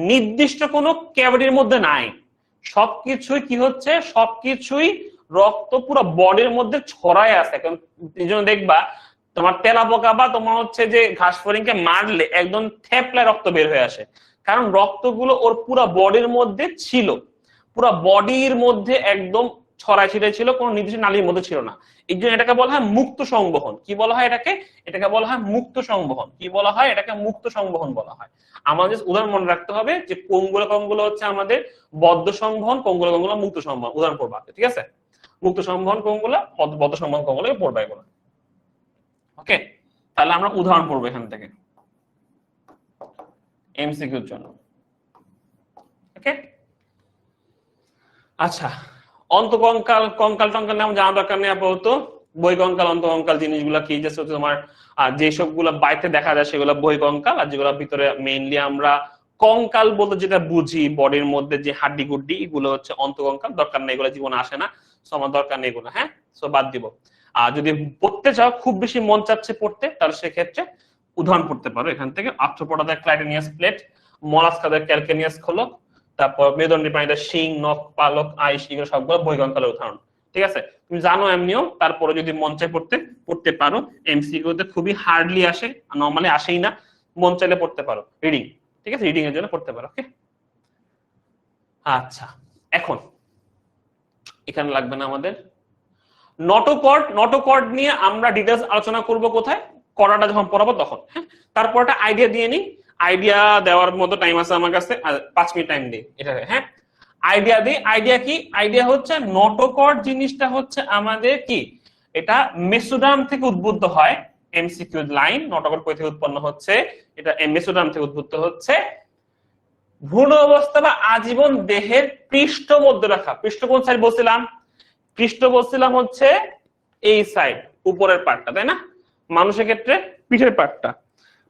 নির্দিষ্ট কোনো ক্যাভিটির মধ্যে নাই, সবকিছুই কি হচ্ছে, সবকিছুই রক্ত পুরো বডির মধ্যে ছড়ায় আছে। এই জন্য দেখবা তোমার তেলাপোকা বা তোমার হচ্ছে যে ঘাস ফড়িংকে মারলে একদম থেপলায় রক্ত বের হয়ে আসে, কারণ রক্তগুলো ওর পুরো বডির মধ্যে ছিল, পুরো বডির মধ্যে একদম ছড়ায় ছিটায় ছিল, কোনো নির্দিষ্ট নালীর মধ্যে ছিল না। এই জন্য এটাকে বলা হয় মুক্ত সংবহন। কি বলা হয় এটাকে? এটাকে বলা হয় মুক্ত সংবহন। কি বলা হয় এটাকে? মুক্ত সংবহন বলা হয়। আমাদের উদাহরণ মনে রাখতে হবে যে কোনগুলো কোনগুলো হচ্ছে আমাদের বদ্ধ সংবহন, কোনগুলো কোনগুলো মুক্ত সংবহন, উদাহরণ পড়বা, ঠিক আছে? মুক্ত সংবহন কোনগুলো, বদ্ধ সংবহন কোনগুলো, পড়বা এগুলো। ওকে, তাহলে আমরা উদাহরণ পড়বো এখান থেকে এমসিকিউর জন্য। ওকে, আচ্ছা, অন্তকঙ্কাল, কঙ্কাল টঙ্কাল নাম জানা দরকার নেই আপাতত। বহিকঙ্কাল অন্তকঙ্কাল জিনিসগুলো কি, জাস্ট হচ্ছে তোমার যেসব গুলা বাইরে দেখা যায় সেগুলো বহিকঙ্কাল, আর যেগুলো ভিতরে মেইনলি আমরা কঙ্কাল বলতে যেটা বুঝি বডির মধ্যে যে হাড্ডি গুড্ডি, এগুলো হচ্ছে অন্তকঙ্কাল। দরকার নেই, এগুলো জীবনে আসে না, সো আমার দরকার নেই এগুলো। হ্যাঁ, সো বাদ দিব। আর যদি পড়তে চাও, খুব বেশি মন চাচ্ছে পড়তে, তাহলে সেক্ষেত্রে উদাহরণ পড়তে পারো এখান থেকে। আর্থ্রোপোডাদের ক্লাইটেনিয়াস প্লেট, মলাস্কাদের ক্যালকেনিয়াস খোলক, তারপর মেরুদণ্ডী প্রাণীদের শিং, নখ, পালক, আইস, এগুলো সবগুলো বহিকঙ্কালের উদাহরণ, ঠিক আছে? তুমি জানো এমনিও, তারপরে যদি মন চায় পড়তে পারো। এমসিকিউতে খুবই হার্ডলি আসে, নরমালি আসেই না, মন চাইলে পড়তে পারো। রিডিং, ঠিক আছে, রিডিং এর জন্য পড়তে পারো। ওকে, আচ্ছা, এখন এখানে লাগবে না আমাদের নটোকর্ড। নটোকর্ড নিয়ে আমরা ডিটেইলস আলোচনা করব কোথায়? করাটা যখন পড়াবো তখন। হ্যাঁ, তারপর একটা আইডিয়া দিয়ে নিই। আইডিয়া দেওয়ার মতো টাইম আছে আমার কাছে, 5 মিনিট টাইম দিই এটা। হ্যাঁ, আইডিয়া দিই। আইডিয়া কি? আইডিয়া হচ্ছে নটোকর্ড জিনিসটা হচ্ছে আমাদের কি, এটা মেসোডার্ম থেকে উদ্বুদ্ধ হয়। এমসিকিউ লাইন, নটোকর্ড কই থেকে উৎপন্ন হচ্ছে? এটা মেসোডার্ম থেকে উদ্বুদ্ধ হচ্ছে। ভ্রূণ অবস্থা বা আজীবন দেহের পৃষ্ঠ মধ্যরেখা, পৃষ্ঠ কোন সাইড বলছিলাম? পৃষ্ঠ বলছিলাম হচ্ছে এই সাইড, উপরের পার্টটা, তাই না? মানুষের ক্ষেত্রে পিঠের পার্টটা,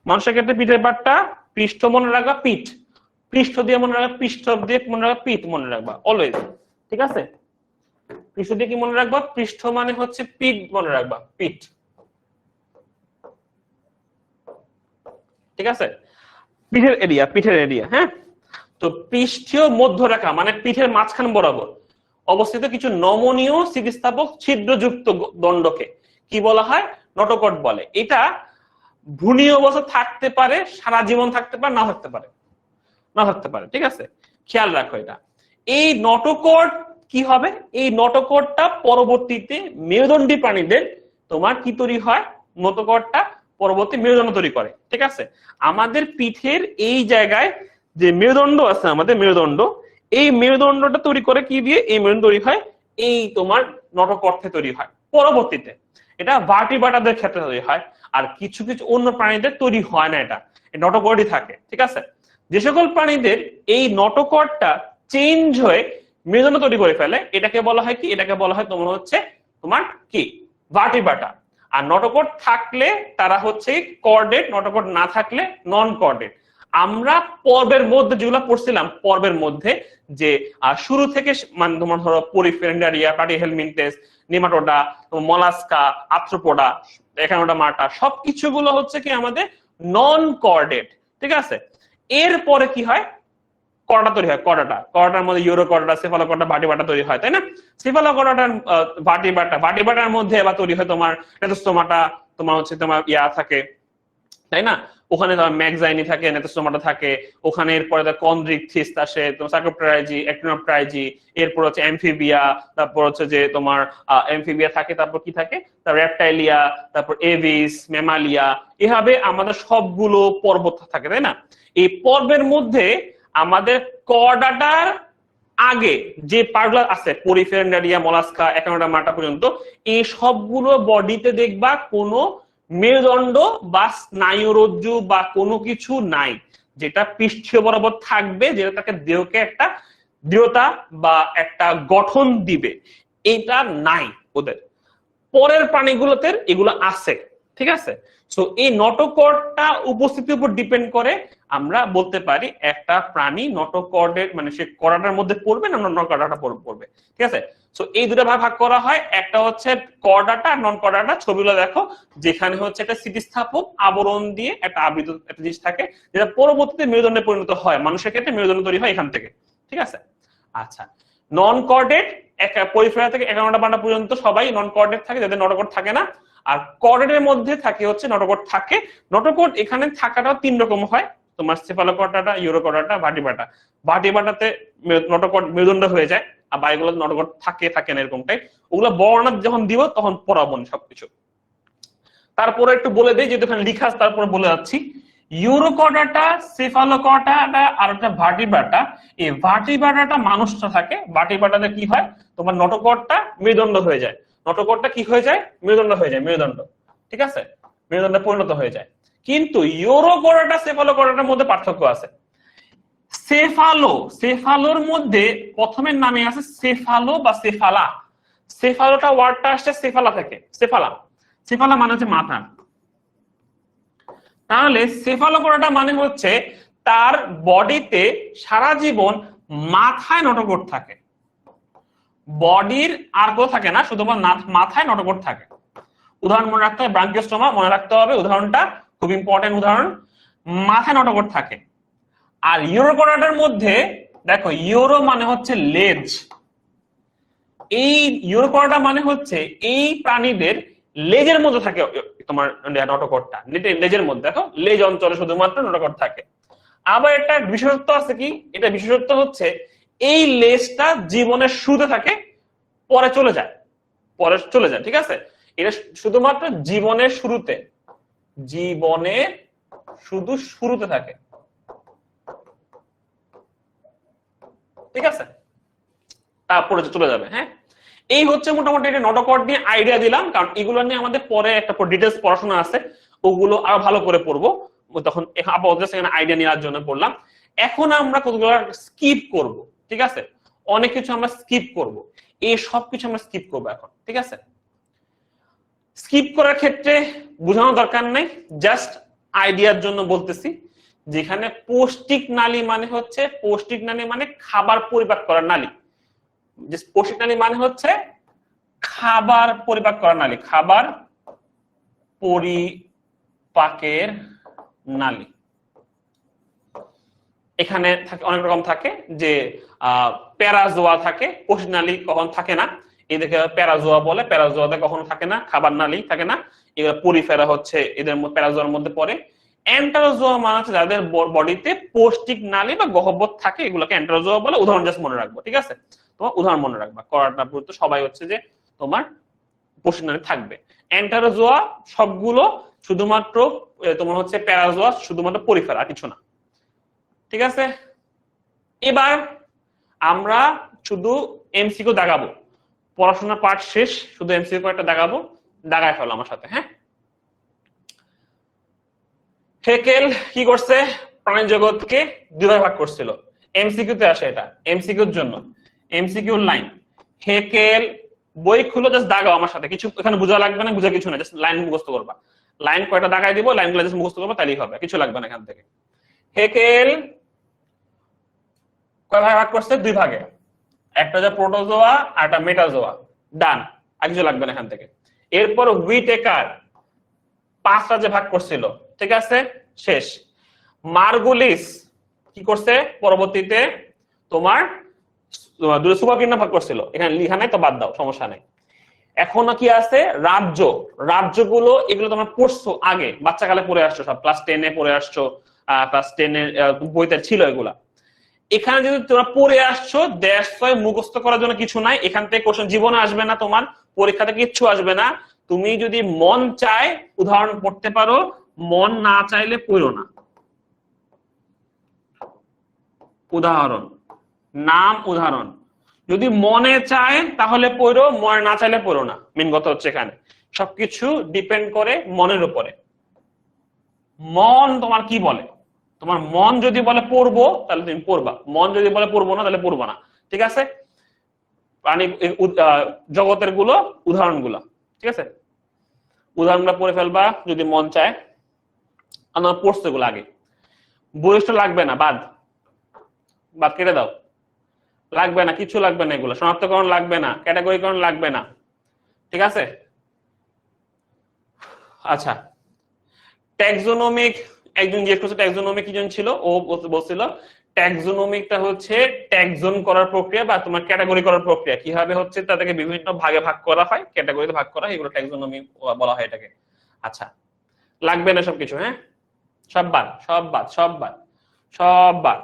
মানুষের ক্ষেত্রে পিঠের পার্টটা, পৃষ্ঠ মনে রাখা পিঠ, পৃষ্ঠ দিয়ে মনে রাখবা, পৃষ্ঠ দিয়ে মনে রাখবা, পিঠ মনে রাখবা অলওয়েজ, ঠিক আছে? পৃষ্ঠ দিয়ে কি মনে রাখবা? পৃষ্ঠ মানে হচ্ছে পিঠ মনে রাখবা, পিঠ, ঠিক আছে? পিঠের এরিয়া, পিঠের এরিয়া, হ্যাঁ। তো পৃষ্ঠীয় মধ্যরেখা মানে পিঠের মাঝখান বরাবর অবস্থিত কিছু নমনীয় স্থিতিস্থাপক ছিদ্রযুক্ত দণ্ডকে কি বলা হয়? নটোকট বলে। এটা ভ্রূণীয় অবস্থা থাকতে পারে, সারা জীবন থাকতে পারে, না থাকতে পারে, না থাকতে পারে, ঠিক আছে? খেয়াল রাখো এটা। এই নটোকট কি হবে? এই নটোকটটা পরবর্তীতে মেরুদণ্ডী প্রাণীদের তোমার কি তৈরি হয়? নটোকটটা পরবর্তী মেরুদণ্ড তৈরি করে, ঠিক আছে? আমাদের পিঠের এই জায়গায় যে মেরুদণ্ড আছে, আমাদের মেরুদণ্ড, এই মেরুদণ্ডটা তৈরি করে কি দিয়ে? এই মেরুদণ্ড তৈরি হয় এই তোমার নটোকটে তৈরি হয় পরবর্তীতে। এটা ভার্টিব্রাটাদের ক্ষেত্রে তৈরি হয়, আর কিছু কিছু অন্য প্রাণীদের তৈরি হয় না, এটা নটোকটই থাকে, ঠিক আছে? যে সকল প্রাণীদের এই নটোকটটা চেঞ্জ হয়ে মেরুদণ্ড তৈরি করে ফেলে, এটাকে বলা হয় কি? এটাকে বলা হয় তোমার হচ্ছে তোমার কি? ভার্টিব্রাটা। আর নটোকট থাকলে তারা হচ্ছে কর্ডেট, নটোকট না থাকলে নন কর্ডেট। আমরা পর্বের মধ্যে যেগুলো পড়ছিলাম, পর্বের মধ্যে যে শুরু থেকে মানে তোমার ধরো পরিফেরেন্ডারিয়া, প্লাটিহেলমিনথেস, নেমাটোডা, মলাস্কা, আর্থ্রোপোডা, একানোডার্মাটা, সবকিছুগুলো হচ্ছে কি আমাদের নন কর্ডেট, ঠিক আছে? এরপরে কি হয়? কর্ডা তৈরি হয়, কর্ডাটার মধ্যে ইউরোকর্ডা, সেফালোকর্ডা, ভার্টিব্রাটা তৈরি হয়, তাই না? সেফালোকর্ডাটার ভার্টিব্রাটার মধ্যে আবার তৈরি হয় তোমার নেতোস্টোমাটা, তোমার হচ্ছে তোমার থাকে, তাই না? ওখানে তোমার ম্যাগজাইনি থাকে, নেতোস্টোমাটা থাকে, ওখানে এরপরে কন্ড্রিকথিস আসে, তোমার সার্কোপ্টেরাইজি, অ্যাক্টিনোপ্টেরাইজি, এরপর হচ্ছে অ্যামফিবিয়া, তারপর হচ্ছে যে তোমার অ্যামফিবিয়া থাকে, তারপর কি থাকে? তারপর রেপটাইলিয়া, তারপর এভিস, ম্যামালিয়া, এভাবে আমাদের সবগুলো পর্ব থাকে, তাই না? এই পর্বের মধ্যে আমাদের কর্ডাটার আগে যে পার্টগুলো আছে, পরিফেরেন্ডারিয়া, মলাস্কা, একানোডার্মাটা পর্যন্ত, এই সবগুলো বডিতে দেখবা কোনো মেরুদণ্ড বা স্নায়ুরজ্জু বা কোনো কিছু নাই, যেটা পৃষ্ঠীয় বরাবর থাকবে, যেটা তাকে দেহকে একটা দৃঢ়তা বা একটা গঠন দিবে, এটা নাই ওদের। পরের প্রাণীগুলোতে এগুলো আছে, ঠিক আছে? সো এই নটোকর্ডটা উপস্থিতির উপর ডিপেন্ড করে আমরা বলতে পারি একটা প্রাণী নটোকর্ডের মানে সে কর্ডাটার মধ্যে পড়বে না নন কর্ডাটা পড়বে, ঠিক আছে? সো এই দুটো ভাগ করা হয়, একটা হচ্ছে কর্ডাটা আর নন কর্ডাটা। ছবিগুলো দেখো, যেখানে হচ্ছে একটা স্থিতিস্থাপক আবরণ দিয়ে একটা আবৃত একটা জিনিস থাকে, যেটা পরবর্তীতে মেরুদণ্ডে পরিণত হয়। মানুষের ক্ষেত্রে মেরুদণ্ড তৈরি হয় এখান থেকে, ঠিক আছে? আচ্ছা, নন কর্ডেট পরিফেরা থেকে একানোডার্মা পর্যন্ত সবাই নন কর্ডেট থাকে, যাদের নটোকট থাকে না। আর কর্ডেটের মধ্যে থাকে হচ্ছে নটোকট থাকে। নটোকট এখানে থাকাটাও তিন রকম হয়, তোমার সেফালোকর্ডাটা, ইউরোকর্ডাটা, ভার্টিব্রাটা। ভার্টিব্রাটাতে নটোকট মেরুদণ্ড হয়ে যায়, আর বাইগুলো নটোকট থাকে না, এরকমটাই। ওগুলো বর্ণনা যখন দিব তখন পড়াবো সবকিছু। তারপরে একটু বলে দেই, যেহেতু এখানে লিখা আছে তারপরে বলে যাচ্ছি। ইউরোকর্ডাটা, সেফালোকর্ডাটা আর একটা ভার্টিব্রাটা, এই ভার্টিব্রাটাটা মানুষটা থাকে। ভার্টিব্রাটাতে কি হয়? তোমার নটোকটটা মেরুদণ্ড হয়ে যায়, নটোকটটা কি হয়ে যায়? মেরুদণ্ড হয়ে যায়, মেরুদণ্ড, ঠিক আছে? মেরুদণ্ডে পরিণত হয়ে যায়। কিন্তু ইউরোকর্ডাটা, সেফালোকর্ডাটার মধ্যে পার্থক্য আছে। সেফালোর মধ্যে প্রথমের নামে আছে সেফালো বা সেফালা। সেফালোটা ওয়ার্ডটা আসছে সেফালা থেকে, সেফালা মানে হচ্ছে মাথা। তাহলে সেফালোকর্ডাটা মানে হচ্ছে তার বডিতে সারা জীবন মাথায় নটোকট থাকে, বডির আর কোথাও থাকে না, শুধুমাত্র মাথায় নটোকট থাকে। উদাহরণ মনে রাখতে হবে, ব্রাঙ্কিওস্টোমা মনে রাখতে হবে উদাহরণটা, খুব ইম্পর্টেন্ট উদাহরণ। মাথায় নটোকট থাকে। আর ইউরোকর্ডাটার মধ্যে দেখো, ইউরো মানে হচ্ছে লেজ। এই ইউরোকর্ডা মানে হচ্ছে এই প্রাণীদের লেজের মধ্যে থাকে তোমার নটোকটটা, লেজের মধ্যে। দেখো, লেজ অঞ্চলে শুধুমাত্র নটোকট থাকে। আবার একটা বিশেষত্ব আছে কি? এটা বিশেষত্ব হচ্ছে এই লেজটা জীবনের শুরুতে থাকে, পরে চলে যায়, ঠিক আছে? এটা শুধুমাত্র জীবনের শুরুতে, শুধু শুরুতে থাকে, ঠিক আছে? তারপরে চলে যাবে। হ্যাঁ, এই হচ্ছে মোটামুটি একটা নটোকট নিয়ে আইডিয়া দিলাম, কারণ এগুলো নিয়ে আমাদের পরে একটা ডিটেলস পড়াশোনা আছে, ওগুলো আরো ভালো করে পড়বো। তখন আপাতত সেখানে আইডিয়া নেওয়ার জন্য বললাম। এখন আমরা কতগুলো স্কিপ করব, ঠিক আছে? অনেক কিছু আমরা স্কিপ করব, এই সব কিছু আমরা স্কিপ করবো এখন, ঠিক আছে? স্কিপ করার ক্ষেত্রে বোঝানোর দরকার নাই, জাস্ট আইডিয়ার জন্য বলতেছি যেখানে পৌষ্টিক নালী মানে হচ্ছে, পৌষ্টিক নালী মানে খাবার পরিপাক করার নালী, যে পৌষ্টিক নালী মানে হচ্ছে খাবার পরিপাক করার নালী, খাবার পরিপাকের নালী। এখানে থাকে অনেক রকম থাকে, যে প্যারাজোয়া থাকে, পৌষ্টিক নালী কখন থাকে না, এদেরকে প্যারাজোয়া বলে, প্যারাজোয়াতে কখনো থাকে না, খাবার নালী থাকে না, এগুলো পরিফেরা হচ্ছে এদের প্যারাজোয়ার মধ্যে পড়ে। এন্টারোজোয়া মানে হচ্ছে যাদের বডিতে পৌষ্টিক নালী বা গহ্বর থাকে, এগুলোকে এন্টারোজোয়া বলে। উদাহরণ জাস্ট মনে রাখবো, ঠিক আছে? তোমার উদাহরণ মনে রাখবা, করাটা পুরো সবাই হচ্ছে যে তোমার পৌষ্টিক নালী থাকবে। এন্টারোজোয়া সবগুলো শুধুমাত্র তোমার হচ্ছে, প্যারাজোয়া শুধুমাত্র পরিফেরা, আর কিছু না, ঠিক আছে? এবার আমরা শুধু এমসিকিউ দাগাবো, পড়াশোনার পার্ট শেষ, শুধু এমসিকিউ কয়েকটা দাগাবো, দাগায় ফেলো আমার সাথে। হ্যাঁ, হেকেল কি করছে? প্রাণী জগৎকে দুই ভাগ করছিল। এমসিকিউ তে আসে, এটা এমসিকিউর জন্য, এমসিকিউর লাইন। হেকেল, বই খুলো, জাস্ট দাগাও আমার সাথে, কিছু এখানে বোঝা লাগবে না, বোঝা কিছু না, জাস্ট লাইন মুখস্থ করবা। লাইন কয়টা দাগাই দিব, লাইনগুলো জাস্ট মুখস্থ করবা, তাহলেই হবে, কিছু লাগবে না এখান থেকে। হেকেল কয় ভাগ ভাগ করছে? দুই ভাগে, একটা হচ্ছে প্রোটোজোয়া আর একটা মেটাজোয়া। ডান, আর কিছু লাগবে না এখান থেকে। এরপর হুইটেকার 5টা যে ভাগ করছিল, ঠিক আছে, শেষ। মার্গুলিস কি করছে? পরবর্তীতে তোমার দুটো সুপারকিন্ড ভাগ করছিল, এখানে লিখা নাই তো বাদ দাও, সমস্যা নাই। এখনো কি আছে? রাজ্য, রাজ্যগুলো এগুলো তোমরা পড়ছো আগে, বাচ্চাকালে পড়ে আসছো, সব ক্লাস 10-এ পড়ে আসছো, ক্লাস 10-এর বইতে ছিল এগুলা। এখানে যদি তোমরা পড়ে আসছো, দেশ মুখস্থ করার জন্য কিছু নাই, এখান থেকে কোশ্চেন জীবনে আসবে না, তোমার পরীক্ষাতে কিচ্ছু আসবে না। তুমি যদি মন চায় উদাহরণ পড়তে পারো, মন না চাইলে পড়ো না। উদাহরণ, নাম, উদাহরণ, যদি মনে চায় তাহলে পড়ো, মনে না চাইলে পড়ো না। মেন কথা হচ্ছে এখানে সবকিছু ডিপেন্ড করে মনের উপরে। মন তোমার কি বলে, তোমার মন যদি বলে পড়বো তাহলে তুমি পড়বা, মন যদি বলে পড়বো না তাহলে পড়বো না, ঠিক আছে? প্রাণী জগতের গুলো উদাহরণ গুলো, ঠিক আছে, উদাহরণগুলো পড়ে ফেলবা যদি মন চায়। আমরা পড়ছো এগুলো আগে, বৈশিষ্ট্য লাগবে না, বাদ বাদ, কেটে দাও, লাগবে না, কিছু লাগবে না, এগুলো শনাক্তকরণ লাগবে না, ক্যাটাগরিকরণ লাগবে না, ঠিক আছে? আচ্ছা, ট্যাক্সোনমিক, একজন জিজ্ঞেস করছে ট্যাক্সোনমিক কি জন ছিল, ও বলছিল ট্যাক্সোনমিকটা হচ্ছে ট্যাক্সন করার প্রক্রিয়া বা তোমার ক্যাটাগরি করার প্রক্রিয়া, কিভাবে হচ্ছে তাদেরকে বিভিন্ন ভাগে ভাগ করা হয়, ক্যাটাগরিতে ভাগ করা হয়, এগুলো ট্যাক্সোনমি বলা হয় এটাকে। আচ্ছা, লাগবে না সবকিছু, হ্যাঁ, সব বাদ, সব বাদ, সব বাদ, সব বাদ।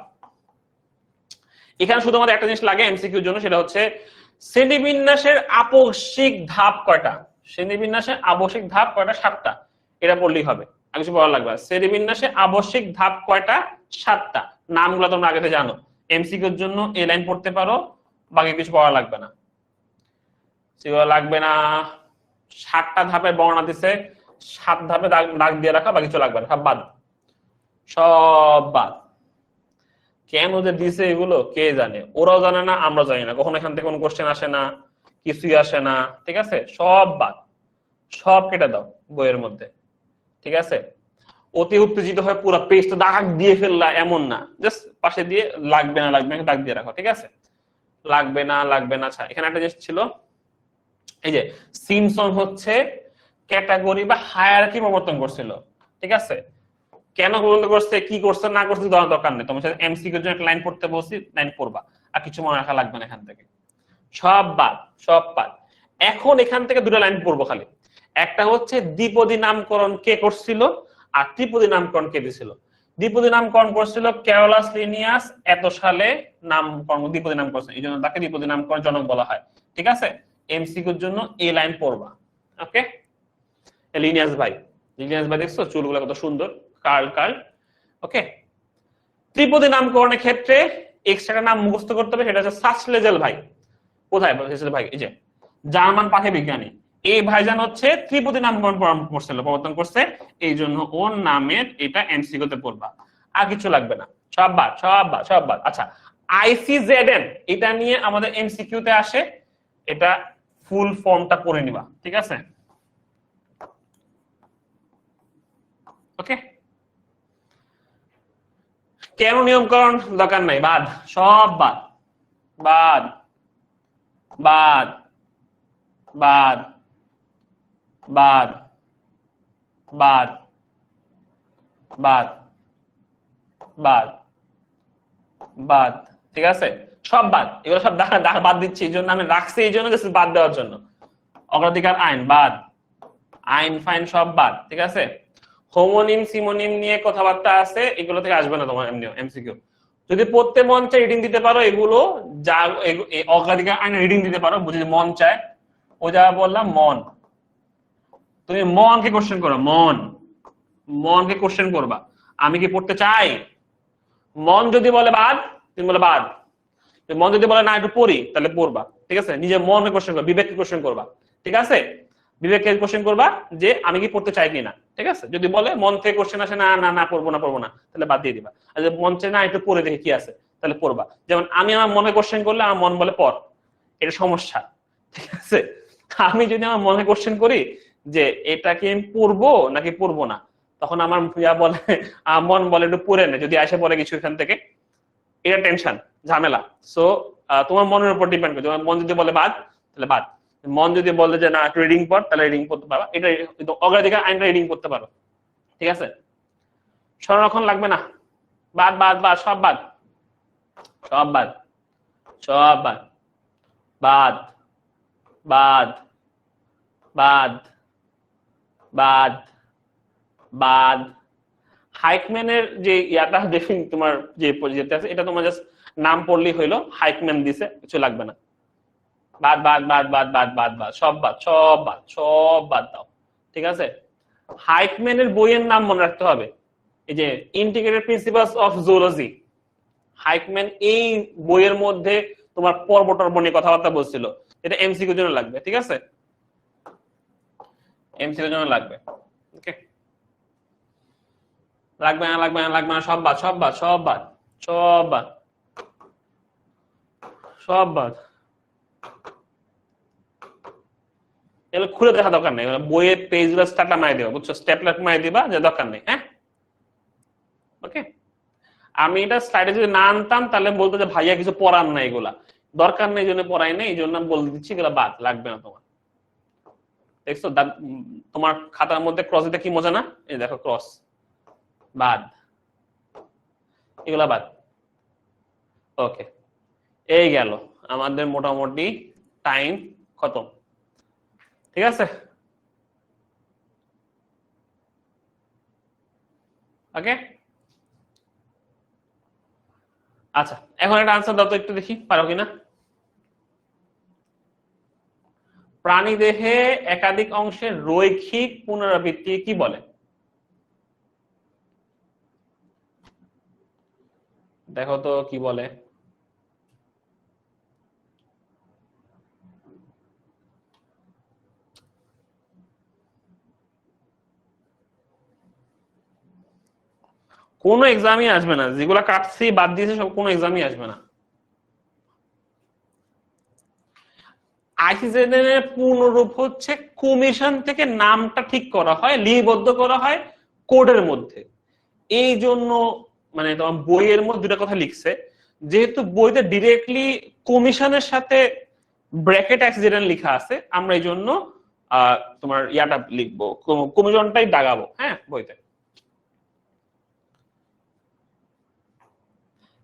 এখানে শুধুমাত্র একটা জিনিস লাগে এমসিকিউর জন্য, সেটা হচ্ছে শ্রেণীবিন্যাসের আবশ্যিক ধাপ কয়টা? শ্রেণীবিন্যাসের আবশ্যিক ধাপ কয়টা? 7টা, এটা পড়লেই হবে, আর কিছু পড়া লাগবে। শ্রেণীবিন্যাসে আবশ্যিক ধাপ কয়টা? 7টা। নামগুলো তোমরা আগে থেকে জানো, এমসিকিউর জন্য এই লাইন পড়তে পারো, বাকি কিছু পড়া লাগবে না, সেগুলো লাগবে না। 7টা ধাপের বর্ণনা দিছে, 7 ধাপে দাগ দিয়ে রাখা, বাকি কিছু লাগবে না, সব বাদ, সব বাদ। কেন যে দিছে এগুলো কে জানে, ওরাও জানে না, আমরা জানি না, কখনো এখান থেকে কোনো কোশ্চেন আসে না, কিছুই আসে না, ঠিক আছে? সব বাদ, সব কেটে দাও বইয়ের মধ্যে, ঠিক আছে? অতি উত্তেজিত হয়ে পুরো পেজটা দাগ দিয়ে ফেললা এমন না, জাস্ট পাশে দিয়ে লাগবে না, লাগবে না দাগ দিয়ে রাখো, ঠিক আছে? লাগবে না, লাগবে না। আচ্ছা, এখানে একটা জিনিস ছিল, এই যে সিমসন হচ্ছে ক্যাটাগরি বা হায়ারার্কি প্রবর্তন করছিল, ঠিক আছে? কেন করছে, কি করছে না করছে দরকার নেই, তোমার সাথে এমসিকিউর জন্য একটা লাইন পড়তে বলছি, লাইন পড়বা, আর কিছু মনে রাখা লাগবে না এখান থেকে, সব বাদ, সব বাদ। এখন এখান থেকে দুটো লাইন পড়বো খালি, একটা হচ্ছে দ্বিপদী নামকরণ কে করছিল, আর ত্রিপদী নামকরণ কে দিছিল। দ্বিপদী নামকরণ করছিল ক্যারোলাস লিনিয়াস, এত সালে নামকরণ দ্বিপদী নাম করছে, এই জন্য তাকে দ্বিপদী নামকরণ জনক বলা হয়, ঠিক আছে? এমসিকিউর জন্য এই লাইন পড়বা, ওকে? লিনিয়াস ভাই, লিনিয়াস ভাই দেখছো চুলগুলো কত সুন্দর, কার্ল কার্ল, ওকে? ত্রিপদী নামকরণের ক্ষেত্রে এক্সট্রা নাম মুখস্থ করতে হবে, সেটা হচ্ছে সাচলেজেল ভাই। কোথায় ভাই? এই যে জার্মান পাখি বিজ্ঞানী, এই ভাইজান হচ্ছে ত্রিপদী নামকরণ প্রবর্তন করছে, এই জন্য ওর নামের এটা এমসিকিউতে পড়বা, আর কিছু লাগবে না, সব বাদ, সব বাদ, সব বাদ। আচ্ছা, আইসিজেডএন এটা নিয়ে আমাদের এমসিকিউতে আসে, এটা ফুল ফর্মটা পড়ে নিবা, ঠিক আছে? ওকে, কেন নিয়মকরণ দরকার নাই, বাদ, সব বাদ, বাদ, বাদ, বাদ, বাদ, বাদ, বাদ, বাদ, বাদ, ঠিক আছে, সব বাদ, এগুলো সব বাদ দিচ্ছি, এই জন্য আমি রাখছি, এই জন্য বাদ দেওয়ার জন্য। অগ্রাধিকার আইন বাদ, আইন ফাইন সব বাদ, ঠিক আছে। হোমোনিম সিমোনিম নিয়ে কথাবার্তা আছে, এগুলো থেকে আসবে না তোমার এমনি এমসিকিউ। যদি পড়তে মন চায় রিডিং দিতে পারো, এগুলো যা অগ্রাধিকার আইন রিডিং দিতে পারো, বুঝি মন চায়, ও যা বললাম মন, তুমি মনকে কোশ্চেন করো, মনকে কোশ্চেন করবা, আমি কি পড়তে চাই। মন যদি বলে বাদ, তুমি বলে বাদ। মন যদি বলে না একটু পড়ি, তাহলে পড়বা, ঠিক আছে। নিজে মনকে কোশ্চেন করবা, বিবেককে কোশ্চেন করবা, ঠিক আছে। বিবেককে কোশ্চেন করবা যে আমি কি পড়তে চাই কিনা, ঠিক আছে। যদি বলে মন থেকে কোশ্চেন আসে না না না পড়বো না, তাহলে বাদ দিয়ে দিবা। আর যদি মন চায় না একটু পড়ে দেখে কি আছে, তাহলে পড়বা। যেমন আমি আমার মনে কোশ্চেন করলে আমার মন বলে পড়, এটা সমস্যা, ঠিক আছে। আমি যদি আমার মনে কোশ্চেন করি যে এটা কি আমি পড়বো নাকি পড়বো না, তখন আমার বলে মন বলে একটু পড়ে নে, যদি আসে পড়ে কিছু এখান থেকে, এটা টেনশন, ঝামেলা। সো তোমার মনের উপর ডিপেন্ড করে, তোমার মন যদি বলে বাদ, তাহলে বাদ। মন যদি বলে যে না একটু রিডিং পড়, তাহলে রিডিং করতে পারো, এটা অগ্রাধিকার আইনটা রিডিং করতে পারো, ঠিক আছে। সংরক্ষণ লাগবে না, বাদ বাদ বাদ, সব বাদ, সব বাদ, সব বাদ, বাদ, বাদ, বাদ, বাদ, বাদ। হাইকম্যানের যে ইয়াটা দেখুন, তোমার যে যেটা আছে, এটা তোমার জাস্ট নাম পড়লেই হইলো, হাইকম্যান দিছে, কিছু লাগবে না। বাদ বাদ বাদ বাদ বাদ বাদ বাদ, সব বাদ, সব বাদ, সব বাদ দাও, ঠিক আছে। হাইকম্যানের বইয়ের নাম মনে রাখতে হবে, এই যে ইন্টিগ্রেটেড প্রিন্সিপালস অফ জুলজি। হাইকম্যান এই বইয়ের মধ্যে তোমার পর্ব টর্ব নিয়ে কথাবার্তা বলছিল, এটা এমসিকিউর জন্য লাগবে, ঠিক আছে, এমসিকিউর জন্য লাগবে, ওকে। লাগবে না, লাগবে না, লাগবে না, সব বাদ, সব বাদ, সব বাদ, সব বাদ, সব বাদ। এগুলো খুলে দেখা দরকার নেই, বইয়ের পেজ গুলো স্ট্যাপলার মারি দিবা, বুঝছো, স্ট্যাপলার মারি দিবা, যে দরকার নেই, হ্যাঁ, ওকে। আমি এটা স্লাইডে যদি না আনতাম তাহলে বলতো যে ভাইয়া কিছু পড়ান না, এগুলা দরকার নেই, এই জন্য পড়াই নেই, এই জন্য আমি বলে দিচ্ছি এগুলো বাদ, লাগবে না তোমার। দেখছো তোমার খাতার মধ্যে ক্রস দিতে কি মজা না, এই দেখো ক্রস, বাদ, এগুলা বাদ, ওকে। এই গেল আমাদের মোটামুটি টাইম খতম, ঠিক আছে, ওকে। আচ্ছা, এখন একটা আনসার দাও তো একটু দেখি, পারো কিনা। প্রাণী দেহে একাধিক অংশের রৈখিক পুনরাবৃত্তি কি বলে? দেখো তো কি বলে। কোনো এক্সামই আসবে না, যেগুলা কাটছি বাদ দিয়েছে সব, কোনো এক্সামই আসবে না। আইসিজেড এর পূর্ণরূপ হচ্ছে কমিশন থেকে নামটা ঠিক করা হয়, লিপিবদ্ধ করা হয় কোডের মধ্যে। এই জন্য মানে তোমার বইয়ের মধ্যে দুটা কথা লিখছে, যেহেতু বইতে ডিরেক্টলি কমিশনের সাথে ব্র্যাকেট অ্যাক্সিডেন্ট লেখা আছে, আমরা এই জন্য তোমার ইয়াটা লিখবো, কমিশনটাই দাগাবো, হ্যাঁ, বইতে।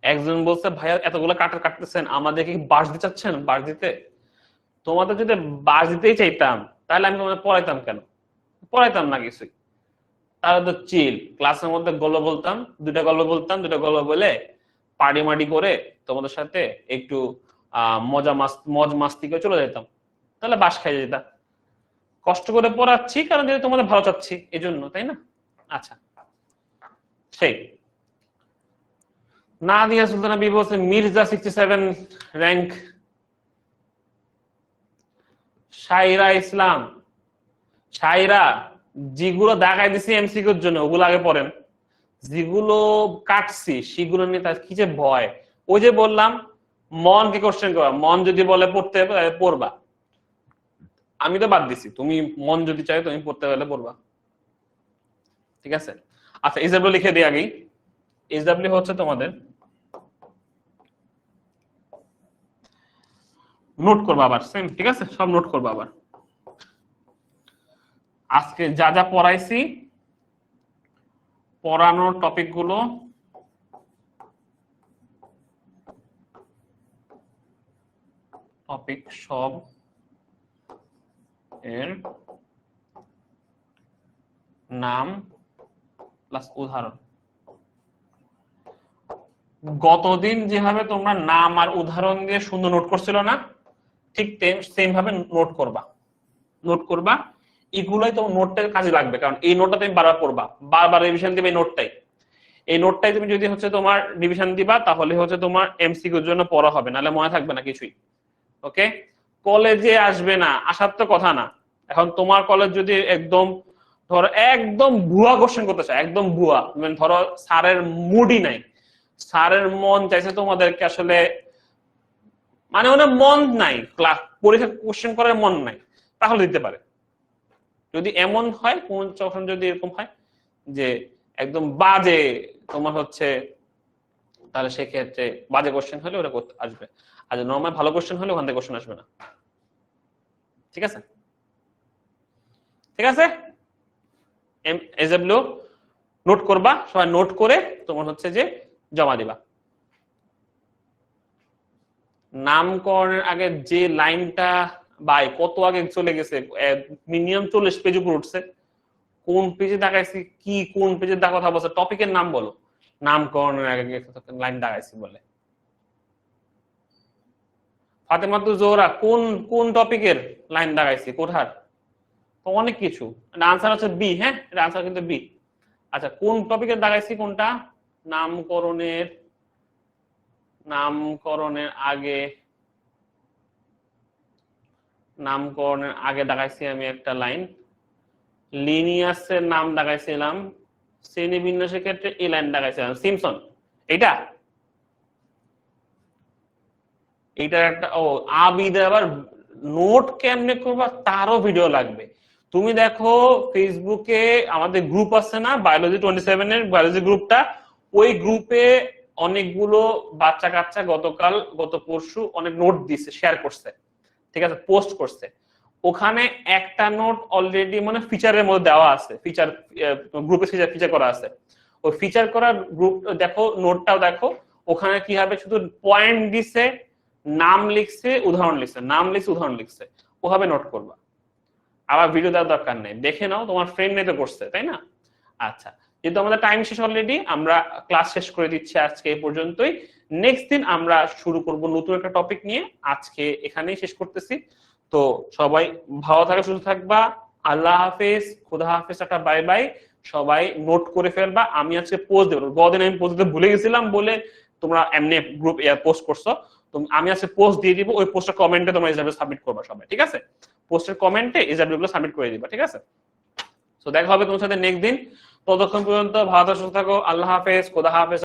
একজন বলছে ভাইয়া এতগুলো কাটতেছেন, আমাদেরকে বাস দিতে চাচ্ছেন, বাস দিতে। তোমাদের যদি বাস দিতেই চাইতাম তাহলে আমি তোমাদের পড়াইতাম কেন, পড়াইতাম না কিছুই। তাহলে তো চিল, ক্লাসের মধ্যে গল্প বলতাম, দুটা গল্প বলতাম, দুটা গল্প বলে পার্টি মার্টি করে তোমাদের সাথে একটু মজ মাস্তি করে চলে যেতাম, তাহলে বাস খাই যেতাম। কষ্ট করে পড়াচ্ছি কারণ যদি তোমাদের ভালো চাচ্ছি, এই জন্য, তাই না? আচ্ছা, সেই নাদিয়া সুলতানা বিবি বলছে মির্জা 67 র্যাঙ্ক। শাইরা ইসলাম, শাইরা যেগুলো দেখাই দিছি এমসিকিউর জন্য ওগুলো আগে পড়েন, যেগুলো কাটছি সেগুলো নিয়ে তার কি যে ভয়। ওই যে বললাম মনকে কোশ্চেন করবা, মন যদি বলে পড়তে পড়বা, আমি তো বাদ দিছি, তুমি মন যদি চাই তুমি পড়তে হলে পড়বা, ঠিক আছে। আচ্ছা, এক্সাম্পল লিখে দিই আগেই, SW হচ্ছে তোমাদের নোট করবা আবার সেম, ঠিক আছে, সব নোট করবা আবার। আজকে যা যা পড়াইছি পড়ানোর টপিক গুলো সব এর নাম প্লাস উদাহরণ। গতদিন যেভাবে তোমরা নাম আর উদাহরণ দিয়ে সুন্দর নোট করছিল না, ঠিক সেম ভাবে নোট করবা। এগুলোই তোমার নোটটার কাজে লাগবে, কারণ এই নোটটা তুমি বারবার পড়বা, বারবার রিভিশন দিবে এই নোটটাই তুমি যদি হচ্ছে তোমার রিভিশন দিবা, তাহলে হচ্ছে তোমার এমসিকিউর জন্য পড়া হবে, নাহলে মনে থাকবে না কিছুই। ওকে, কলেজে আসবে না, আসার তো কথা না। এখন তোমার কলেজ যদি ধরো একদম ভুয়া কোশ্চেন করতে চায়, একদম ভুয়া, মানে ধরো স্যারের মুডই নাই, স্যারের মন চাইছে তোমাদেরকে আসলে মানে ওনার মন নাই, ক্লাস পরীক্ষা কোশ্চেন করার মন নাই, তাহলে দিতে পারে। যদি এমন হয়, কোন যখন যদি এরকম হয় যে একদম বাজে তোমার হচ্ছে, তাহলে সেক্ষেত্রে বাজে কোশ্চেন হলে ওরা আসবে, আর নর্মাল ভালো কোশ্চেন হলে ওখান থেকে কোশ্চেন আসবে না। ঠিক আছে, ঠিক আছে। SW নোট করবা, সবাই নোট করে তোমার হচ্ছে যে জমা দিবা। নামকরণের আগে যে লাইনটা বাই কত আগে চলে গেছে, মিনিমাম 40 পেজ উপর উঠছে, কোন পেজে দেখাইছি কি, কোন পেজে দেখা কথা বলছে, টপিকের নাম বলো, নামকরণের আগে লাইন দেখাইছি বলে। ফাতেমা তু জোহরা কোন কোন টপিকের লাইন দেখাইছি, কোথার, তো অনেক কিছু। আনসার হচ্ছে বি, হ্যাঁ এটা আনসার কিন্তু বি। আচ্ছা, কোন টপিকের দেখাইছি, কোনটা, নামকরণের আগে দেখাইছি আমি একটা লাইন, লিনিয়াসের নাম দেখাইছিলাম, শ্রেণী বিন্যাসের ক্ষেত্রে এই লাইন দেখাইছিলাম, সিমসন। এইটার একটা আবিদে আবার নোট কেমনে করবা তারও ভিডিও লাগবে। তুমি দেখো ফেসবুকে আমাদের গ্রুপ আছে না, বায়োলজি 27 এর বায়োলজি গ্রুপটা, ওই গ্রুপে অনেকগুলো বাচ্চা কাচ্চা গত পরশু অনেক নোট দিছে, শেয়ার করছে, ঠিক আছে, পোস্ট করছে। ওখানে একটা নোট অলরেডি মানে ফিচারের মধ্যে দেওয়া আছে, গ্রুপে ফিচার করা আছে। ওই ফিচার করা গ্রুপ দেখো, নোটটাও দেখো, ওখানে কি হবে, শুধু পয়েন্ট দিছে, নাম লিখছে, উদাহরণ লিখছে, ওভাবে নোট করবা। আবার ভিডিও দেওয়ার দরকার নেই, দেখে নাও, তোমার ফ্রেন্ড নেই তো করছে, তাই না? আচ্ছা, যেহেতু আমাদের টাইম শেষ অলরেডি, আমরা ক্লাস শেষ করে দিচ্ছি আজকে এই পর্যন্তই। নেক্সট দিন আমরা শুরু করব নতুন একটা টপিক নিয়ে। আজকে এখানেই শেষ করতেছি। তো সবাই ভালো থাকা, সুস্থ থাকবা, আল্লাহ হাফেজ, খোদা হাফেজ, একটা বাই বাই। সবাই নোট করে ফেলবা। আমি আজকে পোস্ট দেবো, গতদিন আমি পোস্ট দিতে ভুলে গেছিলাম বলে তোমরা এমনি গ্রুপ পোস্ট করছো, তো আমি আজকে পোস্ট দিয়ে দিব, ওই পোস্টের কমেন্টে তোমরা এসডব্লিউ সাবমিট করবা সবাই, ঠিক আছে? পোস্টের কমেন্টে এসডব্লিউ গুলো সাবমিট করে দিবা, ঠিক আছে? তো দেখা হবে তোমার সাথে নেক্সট দিন। ততক্ষণ পর্যন্ত ভালো থাকো, সুস্থ থাকো, আল্লাহ হাফেজ, খোদা হাফেজ।